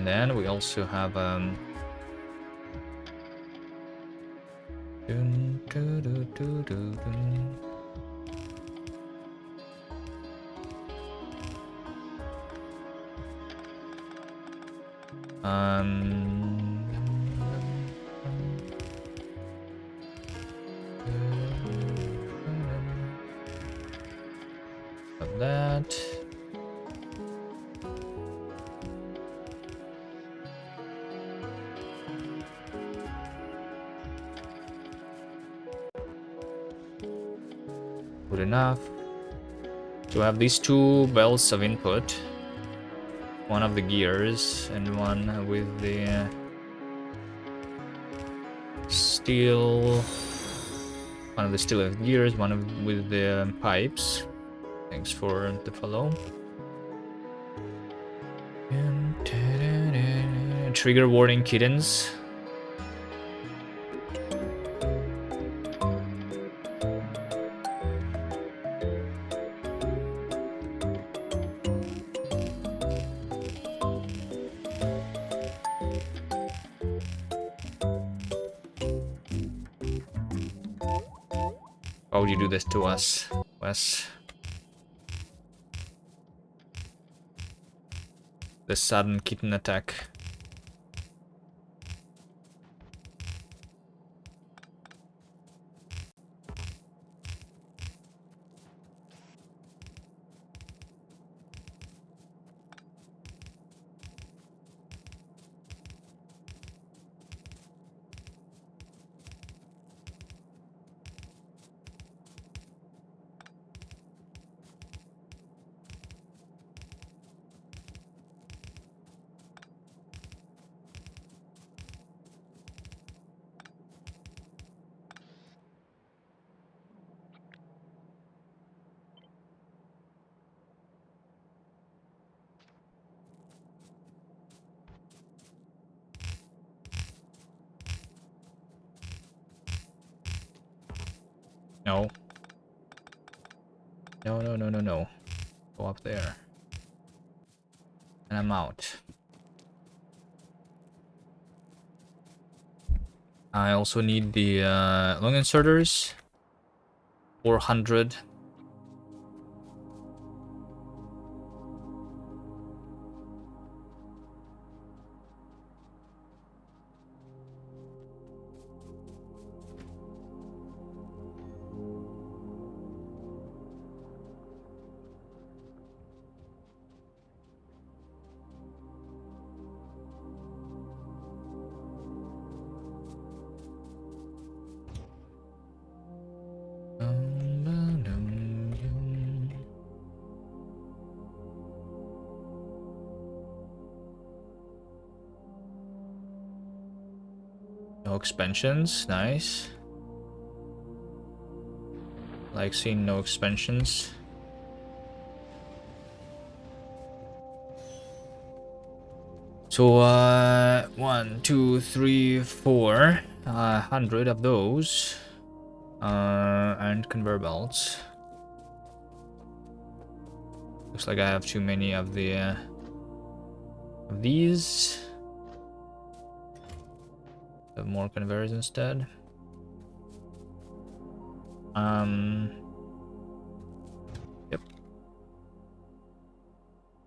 then we also have dun, dun, dun, dun, dun, dun. Of that. Good enough. So I have these two belts of input. One of the gears and one with the steel. One of the steel gears, with the pipes. Thanks for the follow. Trigger warning kittens. Why would you do this to us, Wes? The sudden kitten attack. No. No, no, no, no, no. Go up there. And I'm out. I also need the long inserters. 400. No expansions, nice. Like seeing no expansions. So 1, 2, 3, 4, 100 of those, and conveyor belts. Looks like I have too many of the of these. Have more conveyors instead. Yep.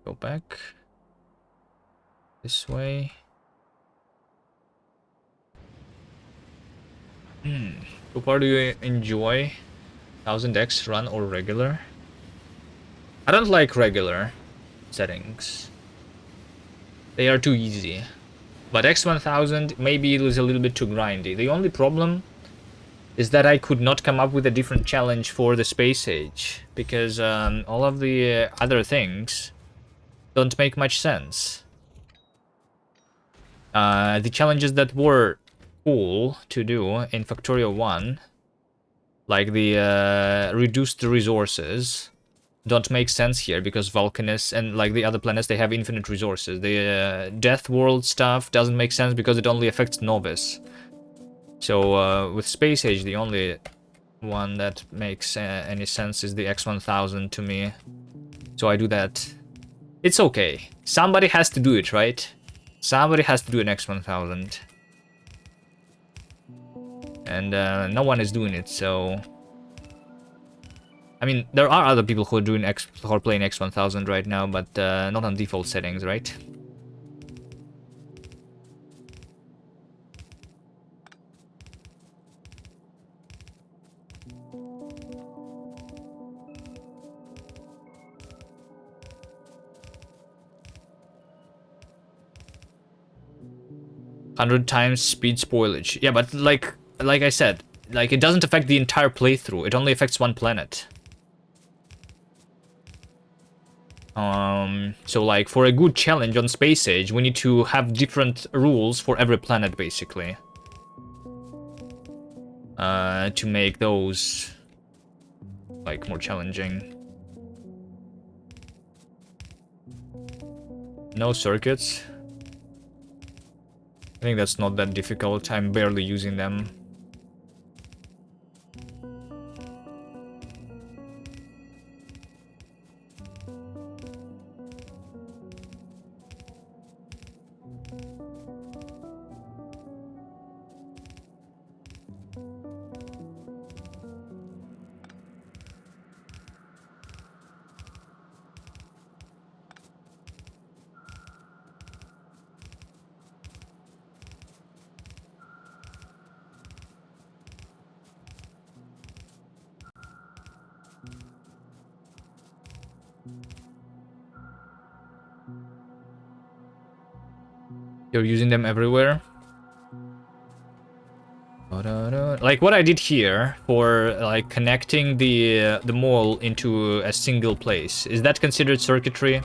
Go back this way. What part do you enjoy? 1000X run or regular? I don't like regular settings. They are too easy. But x1000, maybe it was a little bit too grindy. The only problem is that I could not come up with a different challenge for the Space Age. Because all of the other things don't make much sense. The challenges that were cool to do in Factorio 1, like the reduced resources, don't make sense here because Vulcanus and like the other planets, they have infinite resources. The Death World stuff doesn't make sense because it only affects Novice. So with Space Age, the only one that makes any sense is the x1000 to me. So I do that. It's okay. Somebody has to do it, right? Somebody has to do an x1000. And no one is doing it, so... I mean, there are other people who are playing x1000 right now, but not on default settings, right? "100 times speed spoilage." Yeah, but like I said, like it doesn't affect the entire playthrough. It only affects one planet. So like for a good challenge on Space Age, we need to have different rules for every planet, basically. To make those like more challenging. No circuits. I think that's not that difficult. I'm barely using them. You're using them everywhere. Like what I did here for like connecting the mall into a single place. Is that considered circuitry?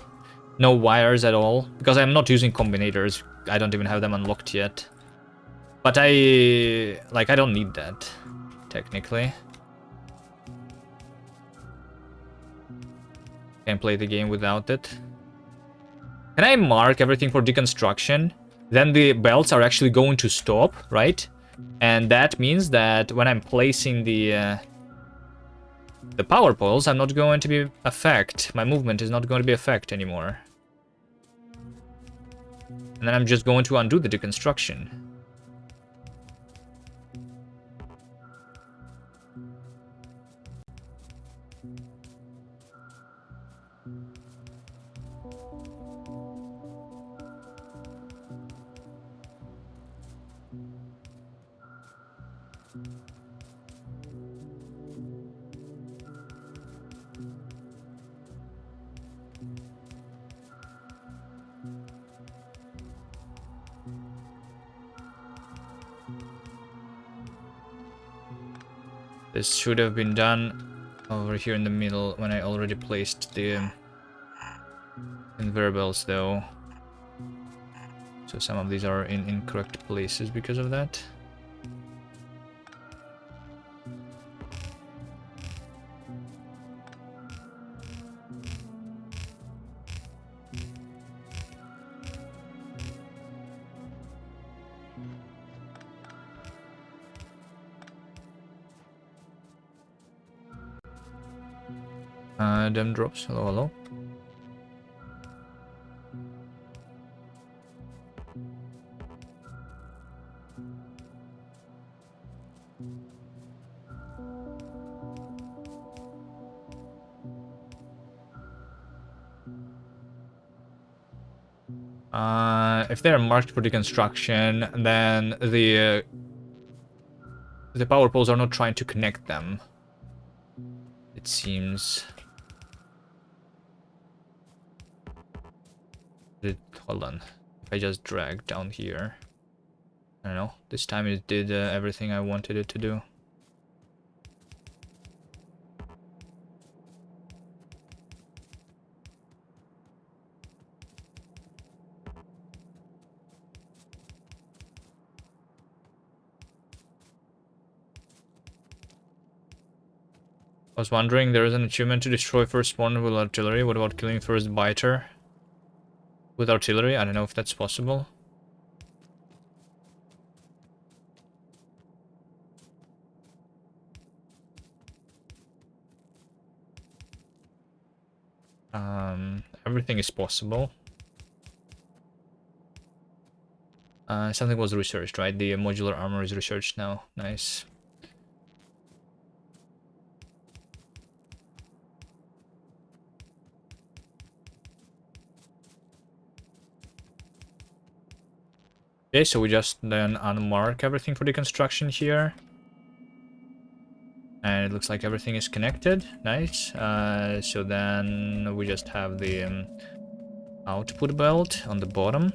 No wires at all? Because I'm not using combinators. I don't even have them unlocked yet. But I don't need that, technically. Can play the game without it. Can I mark everything for deconstruction? Then the belts are actually going to stop, right? And that means that when I'm placing the power poles, I'm not going to be affect. My movement is not going to be affect anymore. And then I'm just going to undo the deconstruction. This should have been done over here in the middle when I already placed the conveyor belts, though. So some of these are in incorrect places because of that. Dem drops. Hello, hello. If they're marked for deconstruction, then the power poles are not trying to connect them. It seems. Hold on. If I just drag down here, I don't know. This time it did everything I wanted it to do. I was wondering, there is an achievement to destroy first spawner with artillery. What about killing first biter with artillery? I don't know if that's possible. Everything is possible. Something was researched, right? The modular armor is researched now. Nice. Okay, so we just then unmark everything for the construction here. And it looks like everything is connected. Nice. So then we just have the output belt on the bottom.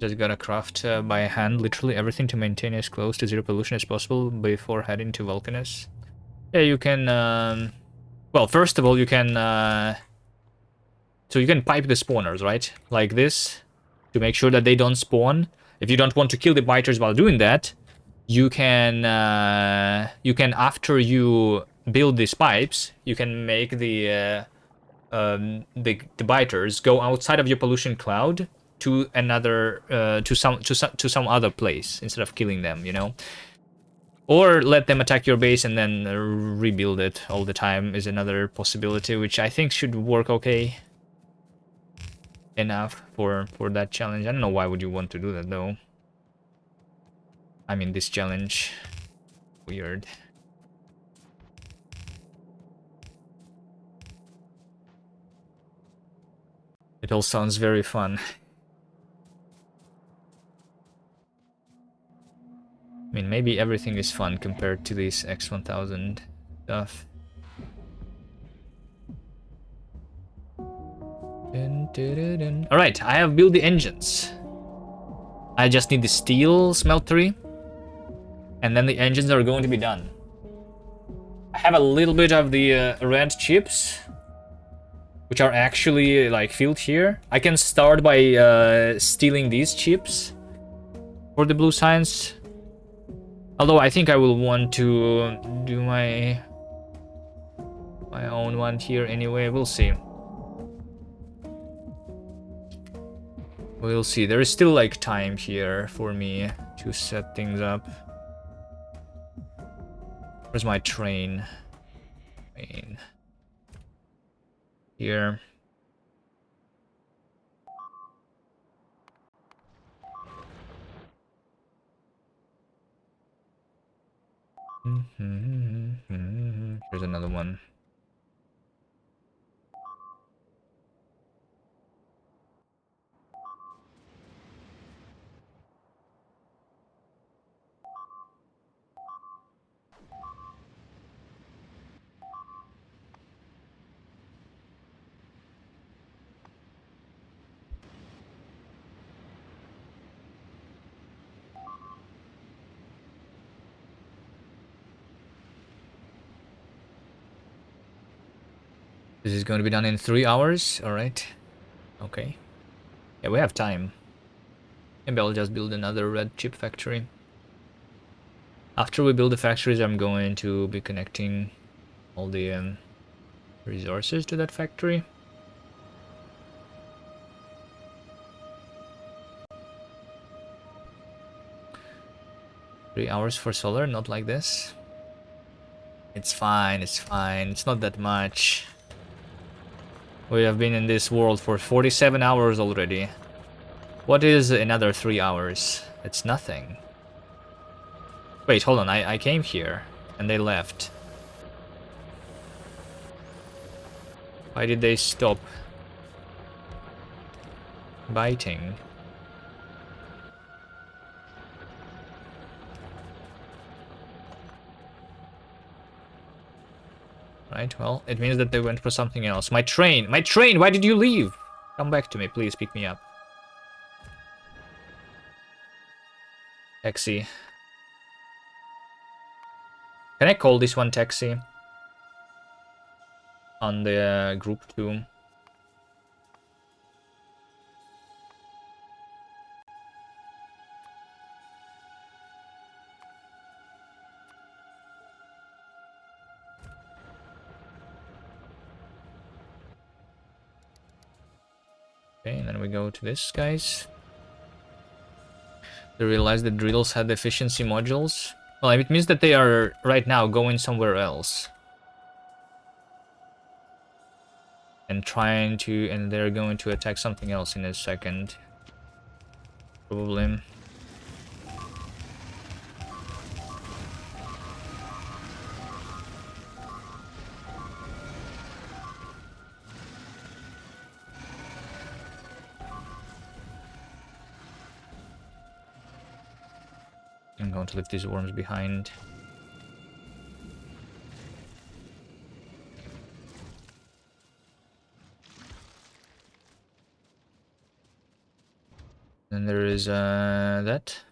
Just gotta craft by hand literally everything to maintain as close to zero pollution as possible before heading to Vulcanus. Yeah, you can... well, first of all, you can... so you can pipe the spawners, right? Like this, to make sure that they don't spawn. If you don't want to kill the biters while doing that, you can after you build these pipes, you can make the biters go outside of your pollution cloud to another to some other place instead of killing them, you know. Or let them attack your base and then rebuild it all the time is another possibility, which I think should work okay enough for that challenge. I don't know why would you want to do that though. I mean, this challenge, weird. It all sounds very fun. I mean, maybe everything is fun compared to this x1000 stuff. Alright, I have built the engines. I just need the steel smeltery, and then the engines are going to be done. I have a little bit of the red chips, which are actually like filled here. I can start by stealing these chips for the blue science. Although I think I will want to do my own one here anyway. We'll see. We'll see. There is still like time here for me to set things up. Where's my train? Here. Here's another one. This is going to be done in 3 hours, alright. Okay. Yeah, we have time. Maybe I'll just build another red chip factory. After we build the factories, I'm going to be connecting all the resources to that factory. Three hours for solar, not like this. It's fine, it's fine. It's not that much. We have been in this world for 47 hours already. What is another 3 hours? It's nothing. Wait, hold on. I came here and they left. Why did they stop biting? Right, well, it means that they went for something else. My train! My train! Why did you leave? Come back to me, please. Pick me up. Taxi. Can I call this one taxi? on the group 2. Okay, and then we go to this, guys. They realized that drills had efficiency modules. Well, it means that they are right now going somewhere else. And they're going to attack something else in a second. Probably. I'm going to leave these worms behind. Then there is that.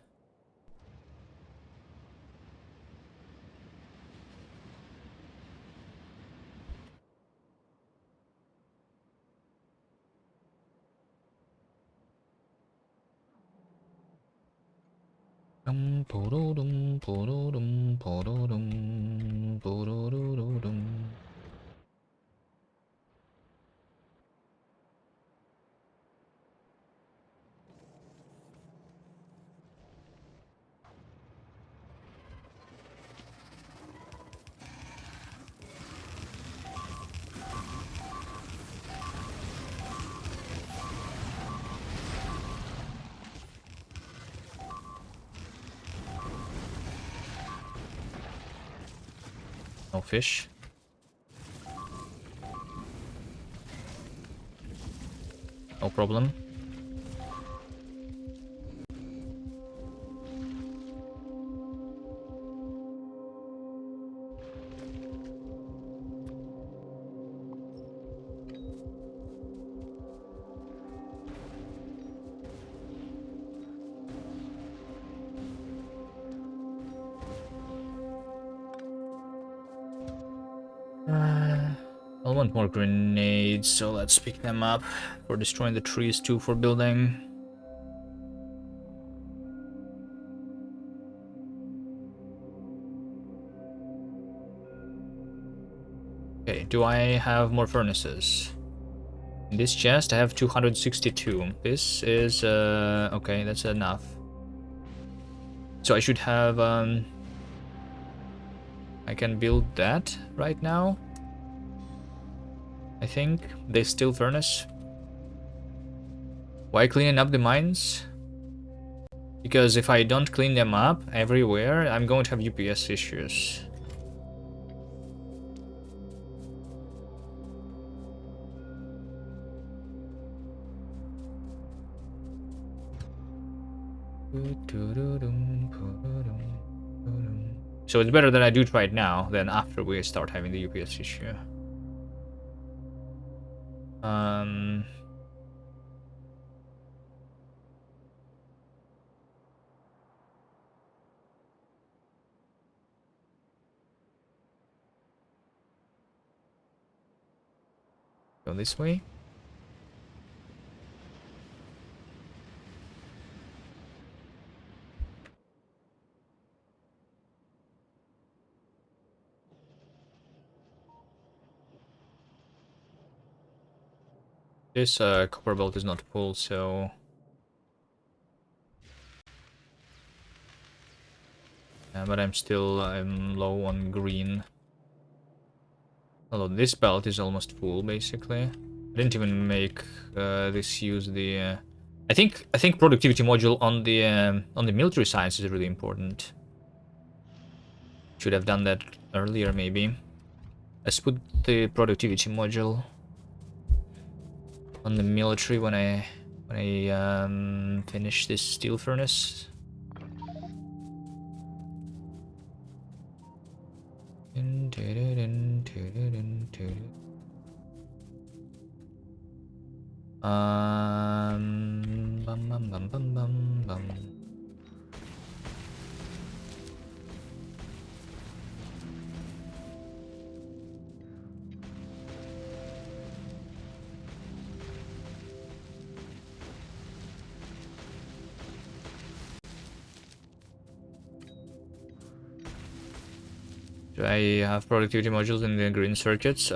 No fish. No problem. I want more grenades, so let's pick them up for destroying the trees too for building. Okay, do I have more furnaces? In this chest I have 262. This is okay, that's enough. So I should have I can build that right now. I think they still furnace. Why cleaning up the mines? Because if I don't clean them up everywhere, I'm going to have UPS issues. So it's better that I do it right now than after we start having the UPS issue. Go this way. This copper belt is not full, so but I'm low on green. Although this belt is almost full, basically. I didn't even make this use the. I think productivity module on the military science is really important. Should have done that earlier, maybe. Let's put the productivity module on the military when I finish this steel furnace. Bum, bum, bum, bum, bum, bum. I have productivity modules in the green circuits?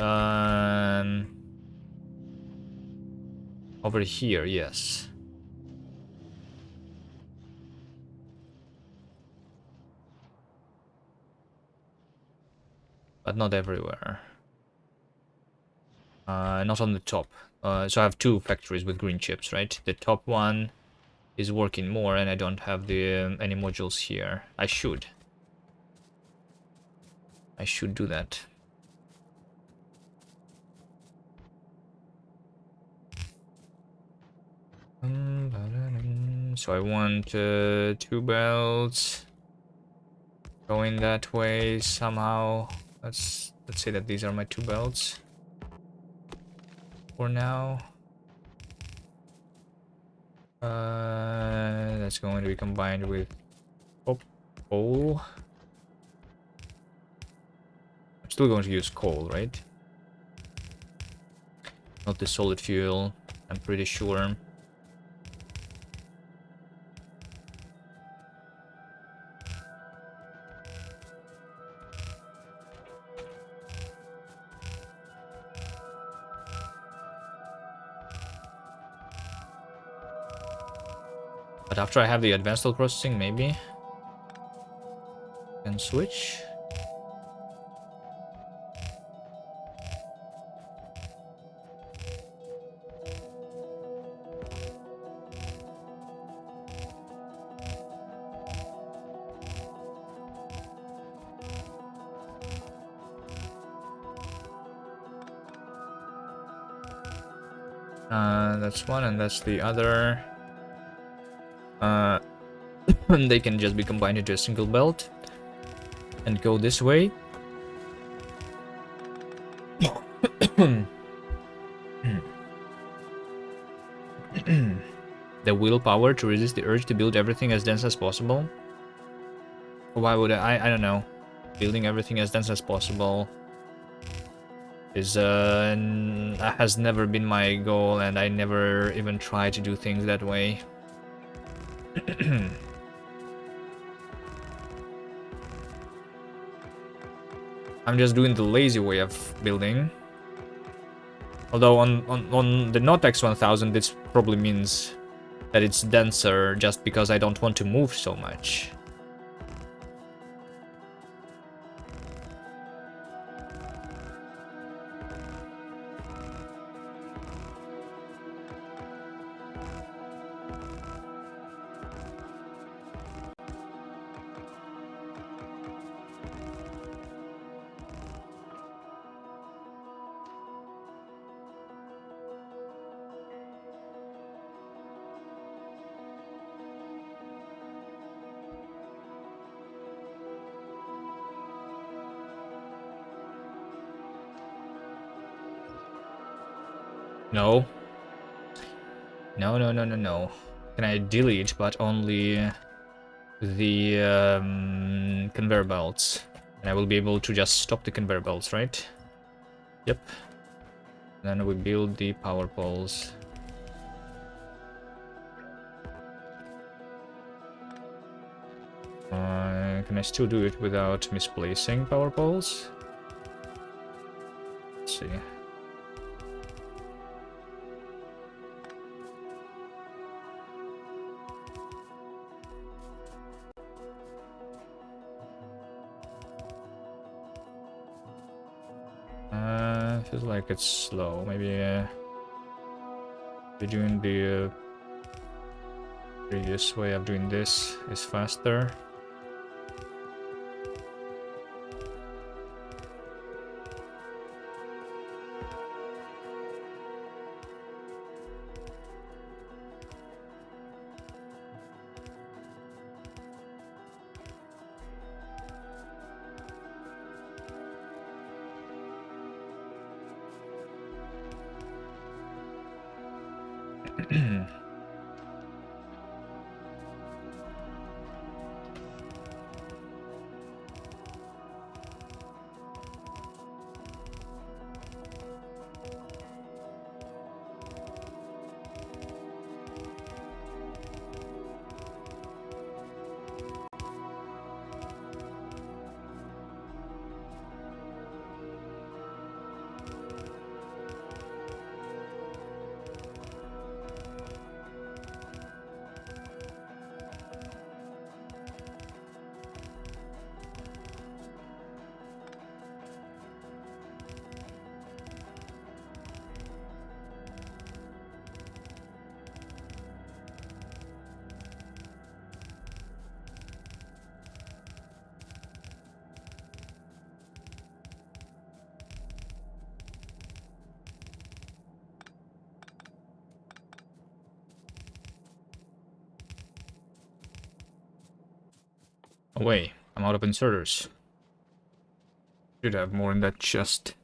Over here, yes. But not everywhere. Not on the top. So I have two factories with green chips, right? The top one is working more, and I don't have the any modules here. I should do that. So I want 2 belts going that way somehow. Let's say that these are my 2 belts for now. That's going to be combined with coal. I'm still going to use coal, right? Not the solid fuel, I'm pretty sure. But after I have the advanced cell processing, maybe I can switch. That's one, and that's the other. They can just be combined into a single belt and go this way. The willpower to resist the urge to build everything as dense as possible. Why would I don't know. Building everything as dense as possible is has never been my goal, and I never even try to do things that way. I'm just doing the lazy way of building. Although on the not x1000 this probably means that it's denser just because I don't want to move so much. No. No, no, no, no, no. Can I delete, but only the conveyor belts? And I will be able to just stop the conveyor belts, right? Yep. Then we build the power poles. Can I still do it without misplacing power poles? Let's see. Feels like it's slow. Maybe doing the previous way of doing this is faster. Away. I'm out of inserters. Should have more in that chest.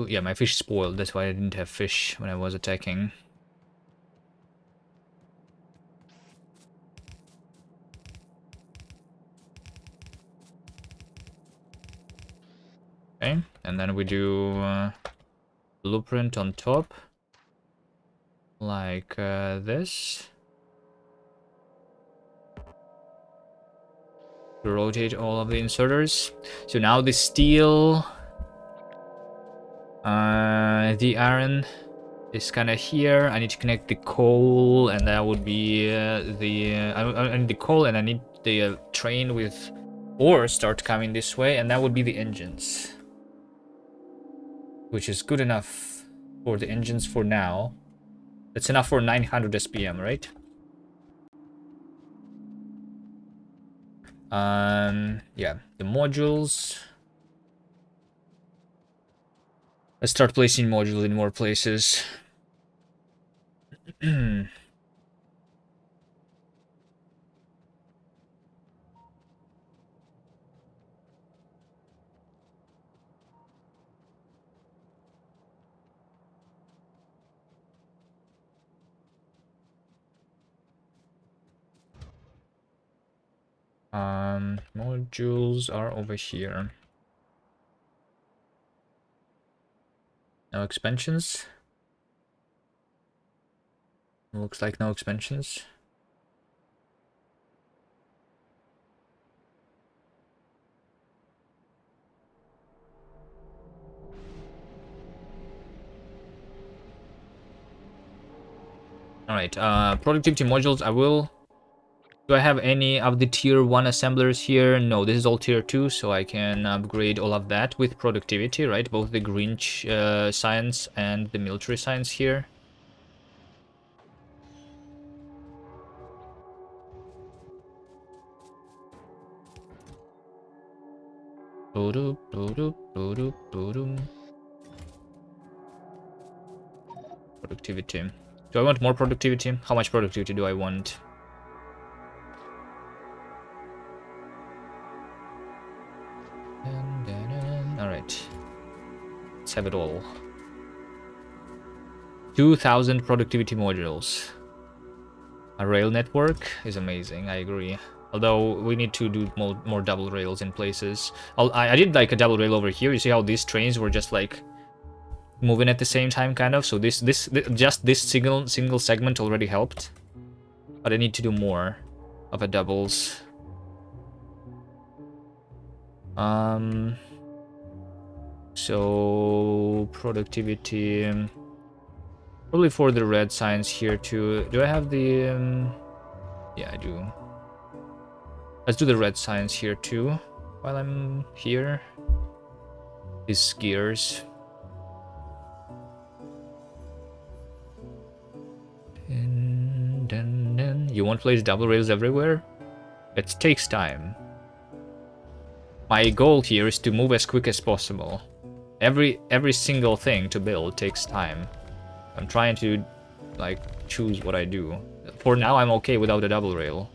Yeah, my fish spoiled. That's why I didn't have fish when I was attacking. Okay, and then we do blueprint on top, like this. To rotate all of the inserters. So now the steel, the iron is kind of here. I need to connect the coal, and that would be I need the coal, and I need the train with ore start coming this way, and that would be the engines, which is good enough for the engines for now. That's enough for 900 SPM, right? Yeah, the modules. Let's start placing modules in more places. Modules are over here. No expansions. Looks like no expansions. Alright, productivity modules, I will... Do I have any of the tier 1 assemblers here? No, this is all tier 2, so I can upgrade all of that with productivity, right? Both the green science and the military science here. Productivity. Do I want more productivity? How much productivity do I want? Alright. Let's have it all. 2,000 productivity modules. A rail network is amazing, I agree. Although we need to do more double rails in places. I did like a double rail over here. You see how these trains were just like moving at the same time, kind of. So just this single segment already helped. But I need to do more of a doubles. So productivity, probably for the red signs here too. Do I have the? Yeah, I do. Let's do the red signs here too while I'm here. These gears. You won't place double rails everywhere? It takes time. My goal here is to move as quick as possible. Every single thing to build takes time. I'm trying to like choose what I do. For now I'm okay without a double rail.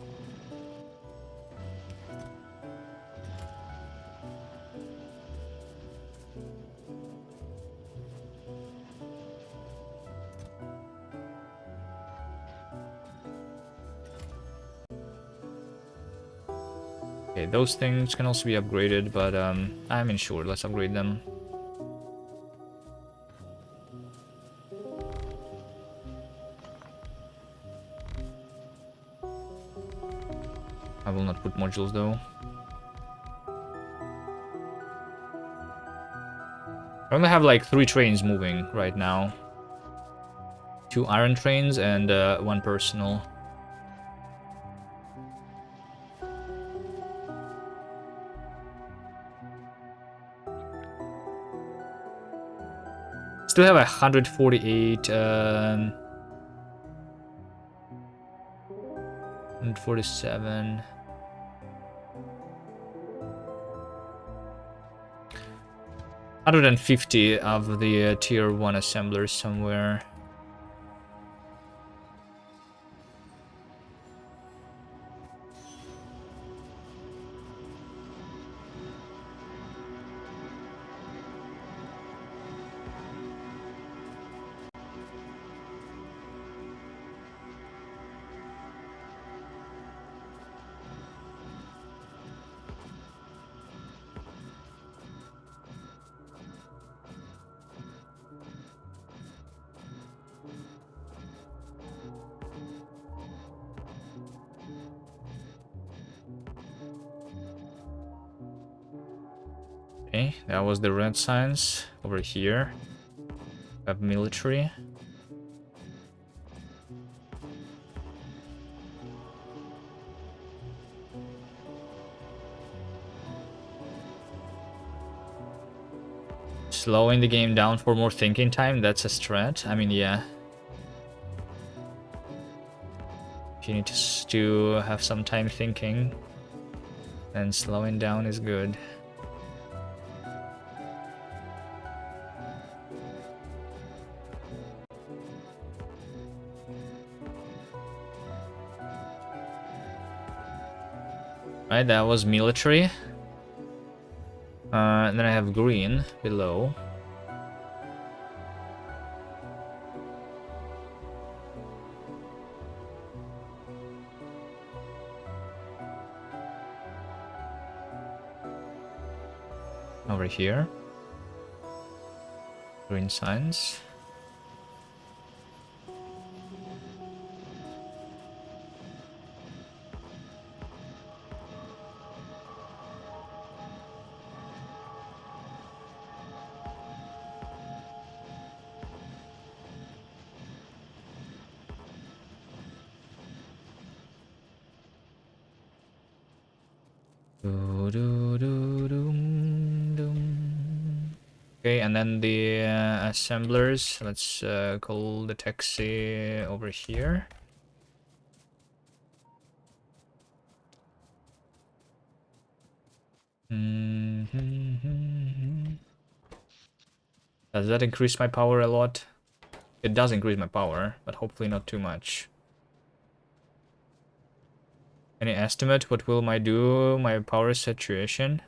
Okay, those things can also be upgraded, but I'm unsure. Let's upgrade them. I will not put modules though. I only have like 3 trains moving right now. 2 iron trains and 1 personal. Still have 148 147. $150 of the tier 1 assemblers somewhere. Okay, that was the red signs. Over here, we have military. Slowing the game down for more thinking time, that's a strat. I mean, yeah. If you need to have some time thinking, then slowing down is good. Right, that was military. And then I have green below. Over here. Green signs. Okay, and then the assemblers. Let's call the taxi over here. Does that increase my power a lot? It does increase my power, but hopefully not too much. Any estimate? What will my power saturation?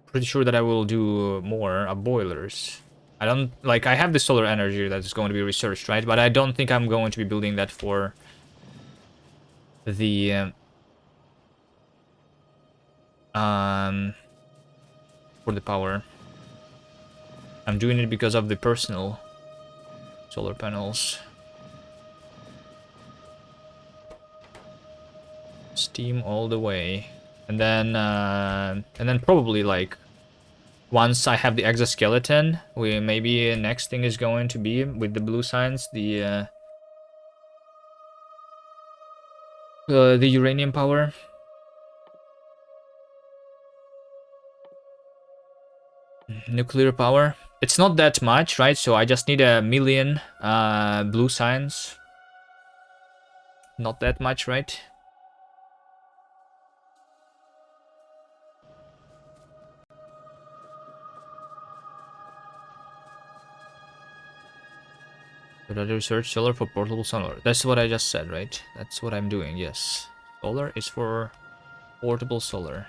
Pretty sure that I will do more boilers. I don't like. I have the solar energy that's going to be researched, right? But I don't think I'm going to be building that for the power. I'm doing it because of the personal solar panels. Steam all the way, and then probably like once I have the exoskeleton, maybe next thing is going to be with the blue signs the uranium power. Nuclear power. It's not that much, right? So I just need 1,000,000 blue signs. Not that much, right? Research solar for portable solar. That's what I just said, right? That's what I'm doing, yes. Solar is for portable solar.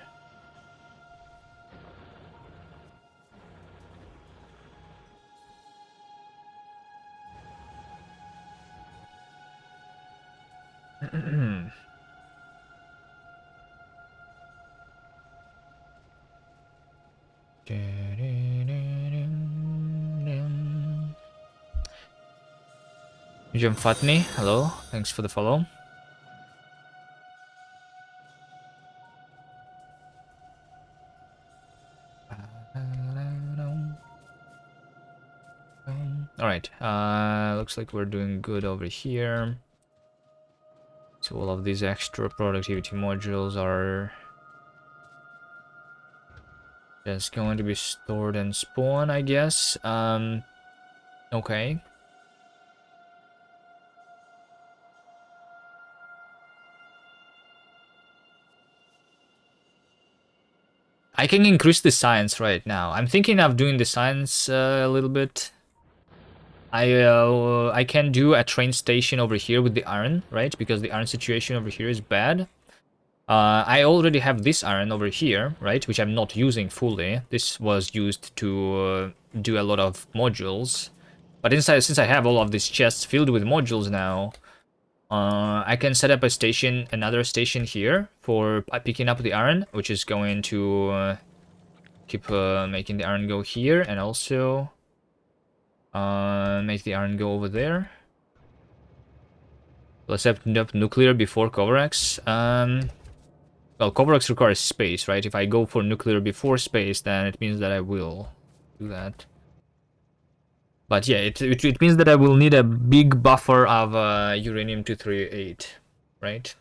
Jim Fatni, hello. Thanks for the follow. Alright, looks like we're doing good over here. So all of these extra productivity modules are just going to be stored and spawn, I guess. Okay. I can increase the science right now. I'm thinking of doing the science a little bit. I can do a train station over here with the iron, right? Because the iron situation over here is bad. I already have this iron over here, right? Which I'm not using fully. This was used to do a lot of modules. But inside, since I have all of these chests filled with modules now, I can set up a station, another station here for picking up the iron, which is going to keep making the iron go here, and also make the iron go over there. Let's set up nuclear before Covarex. Well, Covarex requires space, right? If I go for nuclear before space, then it means that I will do that. But yeah, it means that I will need a big buffer of uranium-238, right?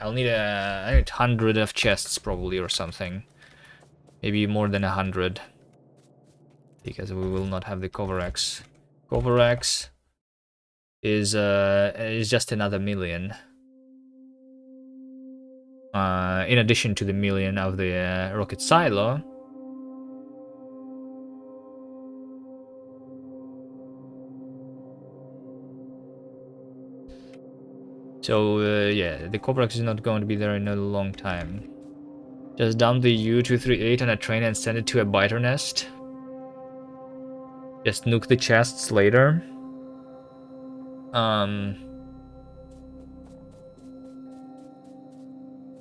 I'll need I need 100 of chests probably or something. Maybe more than 100. Because we will not have the Covarex. Covarex is just another million. In addition to the million of the rocket silo. So yeah, the Covarex is not going to be there in a long time. Just dump the U-238 on a train and send it to a biter nest. Just nuke the chests later.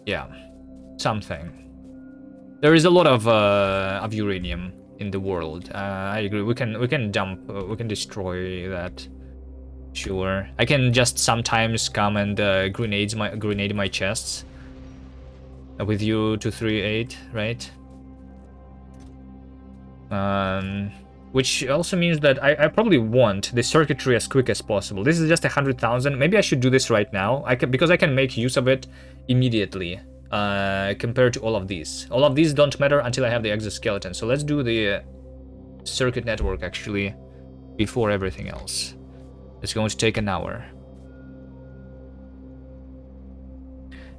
Yeah, something. There is a lot of uranium in the world. I agree. We can dump. We can destroy that. Sure. I can just sometimes come and grenade my chests with U-238, right? Which also means that I probably want the circuitry as quick as possible. This is just 100,000. Maybe I should do this right now. Because I can make use of it immediately compared to all of these. All of these don't matter until I have the exoskeleton. So let's do the circuit network actually before everything else. It's going to take an hour.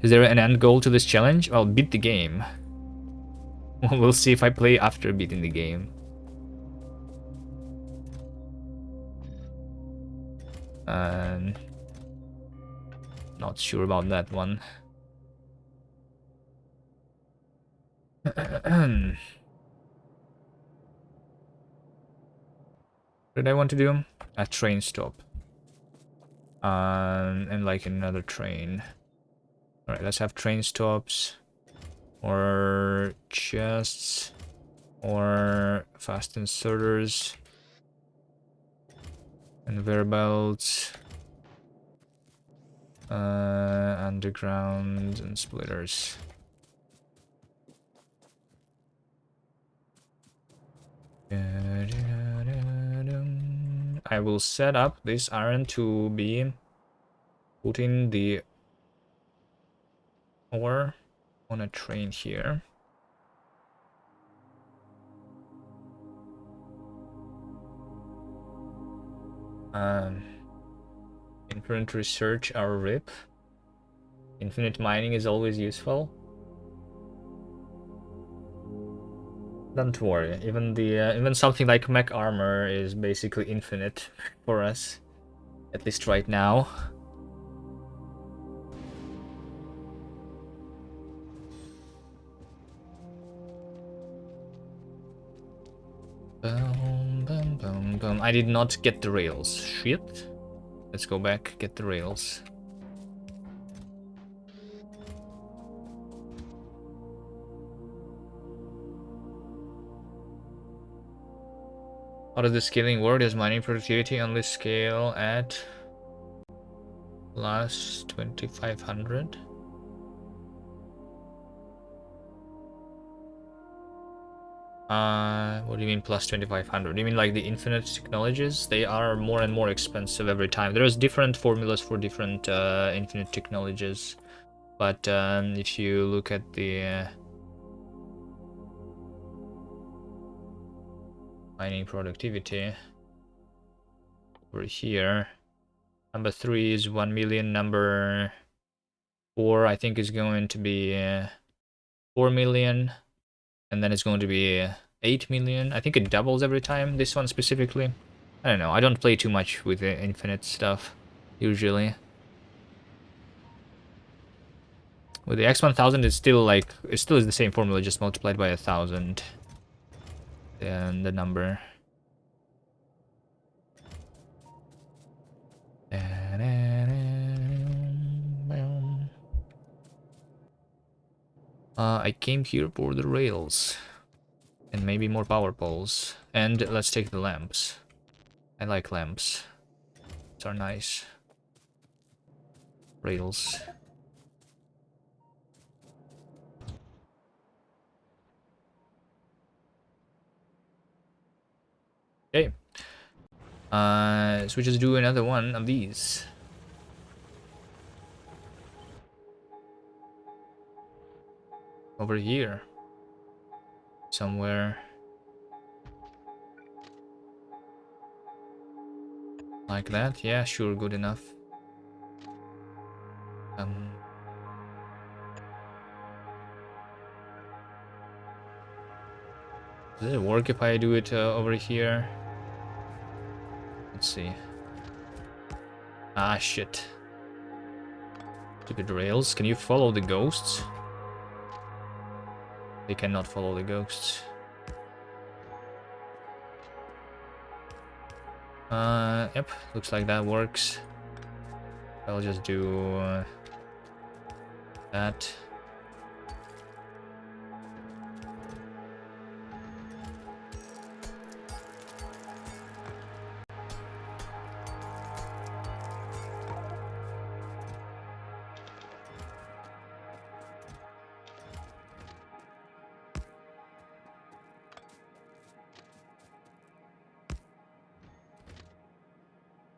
Is there an end goal to this challenge? Well, beat the game. We'll see if I play after beating the game. Not sure about that one. What did I want to do? A train stop. And like another train. Alright, let's have train stops. Or chests. Or fast inserters. Conveyor belts. Underground and splitters. I will set up this iron to be putting the ore on a train here. Infinite research our RIP. Infinite mining is always useful. Don't worry, even something like mech armor is basically infinite for us, at least right now. Boom, boom, boom, boom. I did not get the rails. Shit. Let's go back, get the rails. How does the scaling work? Does mining productivity only scale at plus 2500? What do you mean plus 2500? You mean like the infinite technologies? They are more and more expensive every time. There's different formulas for different infinite technologies. But if you look at the mining productivity over here, number 3 is 1 million, number 4 I think is going to be 4 million. And then it's going to be 8 million. I think it doubles every time, this one specifically. I don't know, I don't play too much with the infinite stuff, usually. With the x1000, it's still like, it still is the same formula, just multiplied by 1,000. And the number. I came here for the rails. And maybe more power poles. And let's take the lamps. I like lamps. These are nice. Rails. Okay. So we just do another one of these. Over here. Somewhere. Like that? Yeah, sure, good enough. Does it work if I do it over here? Let's see. Ah, shit. Stupid rails. Can you follow the ghosts? They cannot follow the ghosts. Yep, looks like that works. I'll just do that.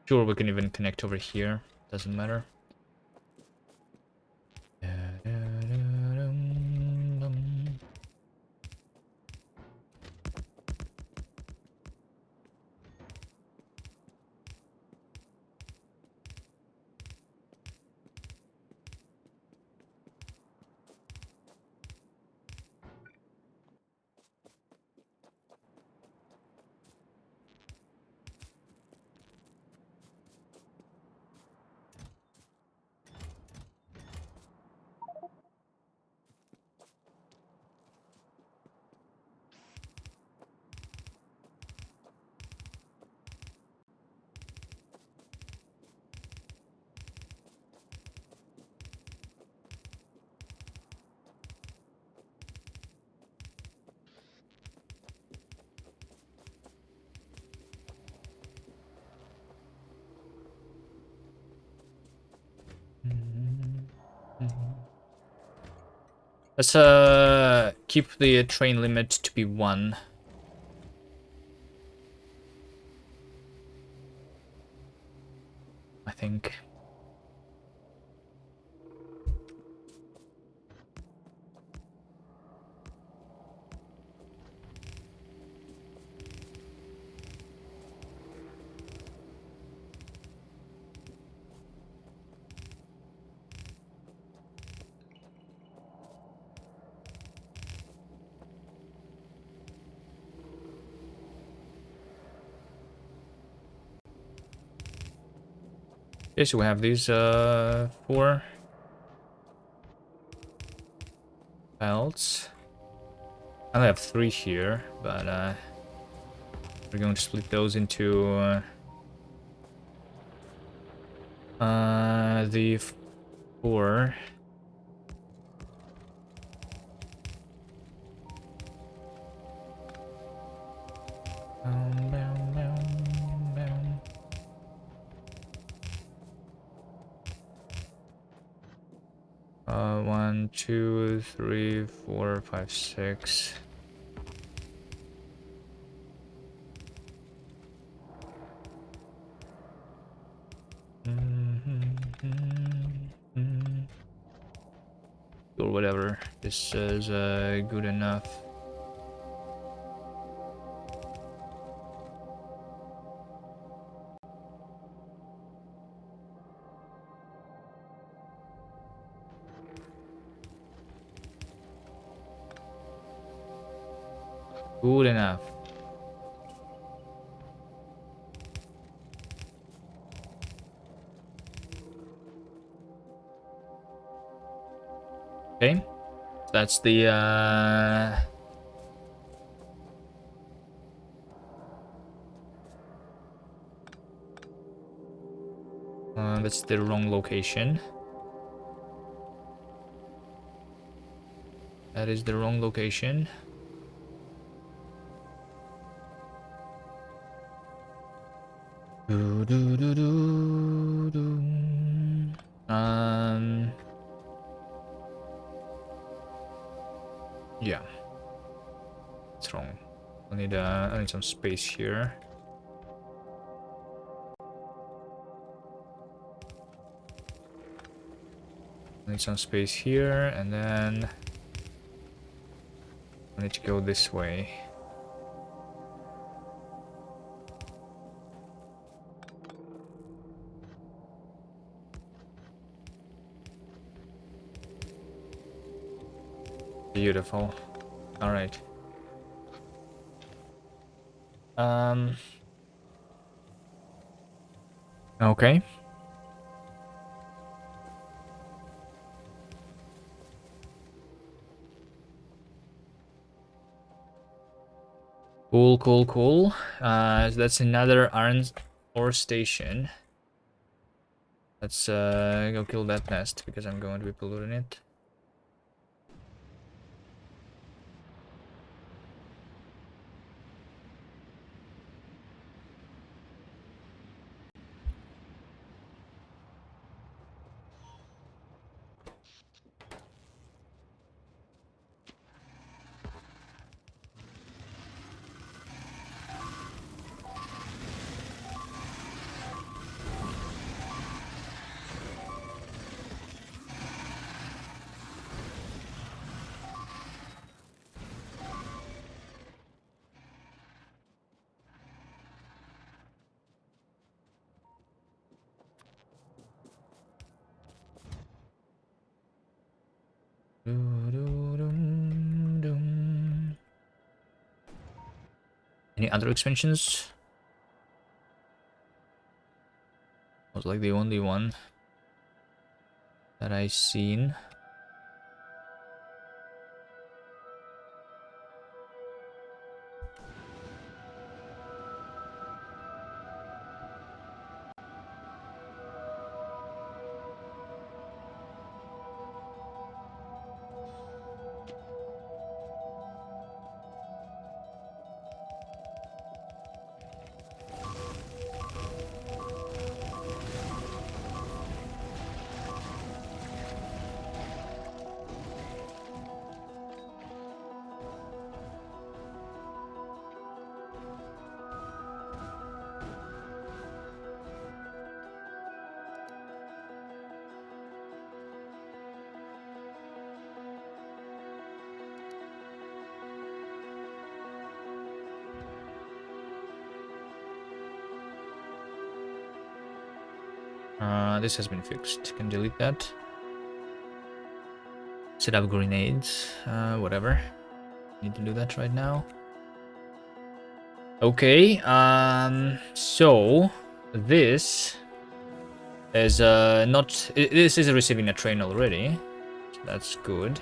Sure, we can even connect over here. Doesn't matter. Let's keep the train limit to be 1. I think. Okay, so we have these 4 belts. I only have 3 here, but we're going to split those into the 4. One, two, three, 4, 5, 6. Or whatever. This is good enough. Good enough. Okay. That's the that's the wrong location. That is the wrong location. Yeah, it's wrong. I need some space here. I need some space here, and then I need to go this way. Beautiful. All right. Okay. Cool, cool, cool. So that's another iron ore station. Let's go kill that nest because I'm going to be polluting it. Any other expansions? Was like the only one that I seen. This has been fixed. Can delete that. Set up grenades. Whatever. Need to do that right now. Okay. So this is not. This is receiving a train already. So that's good.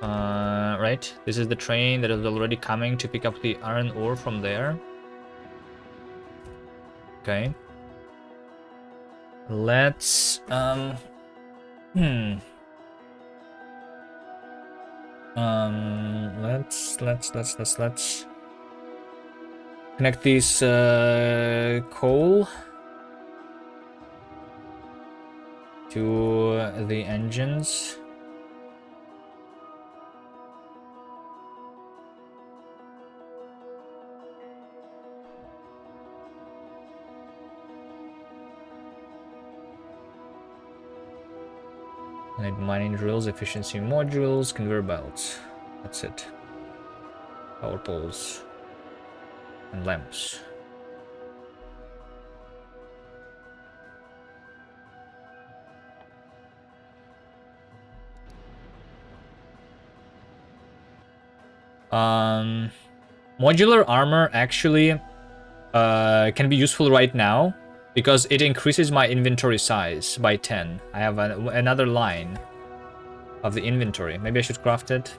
Right. This is the train that is already coming to pick up the iron ore from there. Okay. Let's let's connect these coal to the engines. I need mining drills, efficiency modules, conveyor belts. That's it. Power poles and lamps. Modular armor actually can be useful right now because it increases my inventory size by 10. I have another line of the inventory. Maybe I should craft it.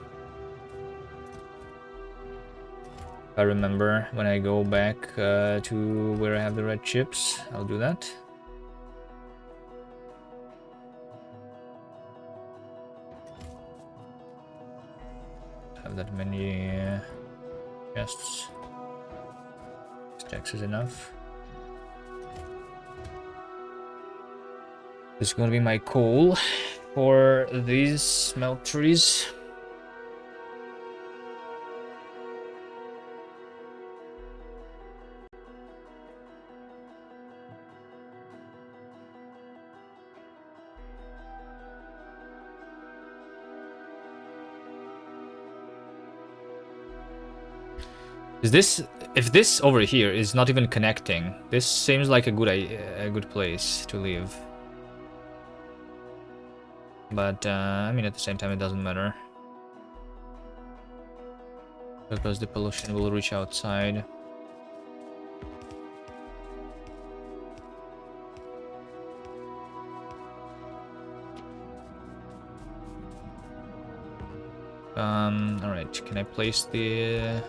If I remember, when I go back to where I have the red chips, I'll do that. Have that many chests. Stacks is enough. This is gonna be my coal for these smelteries. Is this, if this over here is not even connecting, this seems like a good place to live. But I mean, at the same time, it doesn't matter because the pollution will reach outside. All right. Can I place the?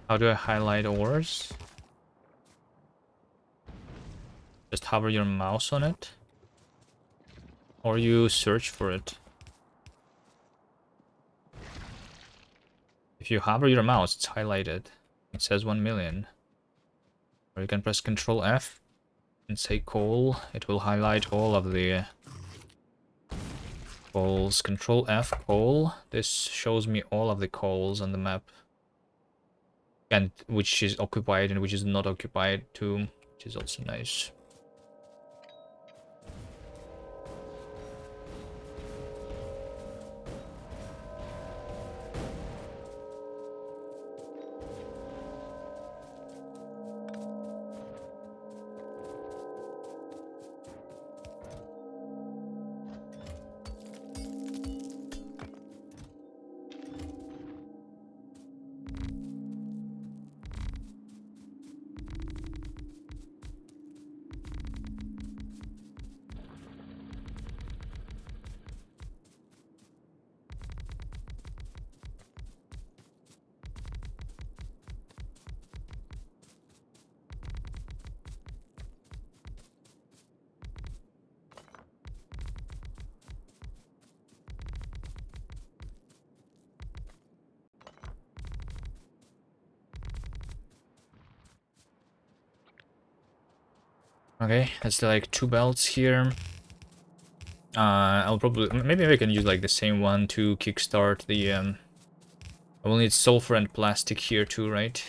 How do I highlight ores? Just hover your mouse on it, or you search for it. If you hover your mouse, it's highlighted. It says 1 million. Or you can press Control F and say coal. It will highlight all of the coals. Control F, coal. This shows me all of the coals on the map. And which is occupied and which is not occupied too, which is also nice. Okay, that's like 2 belts here. I'll probably, maybe I can use like the same one to kickstart the I will need sulfur and plastic here too, right?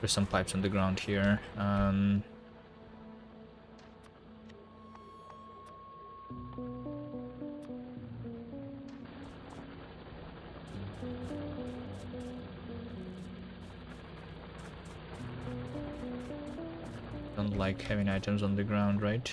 There's some pipes on the ground here. Don't like having items on the ground, right?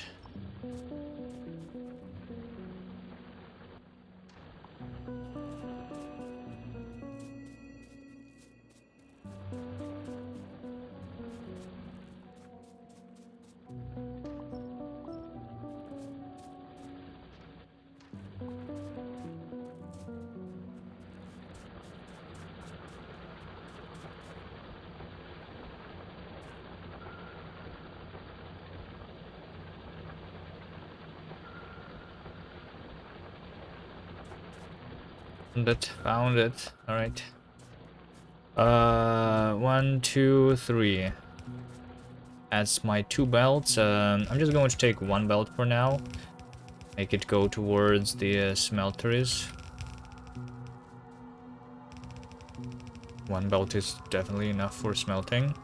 Found it. All right. 1, 2, 3. That's my 2 belts. I'm just going to take 1 belt for now. Make it go towards the smelters. 1 belt is definitely enough for smelting.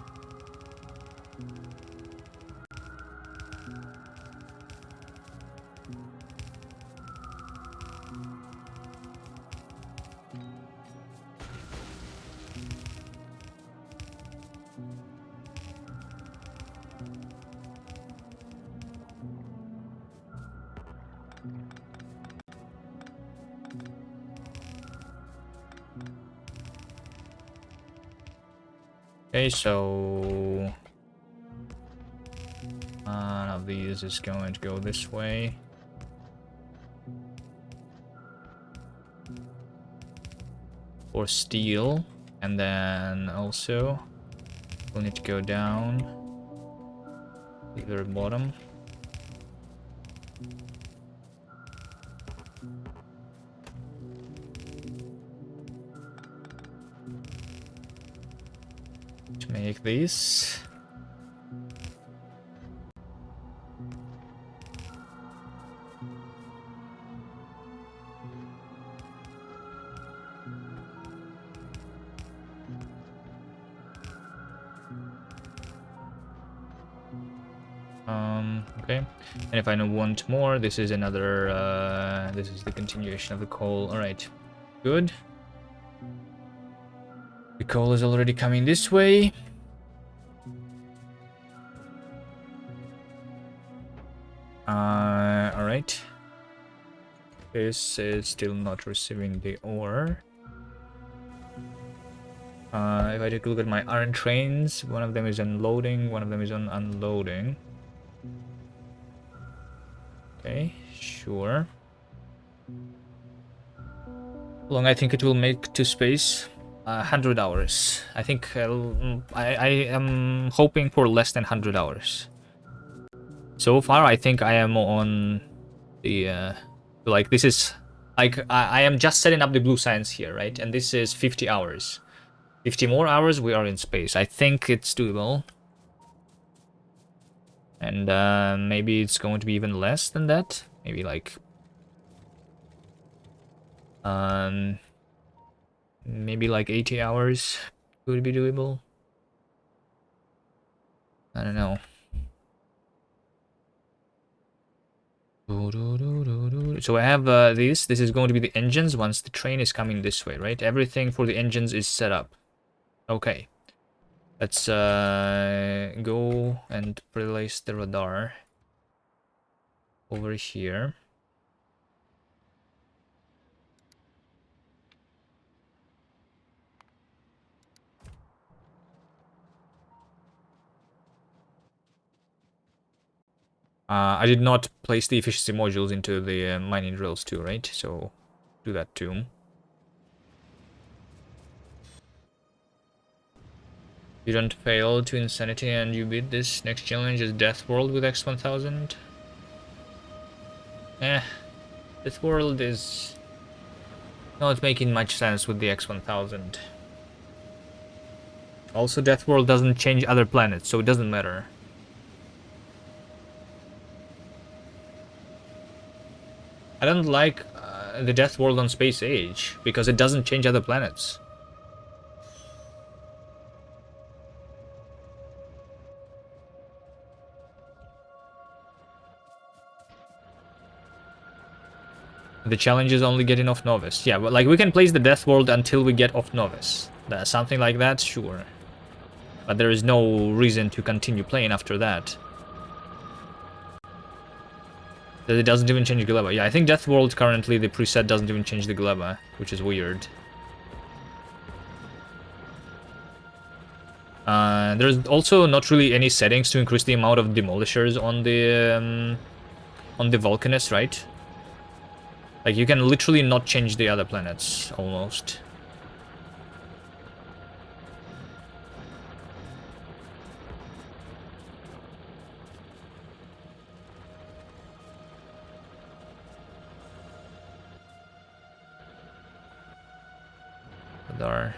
Okay, so none of these is going to go this way. For steel, and then also we'll need to go down to the very bottom. To make these. Okay, and if I want more, this is another, this is the continuation of the coal. All right, good. The coal is already coming this way. All right. This is still not receiving the ore. If I take a look at my iron trains, one of them is unloading, one of them is on unloading. Okay, sure. How long I think it will make to space? 100 hours. I think I am hoping for less than 100 hours. So far, I think I am on the like this is like I am just setting up the blue science here, right? And this is 50 hours. 50 more hours, we are in space. I think it's doable. And maybe it's going to be even less than that. Maybe like maybe like 80 hours would be doable. I don't know. So I have this. This is going to be the engines once the train is coming this way, right? Everything for the engines is set up. Okay. Let's go and place the radar over here. I did not place the efficiency modules into the mining drills too, right? So do that too. You don't fail to insanity and you beat this. Next challenge is Death World with x1000. Death World is not making much sense with the x1000. Also, Death World doesn't change other planets, so it doesn't matter. I don't like the Death World on Space Age because it doesn't change other planets. The challenge is only getting off Novice. Yeah, but like we can place the Death World until we get off Novice. Something like that, sure. But there is no reason to continue playing after that. It doesn't even change Gleba. Yeah, I think Death World currently, the preset doesn't even change the Gleba, which is weird. There's also not really any settings to increase the amount of demolishers on the Vulcanus, right? Like, you can literally not change the other planets, almost. There.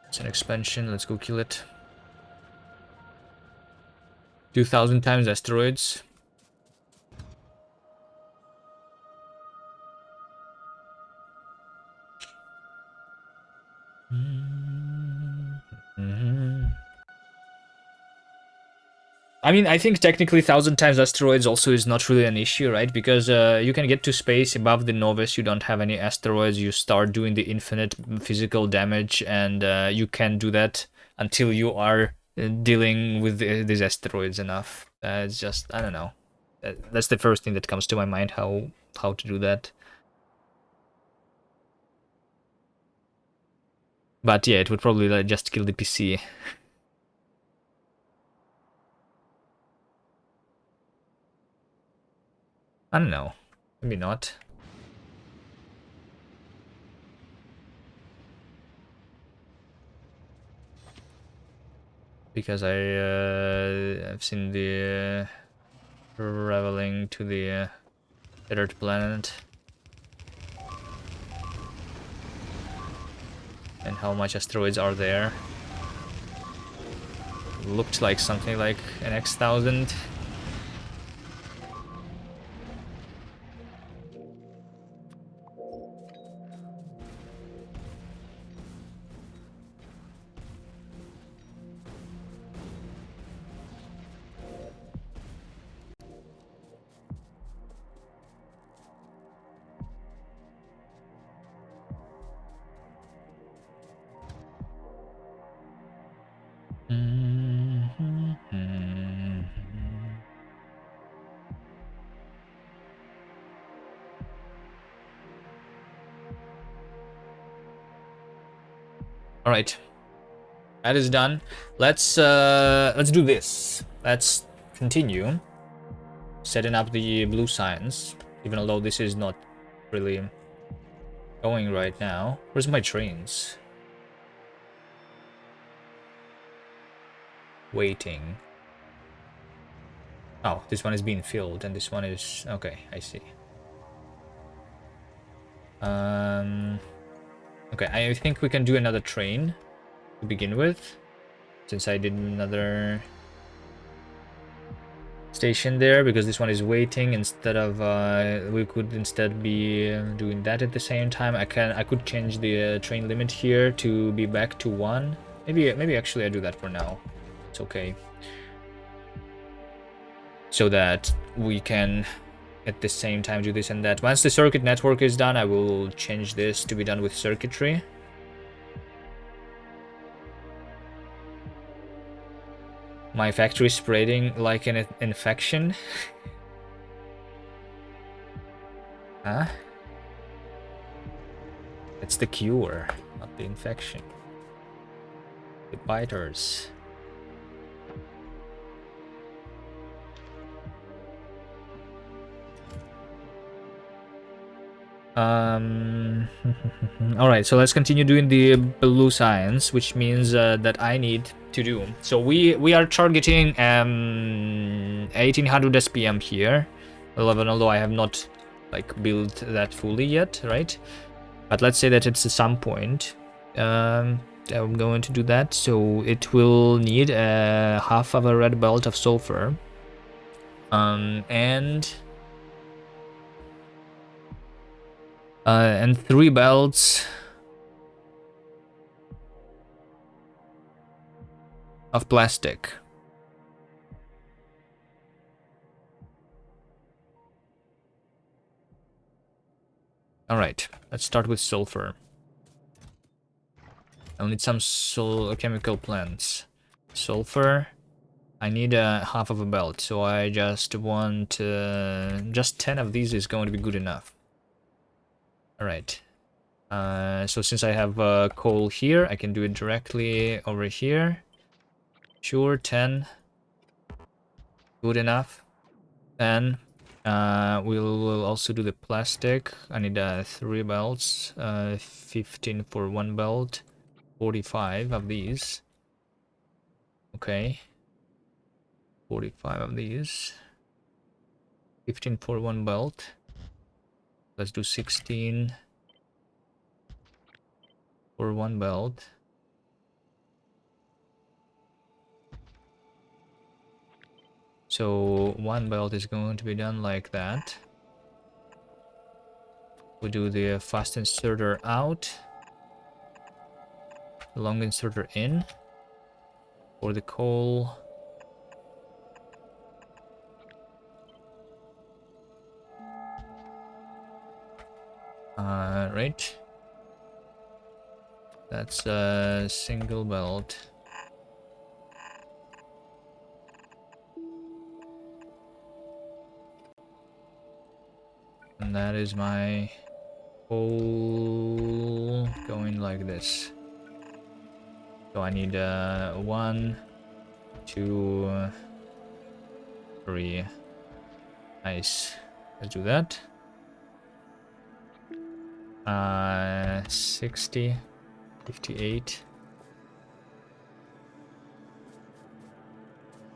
It's an expansion, let's go kill it. 2000 times asteroids. I mean, I think technically 1000 times asteroids also is not really an issue, right? Because you can get to space above the Novus, you don't have any asteroids, you start doing the infinite physical damage, and you can do that until you are dealing with these asteroids enough. It's just, I don't know. That's the first thing that comes to my mind, how to do that. But yeah, it would probably just kill the PC. I don't know. Maybe not. Because I've seen the traveling to the third planet and how much asteroids are there. Looked like something like an x1000. All right, that is done. Let's do this. Let's continue setting up the blue science, even although this is not really going right now. Where's my trains? Waiting. Oh, this one is being filled, and this one is okay. I see. Okay, I think we can do another train to begin with, since I did another station there, because this one is waiting instead of we could instead be doing that at the same time. I could change the train limit here to be back to 1. Maybe actually I do that for now. It's okay. So that we can at the same time do this and that. Once the circuit network is done, I will change this to be done with circuitry. My factory is spreading like an infection. Huh? It's the cure, not the infection. The biters. Alright, so let's continue doing the blue science, which means that I need to do. So we are targeting 1800 SPM here, 11, although I have not like built that fully yet, right? But let's say that it's at some point. I'm going to do that, so it will need half of a red belt of sulfur. And 3 belts of plastic. All right, let's start with sulfur. I'll need some chemical plants. Sulfur. I need half of a belt, so I just want just 10 of these is going to be good enough. All right. So since I have coal here, I can do it directly over here. Sure, 10. Good enough. Then we'll also do the plastic. I need 3 belts, 15 for 1 belt, 45 of these. Okay. 45 of these. 15 for 1 belt. Let's do 16 for 1 belt. So 1 belt is going to be done like that. We do the fast inserter out, the long inserter in for the coal. Right. That's a single belt. And that is my coal going like this. So I need 1, 2, 3. Nice. Let's do that. 60, 58.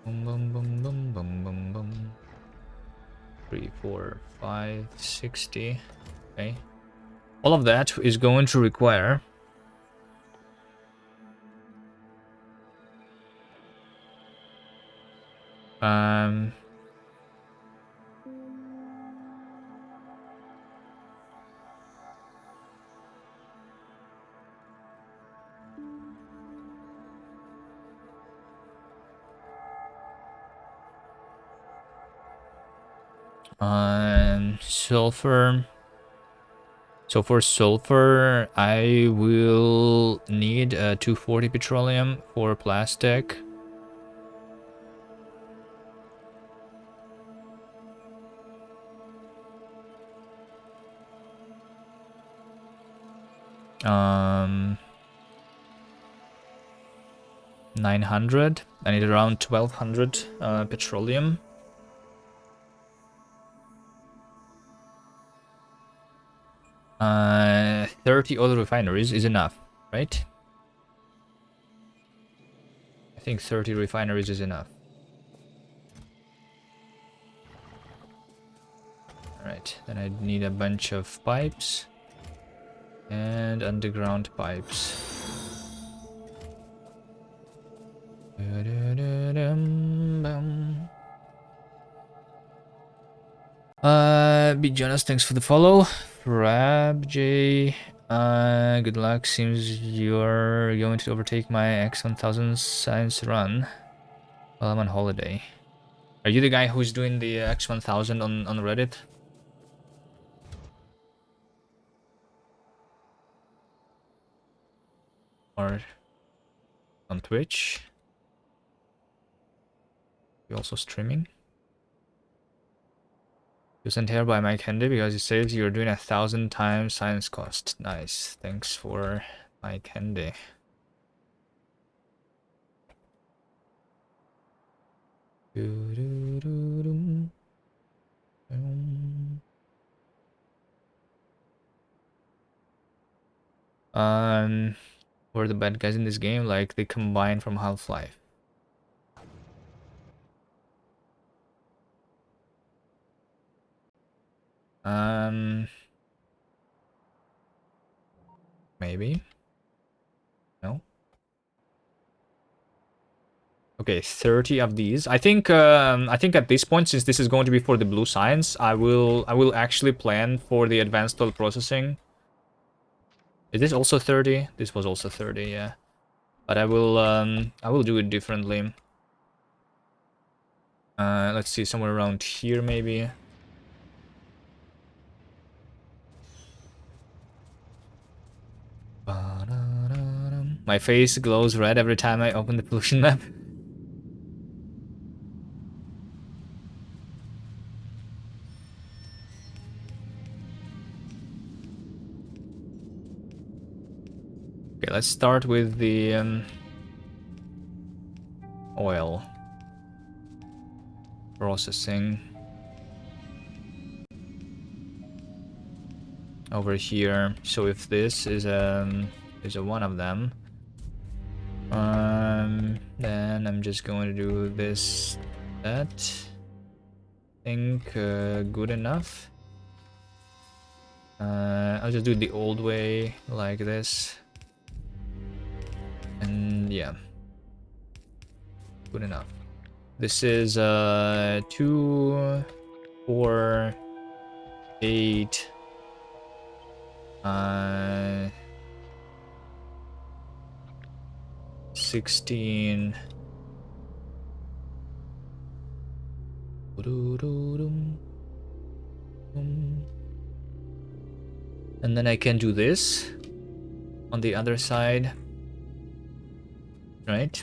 Boom, boom, boom, boom, boom, boom, boom. 3, 4, 5, 60. Okay. All of that is going to require sulfur. So for sulfur, I will need 240 petroleum. For plastic, um, 900. I need around 1200 petroleum. 30 other refineries is enough, right? I think 30 refineries is enough. Alright, then I need a bunch of pipes and underground pipes. Big Jonas, thanks for the follow. Rab J, good luck. Seems you're going to overtake my x1000 science run while I'm on holiday. Are you the guy who's doing the x1000 on Reddit? Or on Twitch? You also streaming? You sent here by Mike Henry because it says you're doing 1,000 times science cost. Nice. Thanks for Mike Henry. Who are the bad guys in this game? Like they combine from Half-Life. Maybe. No. Okay, Okay, 30 of these. I think at this point, since this is going to be for the blue science, I will actually plan for the advanced oil processing. Is this also 30? This was also 30, yeah. But I will do it differently. Let's see, somewhere around here maybe. My face glows red every time I open the pollution map. Okay, let's start with the oil processing. Over here. So if this is a one of them, then I'm just going to do this, that. I think good enough. I'll just do it the old way, like this, and yeah, good enough. This is 2, 4, 8. 16. And then I can do this on the other side, right?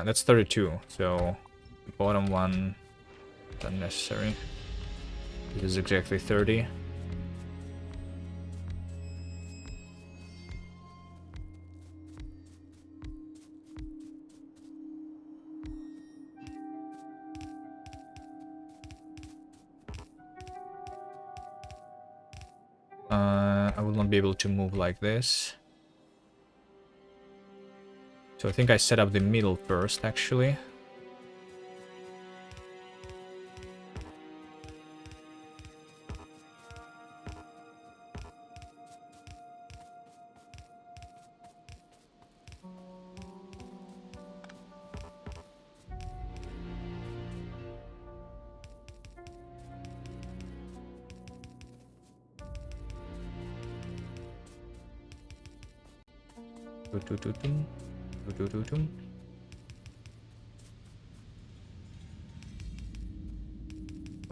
That's 32, so the bottom one is unnecessary. This is exactly 30. I will not be able to move like this. So I think I set up the middle first, actually.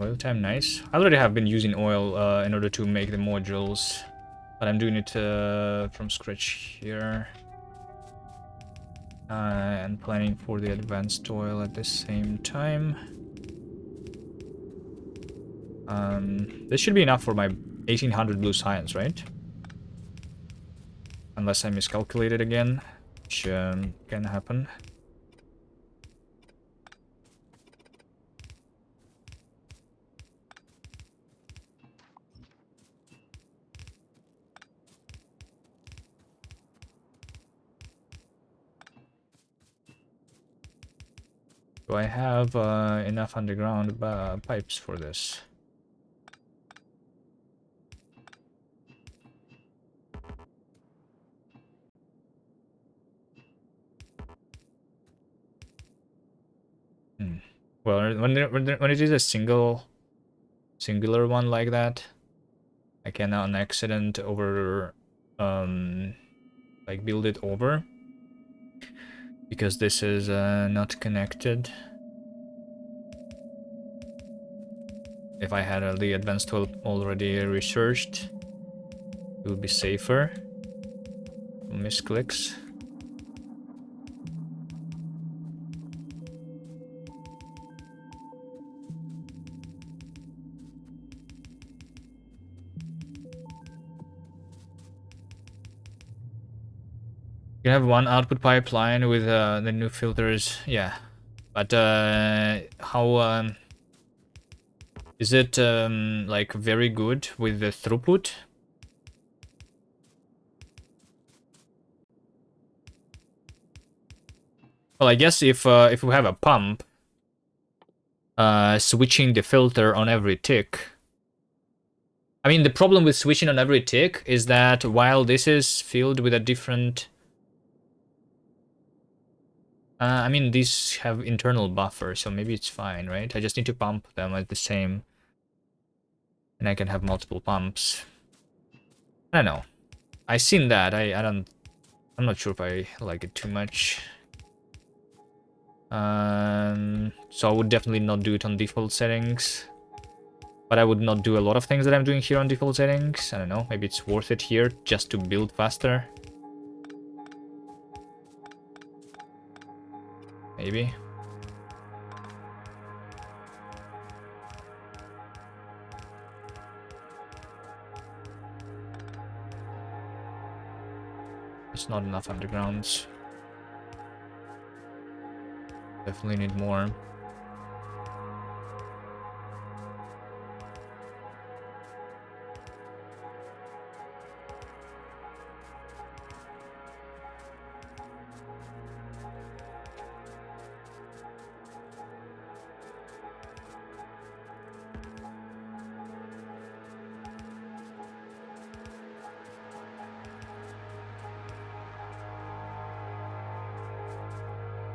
Oil time, nice. I already have been using oil in order to make the modules, but I'm doing it from scratch here. And planning for the advanced oil at the same time. This should be enough for my 1800 blue science, right? Unless I miscalculated again, which can happen. Do I have enough underground pipes for this? Well, when it is a singular one like that, I can on accident over like build it over, because this is not connected. If I had the advanced tool already researched, it would be safer. Misclicks. You have one output pipeline with the new filters, yeah. But how is it like very good with the throughput? Well, I guess if we have a pump switching the filter on every tick, I mean, the problem with switching on every tick is that while this is filled with a different... I mean, these have internal buffer, so maybe it's fine, right? I just need to pump them at the same... And I can have multiple pumps. I don't know. I've seen that. I'm not sure if I like it too much. So I would definitely not do it on default settings. But I would not do a lot of things that I'm doing here on default settings. I don't know, maybe it's worth it here just to build faster. Maybe. There's not enough undergrounds. Definitely need more.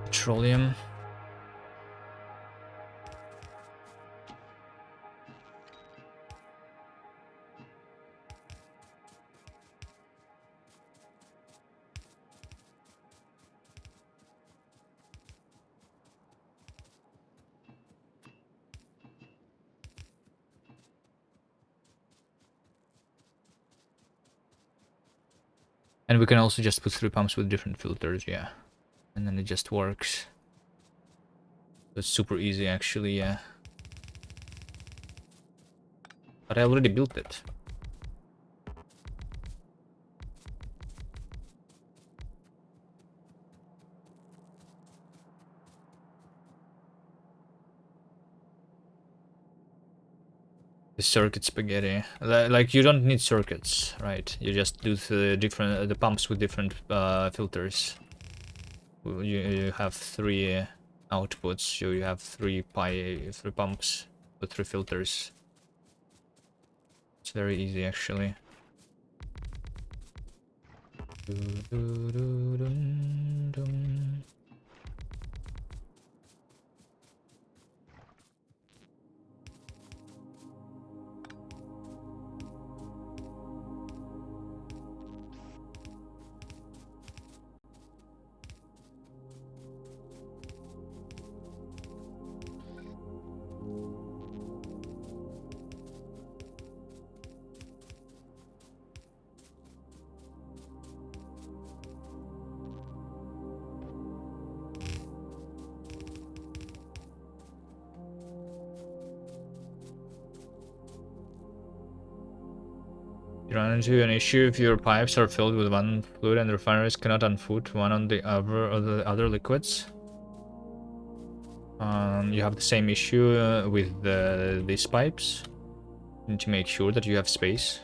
Petroleum. And we can also just put 3 pumps with different filters, yeah. And then it just works. It's super easy actually, yeah. But I already built it. The circuit spaghetti. Like you don't need circuits, right? You just do the pumps with different filters. You have 3 outputs, so you have 3 pumps with 3 filters. It's very easy actually. You run into an issue if your pipes are filled with one fluid and the refineries cannot unfoot one on the other liquids. You have the same issue with these pipes. You need to make sure that you have space.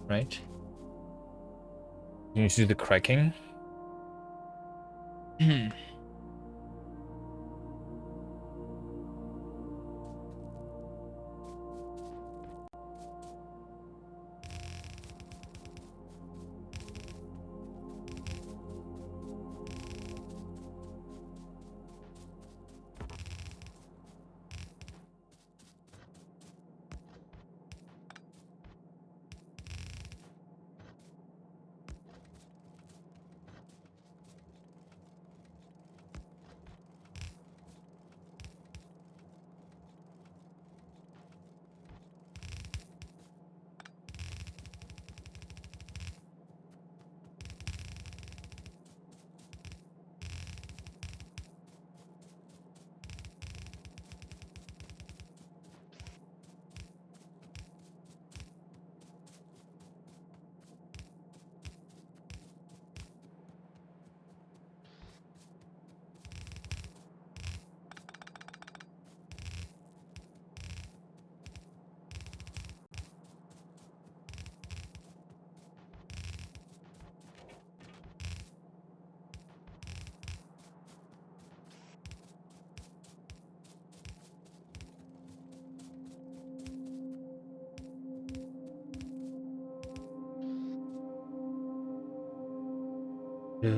Right? You need to do the cracking. If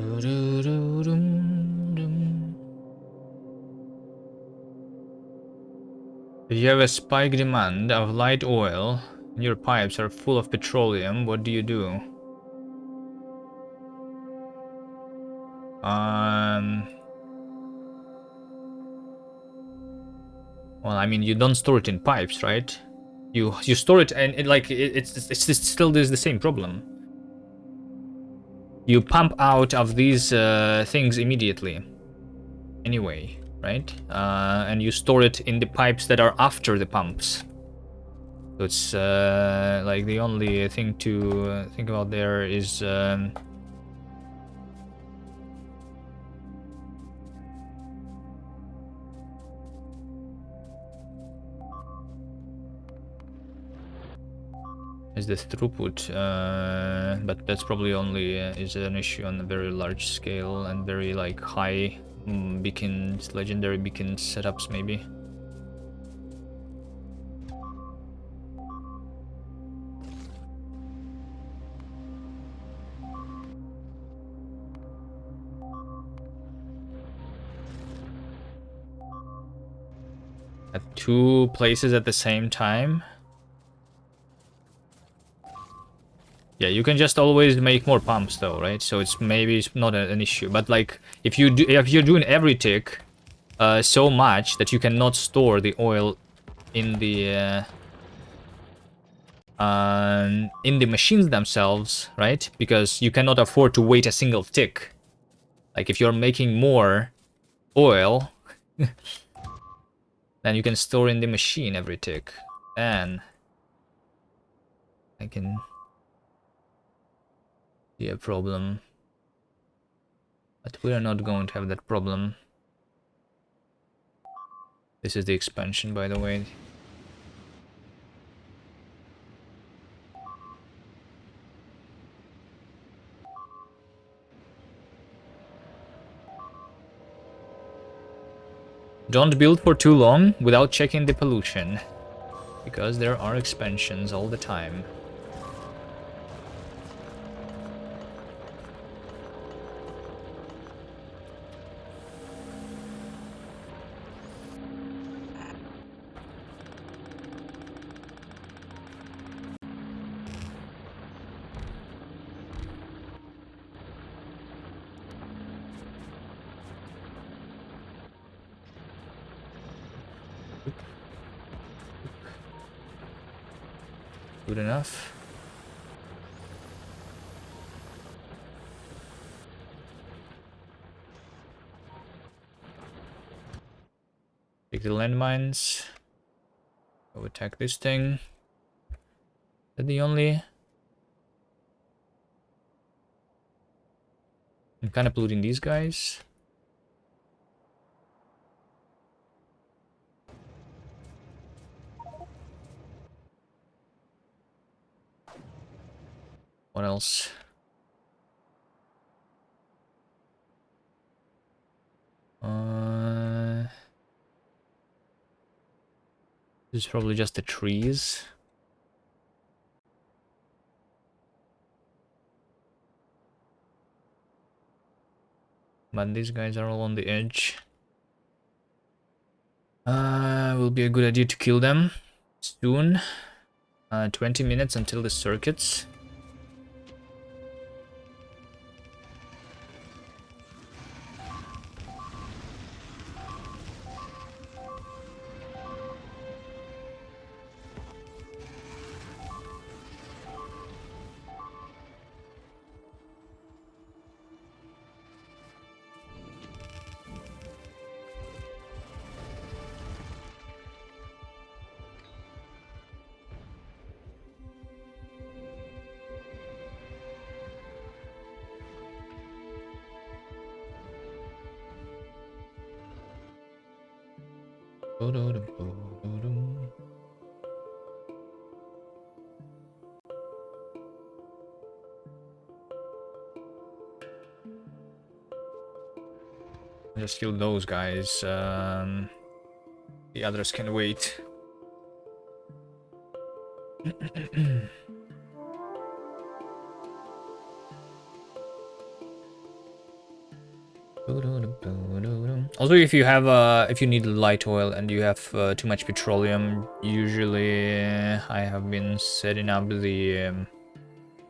you have a spike demand of light oil and your pipes are full of petroleum, what do you do? Well, I mean, you don't store it in pipes, right? You store it, and it's still there's the same problem. You pump out of these things immediately, anyway, right? And you store it in the pipes that are after the pumps. So it's like the only thing to think about there is. Is the throughput, but that's probably only is an issue on a very large scale and very like high beacons, legendary beacon setups maybe. At 2 places at the same time. Yeah, you can just always make more pumps though, right? So it's maybe it's not an issue. But like if you're doing every tick so much that you cannot store the oil in the machines themselves, right? Because you cannot afford to wait a single tick. Like if you're making more oil, then you can store in the machine every tick. Then I can see a problem. But we are not going to have that problem. This is the expansion, by the way. Don't build for too long without checking the pollution, because there are expansions all the time. Good enough. Take the landmines. Go attack this thing. Is that the only? I'm kind of polluting these guys. What else? This is probably just the trees. But these guys are all on the edge. Will be a good idea to kill them soon. 20 minutes until the circuits. Just kill those guys. The others can wait. Also, if you have if you need light oil and you have too much petroleum, usually I have been setting up the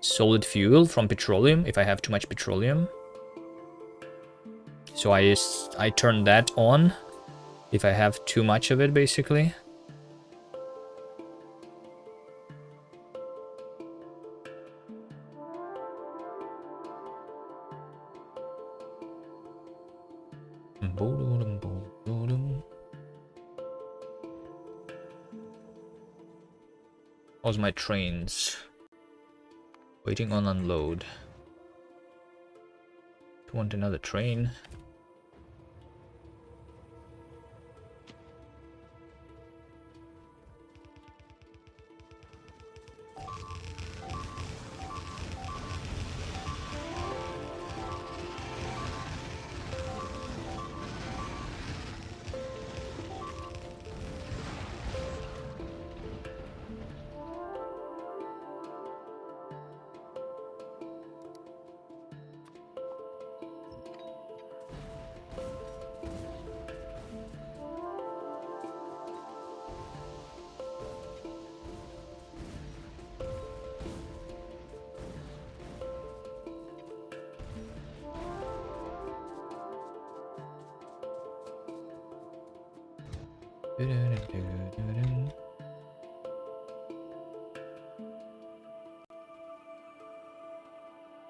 solid fuel from petroleum if I have too much petroleum. So I turn that on if I have too much of it, basically. How's my trains? Waiting on unload. Want another train?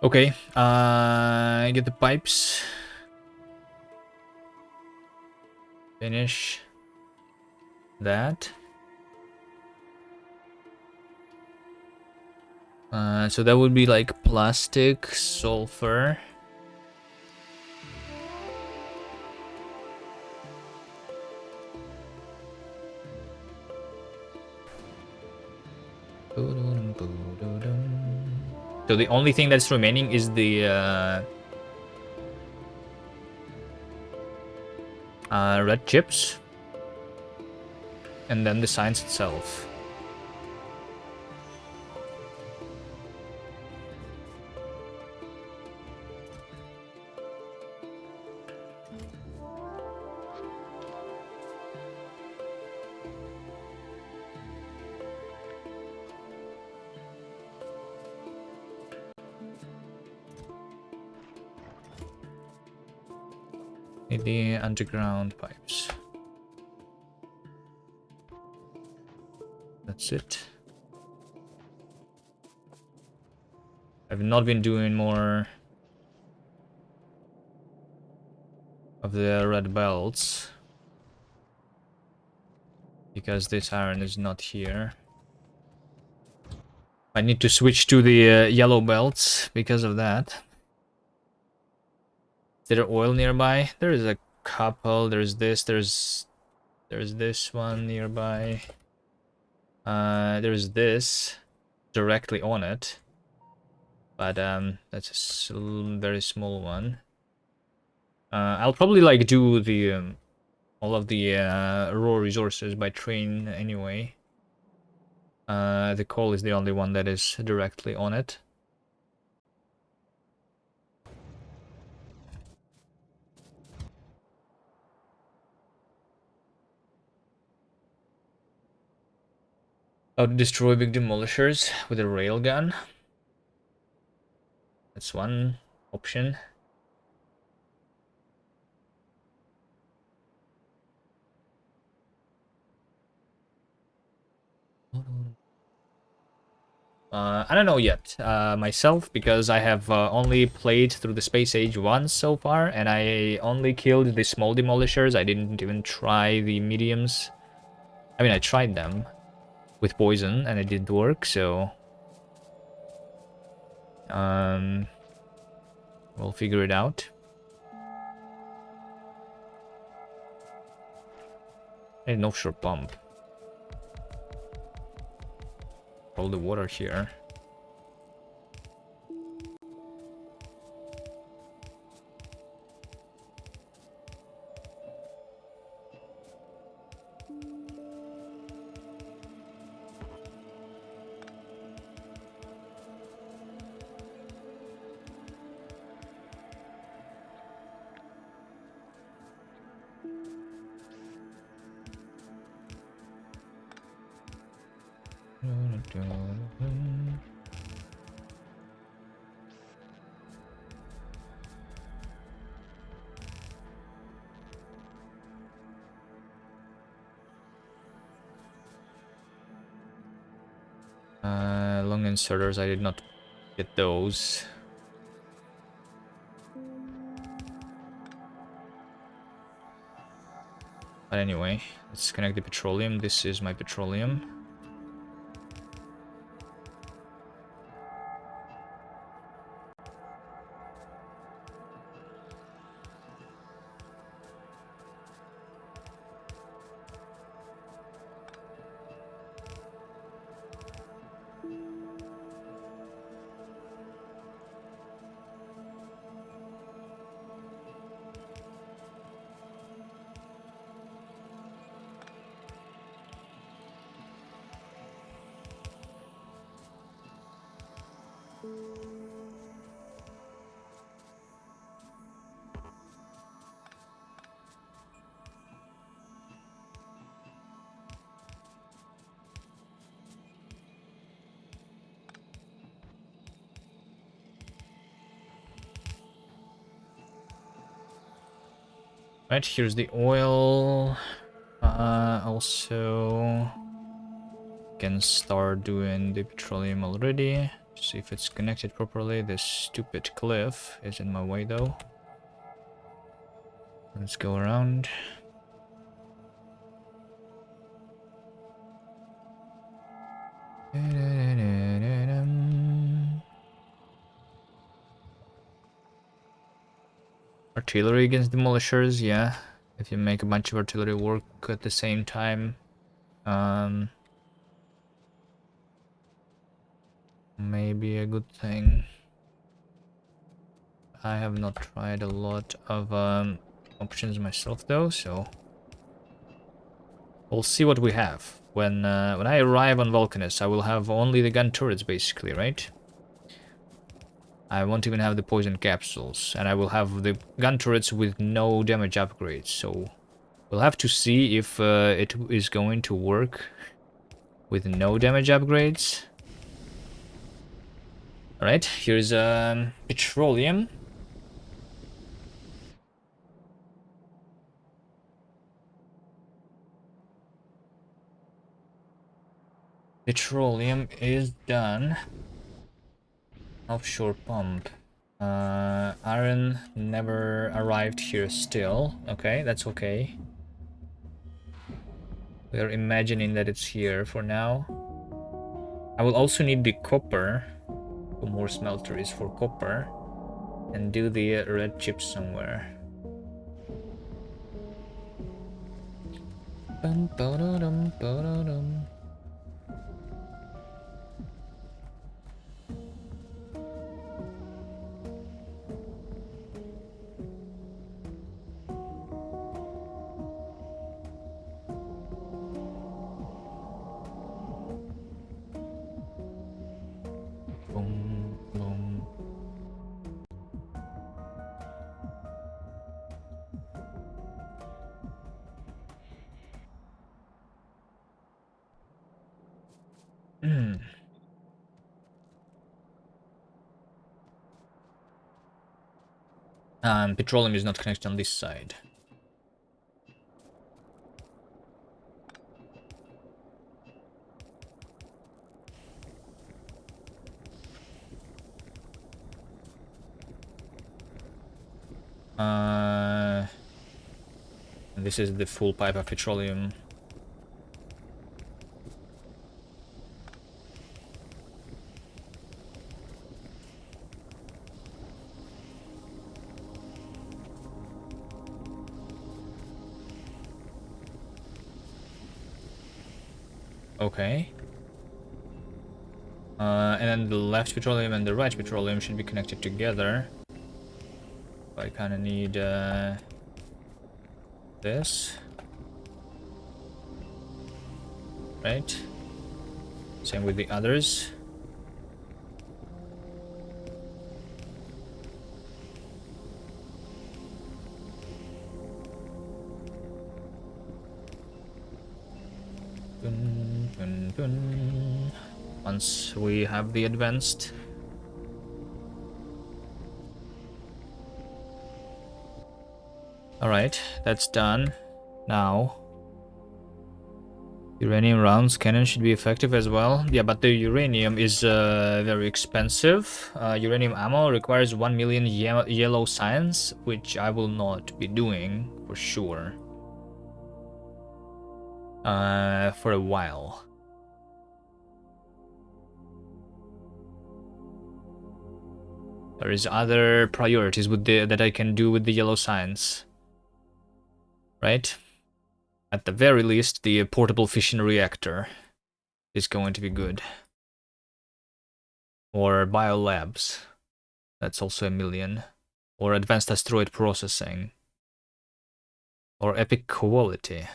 Okay, get the pipes. Finish that. So that would be like plastic, sulfur. So the only thing that's remaining is the red chips, and then the science itself. The underground pipes. That's it. I've not been doing more of the red belts because this iron is not here. I need to switch to the yellow belts because of that. Is there oil nearby? There is a couple. There's this. There's this one nearby. There's this directly on it, but that's a very small one. I'll probably like do the all of the raw resources by train anyway. The coal is the only one that is directly on it. How to destroy big demolishers with a railgun. That's one option. I don't know yet myself, because I have only played through the Space Age once so far, and I only killed the small demolishers. I didn't even try the mediums. I mean, I tried them with poison, and it didn't work, so... we'll figure it out. I need an offshore pump. All the water here. Long inserters, I did not get those. But anyway, let's connect the petroleum. This is my petroleum. Right, here's the oil. Also can start doing the petroleum already. See if it's connected properly. This stupid cliff is in my way though. Let's go around. Artillery against demolishers, yeah. If you make a bunch of artillery work at the same time, maybe a good thing. I have not tried a lot of options myself though, so we'll see what we have. When I arrive on Vulcanus, I will have only the gun turrets basically, right? I won't even have the poison capsules, and I will have the gun turrets with no damage upgrades, so we'll have to see if it is going to work with no damage upgrades. Alright, here's petroleum. Petroleum is done. Offshore pump. Iron never arrived here still. Okay, that's okay. We are imagining that it's here for now. I will also need the copper. More smelteries for copper. And do the red chips somewhere. Bum, ba-da-dum, ba-da-dum. Boom, boom. Petroleum is not connected on this side. This is the full pipe of petroleum. Okay. And then the left petroleum and the right petroleum should be connected together. I kind of need this. Right? Same with the others. Dun, dun, dun. once we have the advanced. Alright, that's done. Now, uranium rounds cannon should be effective as well. Yeah, but the uranium is very expensive. Uranium ammo requires 1 million yellow science, which I will not be doing for sure. For a while. There is other priorities with that I can do with the yellow science. Right? At the very least, the portable fission reactor is going to be good. Or biolabs. That's also 1 million. Or advanced asteroid processing. Or epic quality.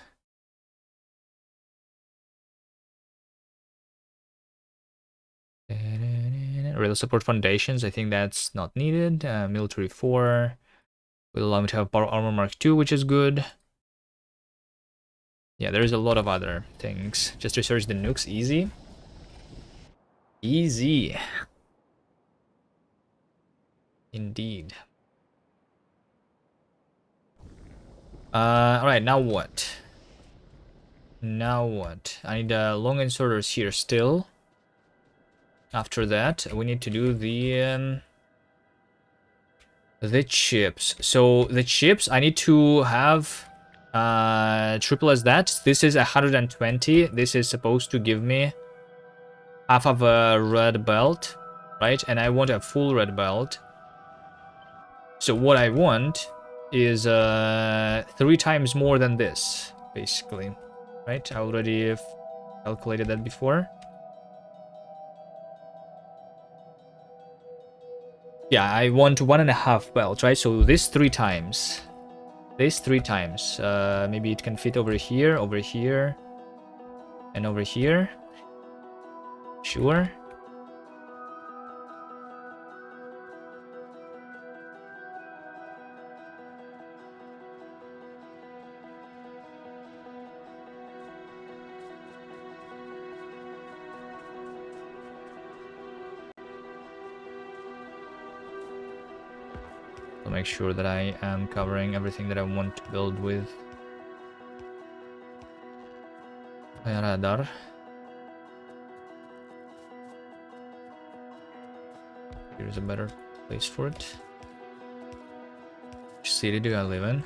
Rail support foundations, I think that's not needed. Military 4 will allow me to have power armor mark 2, which is good. Yeah, there's a lot of other things. Just research the nukes, easy. Easy. Indeed. Alright, now what? Now what? I need long inserters here still. After that, we need to do the chips. So the chips, I need to have triple as that. This is 120. This is supposed to give me half of a red belt, right? And I want a full red belt. So what I want is 3 times more than this, basically, right? I already calculated that before. Yeah, I want 1.5 belts, right? So this 3 times. This 3 times. Maybe it can fit over here, and over here. Sure. I'll make sure that I am covering everything that I want to build with. Radar. Here's a better place for it. Which city do I live in?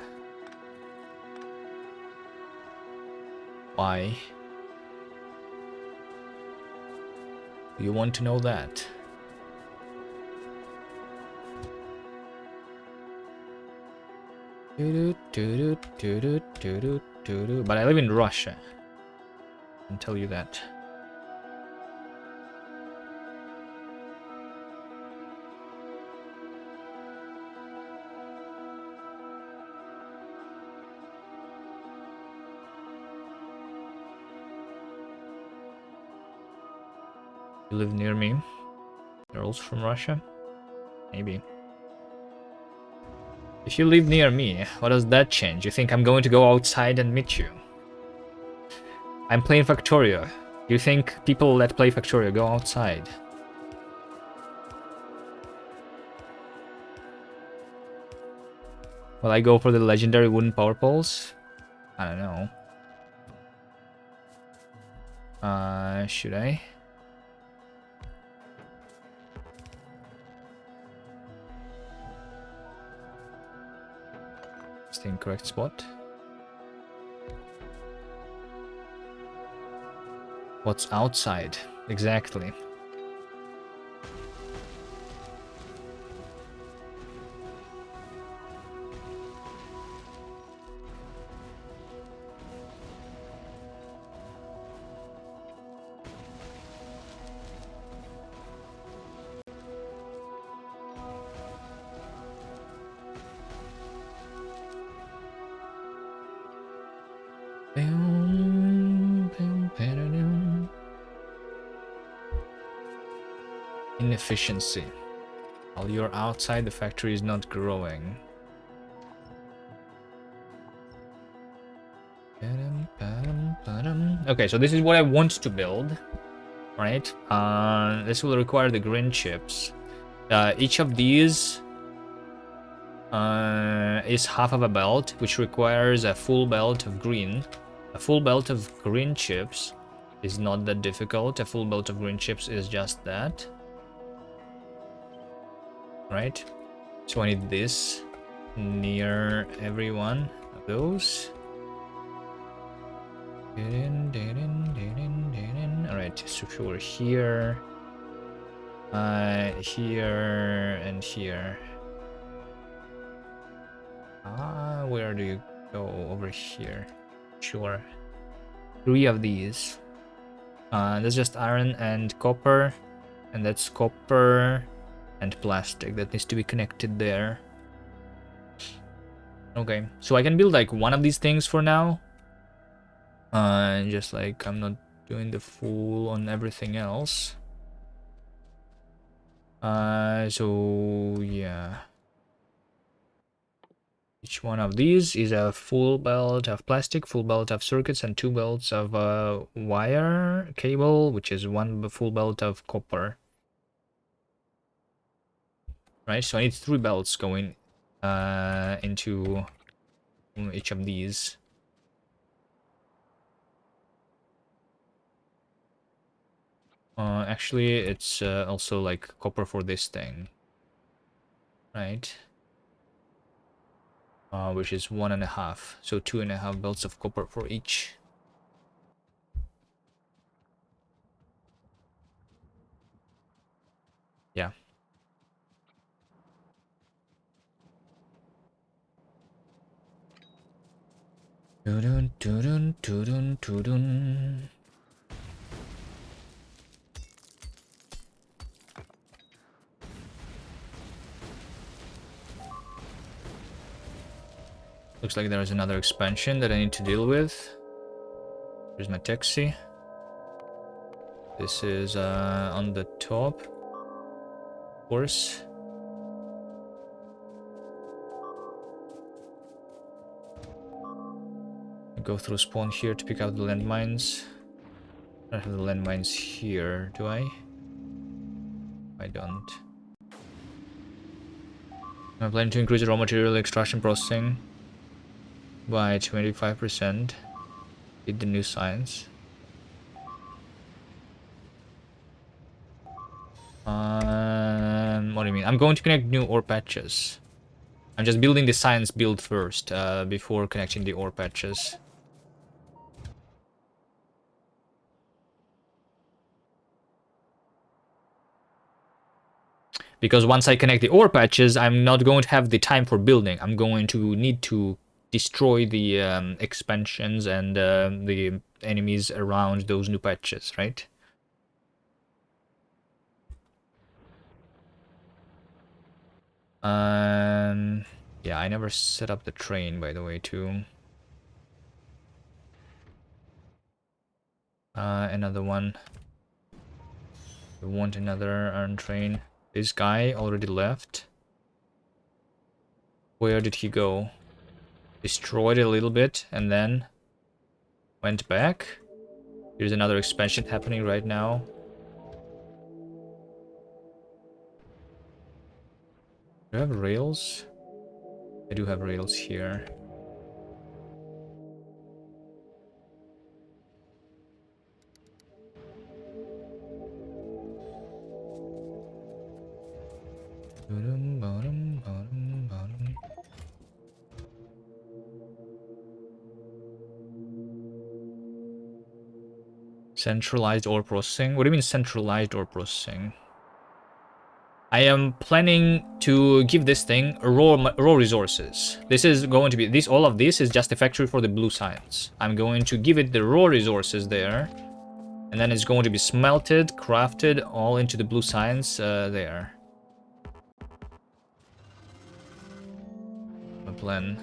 Why? Do you want to know that? But I live in Russia. I can tell you that. You live near me. You're also from Russia? Maybe. If you live near me, what does that change? You think I'm going to go outside and meet you? I'm playing Factorio. You think people that play Factorio go outside? Will I go for the legendary wooden power poles? I don't know. Should I? It's the incorrect spot. What's outside? Exactly. Inefficiency. While you're outside, the factory is not growing. Okay, so this is what I want to build. right? This will require the green chips. Each of these is half of a belt, which requires a full belt of green. A full belt of green chips is not that difficult. A full belt of green chips is just that. Right? So I need this near every one of those. Alright, so we're here. Here and here. Where do you go? Over here. Sure. 3 of these. That's just iron and copper. And that's copper and plastic. That needs to be connected there. Okay, so I can build like one of these things for now. Just like I'm not doing the full on everything else. So yeah. Each one of these is a full belt of plastic, full belt of circuits, and 2 belts of wire cable, which is 1 full belt of copper. Right, so I need 3 belts going into each of these. Actually, it's also like copper for this thing. Right? Which is 1.5. So 2.5 belts of copper for each. Yeah. Tudun, tudun, tudun, tudun. Looks like there's another expansion that I need to deal with. Here's my taxi. This is on the top, of course. I go through spawn here to pick out the landmines. I don't have the landmines here, do I? I don't. I'm planning to increase the raw material extraction processing by 25%. Hit the new science. What do you mean? I'm going to connect new ore patches. I'm just building the science build first, before connecting the ore patches. Because once I connect the ore patches, I'm not going to have the time for building. I'm going to need to destroy the expansions and the enemies around those new patches, right? Yeah, I never set up the train, by the way, too. Another one. We want another iron train. This guy already left. Where did he go? Destroyed it a little bit and then went back. Here's another expansion happening right now. Do I have rails? I do have rails here. Centralized ore processing? What do you mean centralized ore processing? I am planning to give this thing raw resources. This is going to be all of this is just a factory for the blue science. I'm going to give it the raw resources there, and then it's going to be smelted, crafted, all into the blue science there. My plan.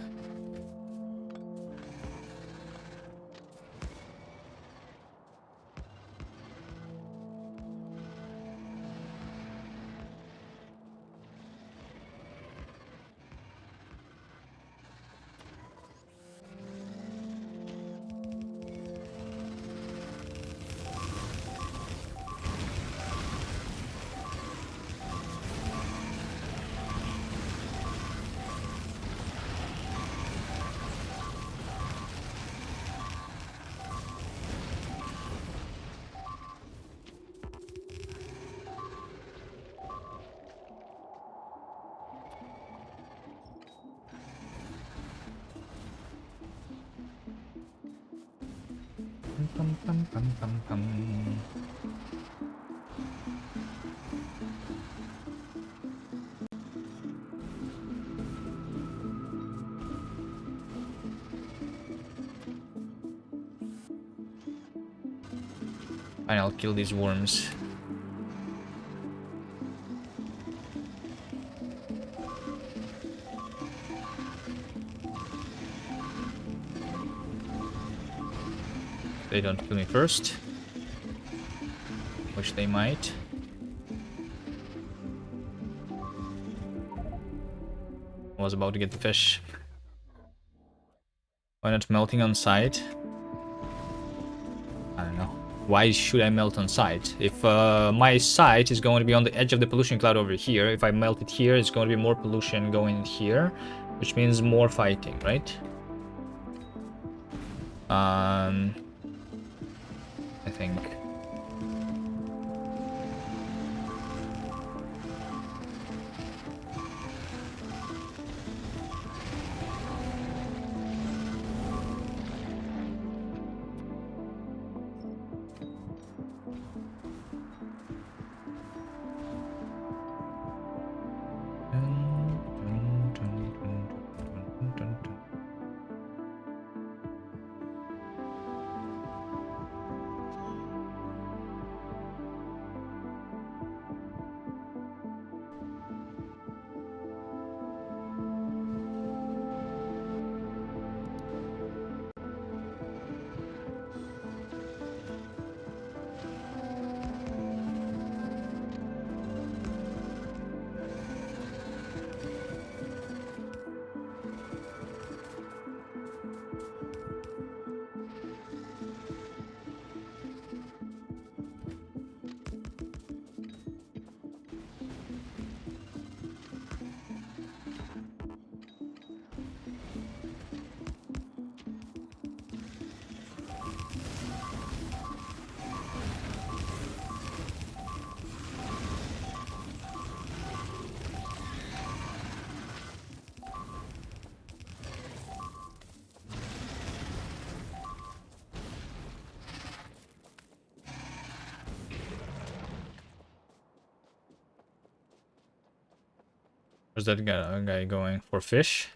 Fine, I'll kill these worms. They don't kill me first. Which they might. I was about to get the fish. Why not melting on site? I don't know. Why should I melt on site? If my site is going to be on the edge of the pollution cloud over here, if I melt it here, it's going to be more pollution going here, which means more fighting, right? I think. Where's that guy going? For fish?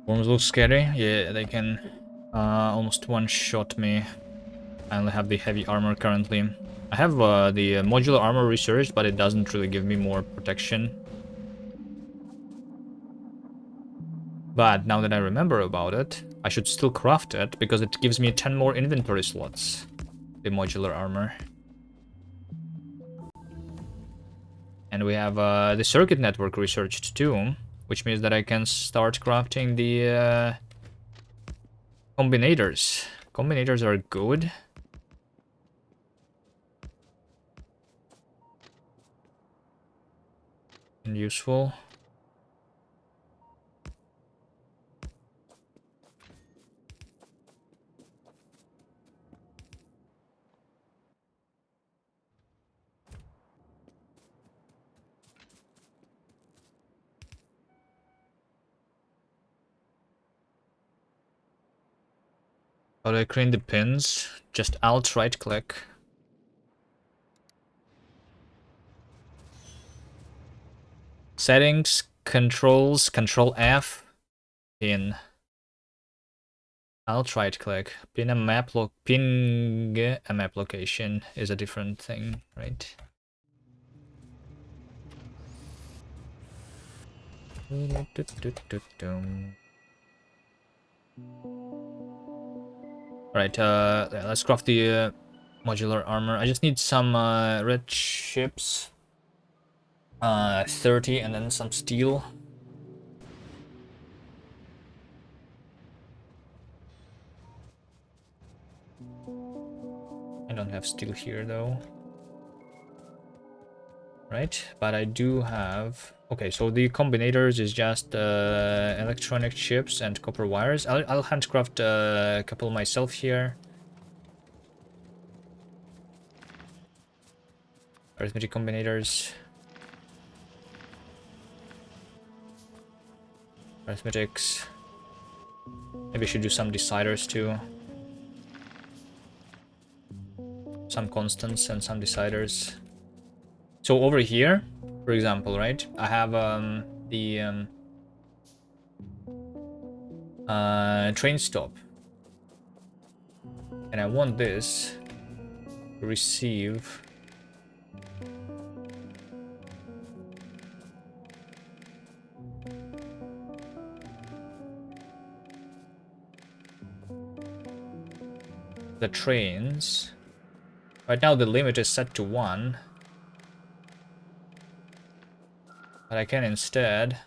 Worms look scary. Yeah, they can almost one-shot me. I only have the heavy armor currently. I have the modular armor researched, but it doesn't really give me more protection. But now that I remember about it, I should still craft it, because it gives me 10 more inventory slots. The modular armor. And we have the circuit network researched too, which means that I can start crafting the combinators. Combinators are good. And useful. How do I crane the pins? Just Alt right click. Settings, controls, Control F, pin. Alt right click. Ping a map location is a different thing, right? Alright, let's craft the modular armor. I just need some red chips. 30 and then some steel. I don't have steel here though. Right, but I do have... Okay, so the combinators is just electronic chips and copper wires. I'll handcraft a couple myself here. Arithmetic combinators. Arithmetics. Maybe I should do some deciders too. Some constants and some deciders. So over here, for example, right, I have the train stop. And I want this to receive the trains. Right now the limit is set to 1. But I can instead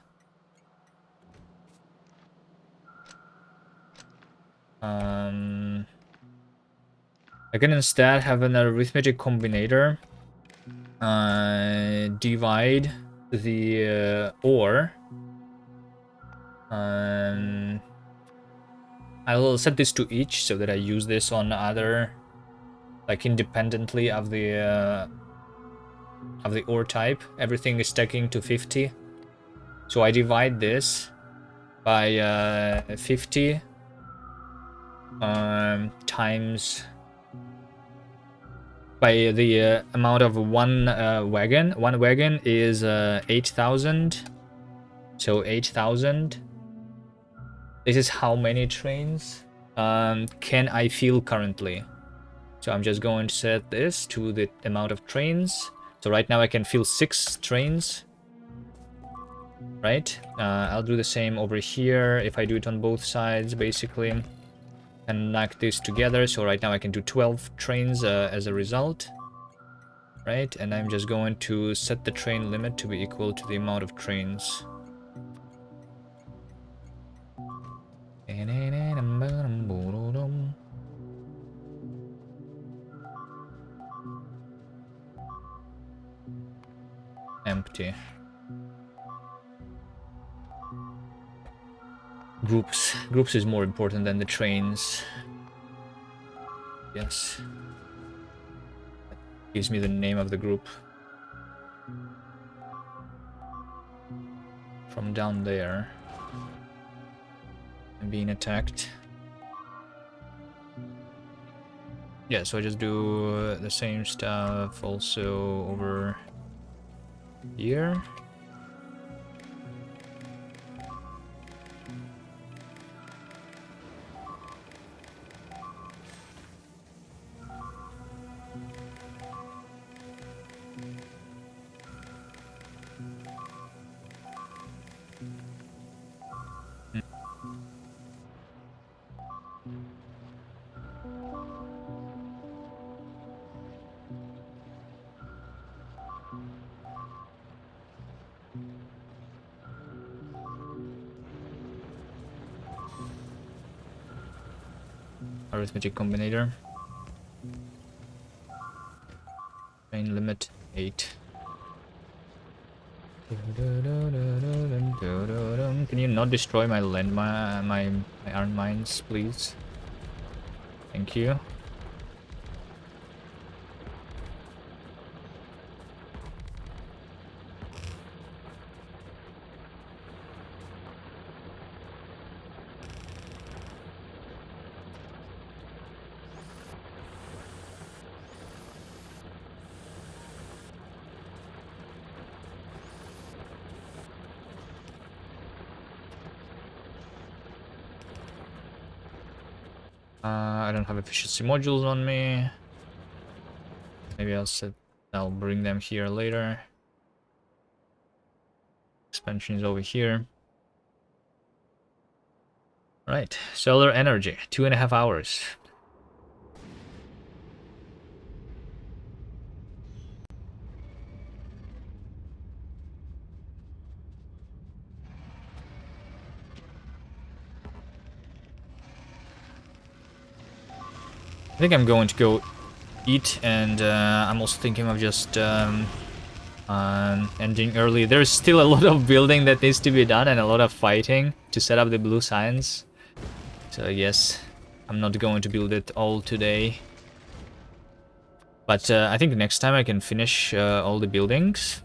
have an arithmetic combinator divide the ore. I will set this to each so that I use this on other, like independently of the ore type. Everything is stacking to 50. So I divide this by 50 times by the amount of one wagon. One wagon is 8,000. So 8,000. This is how many trains can I fill currently. So I'm just going to set this to the amount of trains. So right now I can fill 6 trains. Right? I'll do the same over here if I do it on both sides, basically. And knock this together. So right now I can do 12 trains as a result. Right? And I'm just going to set the train limit to be equal to the amount of trains. Empty. Groups is more important than the trains. Yes. That gives me the name of the group. From down there. I'm being attacked. Yeah, so I just do the same stuff also over here. Arithmetic combinator. Train limit 8. Can you not destroy my my iron mines, please? Thank you. I don't have efficiency modules on me. Maybe I'll bring them here later. Expansion is over here. Right, solar energy, 2.5 hours. I think I'm going to go eat, and I'm also thinking of just ending early. There's still a lot of building that needs to be done and a lot of fighting to set up the blue signs. So I guess I'm not going to build it all today. But I think next time I can finish all the buildings.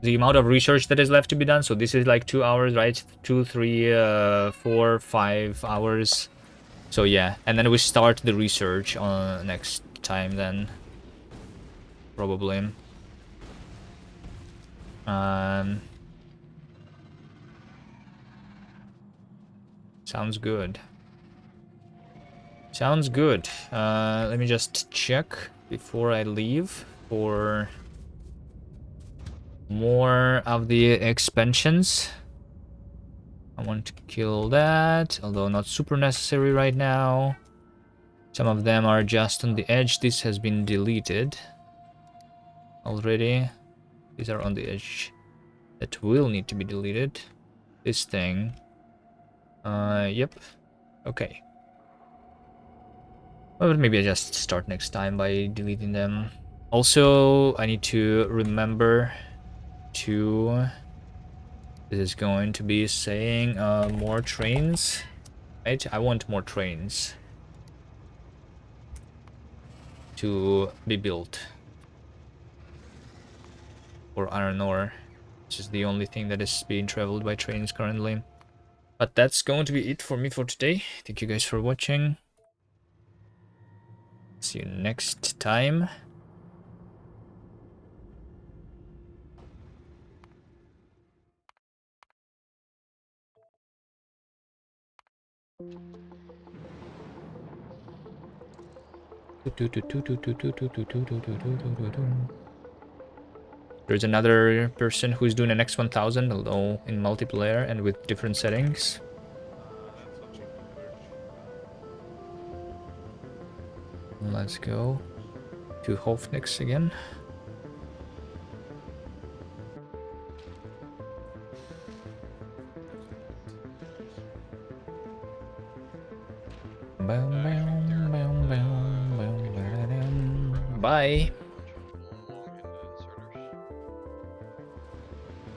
The amount of research that is left to be done. So this is like 2 hours, right? 2, 3, 4, 5 hours. So yeah, and then we start the research on next time then. Probably. Sounds good. Sounds good. Let me just check before I leave for more of the expansions. I want to kill that, although not super necessary right now. Some of them are just on the edge. This has been deleted already. These are on the edge that will need to be deleted. This thing. Yep. Okay. Well, maybe I just start next time by deleting them. Also, I need to remember to... This is going to be saying more trains. Right? I want more trains to be built. Or iron ore. Which is the only thing that is being traveled by trains currently. But that's going to be it for me for today. Thank you guys for watching. See you next time. There's another person who's doing an x1000, although in multiplayer and with different settings. Let's go to Hofnix again. Bye.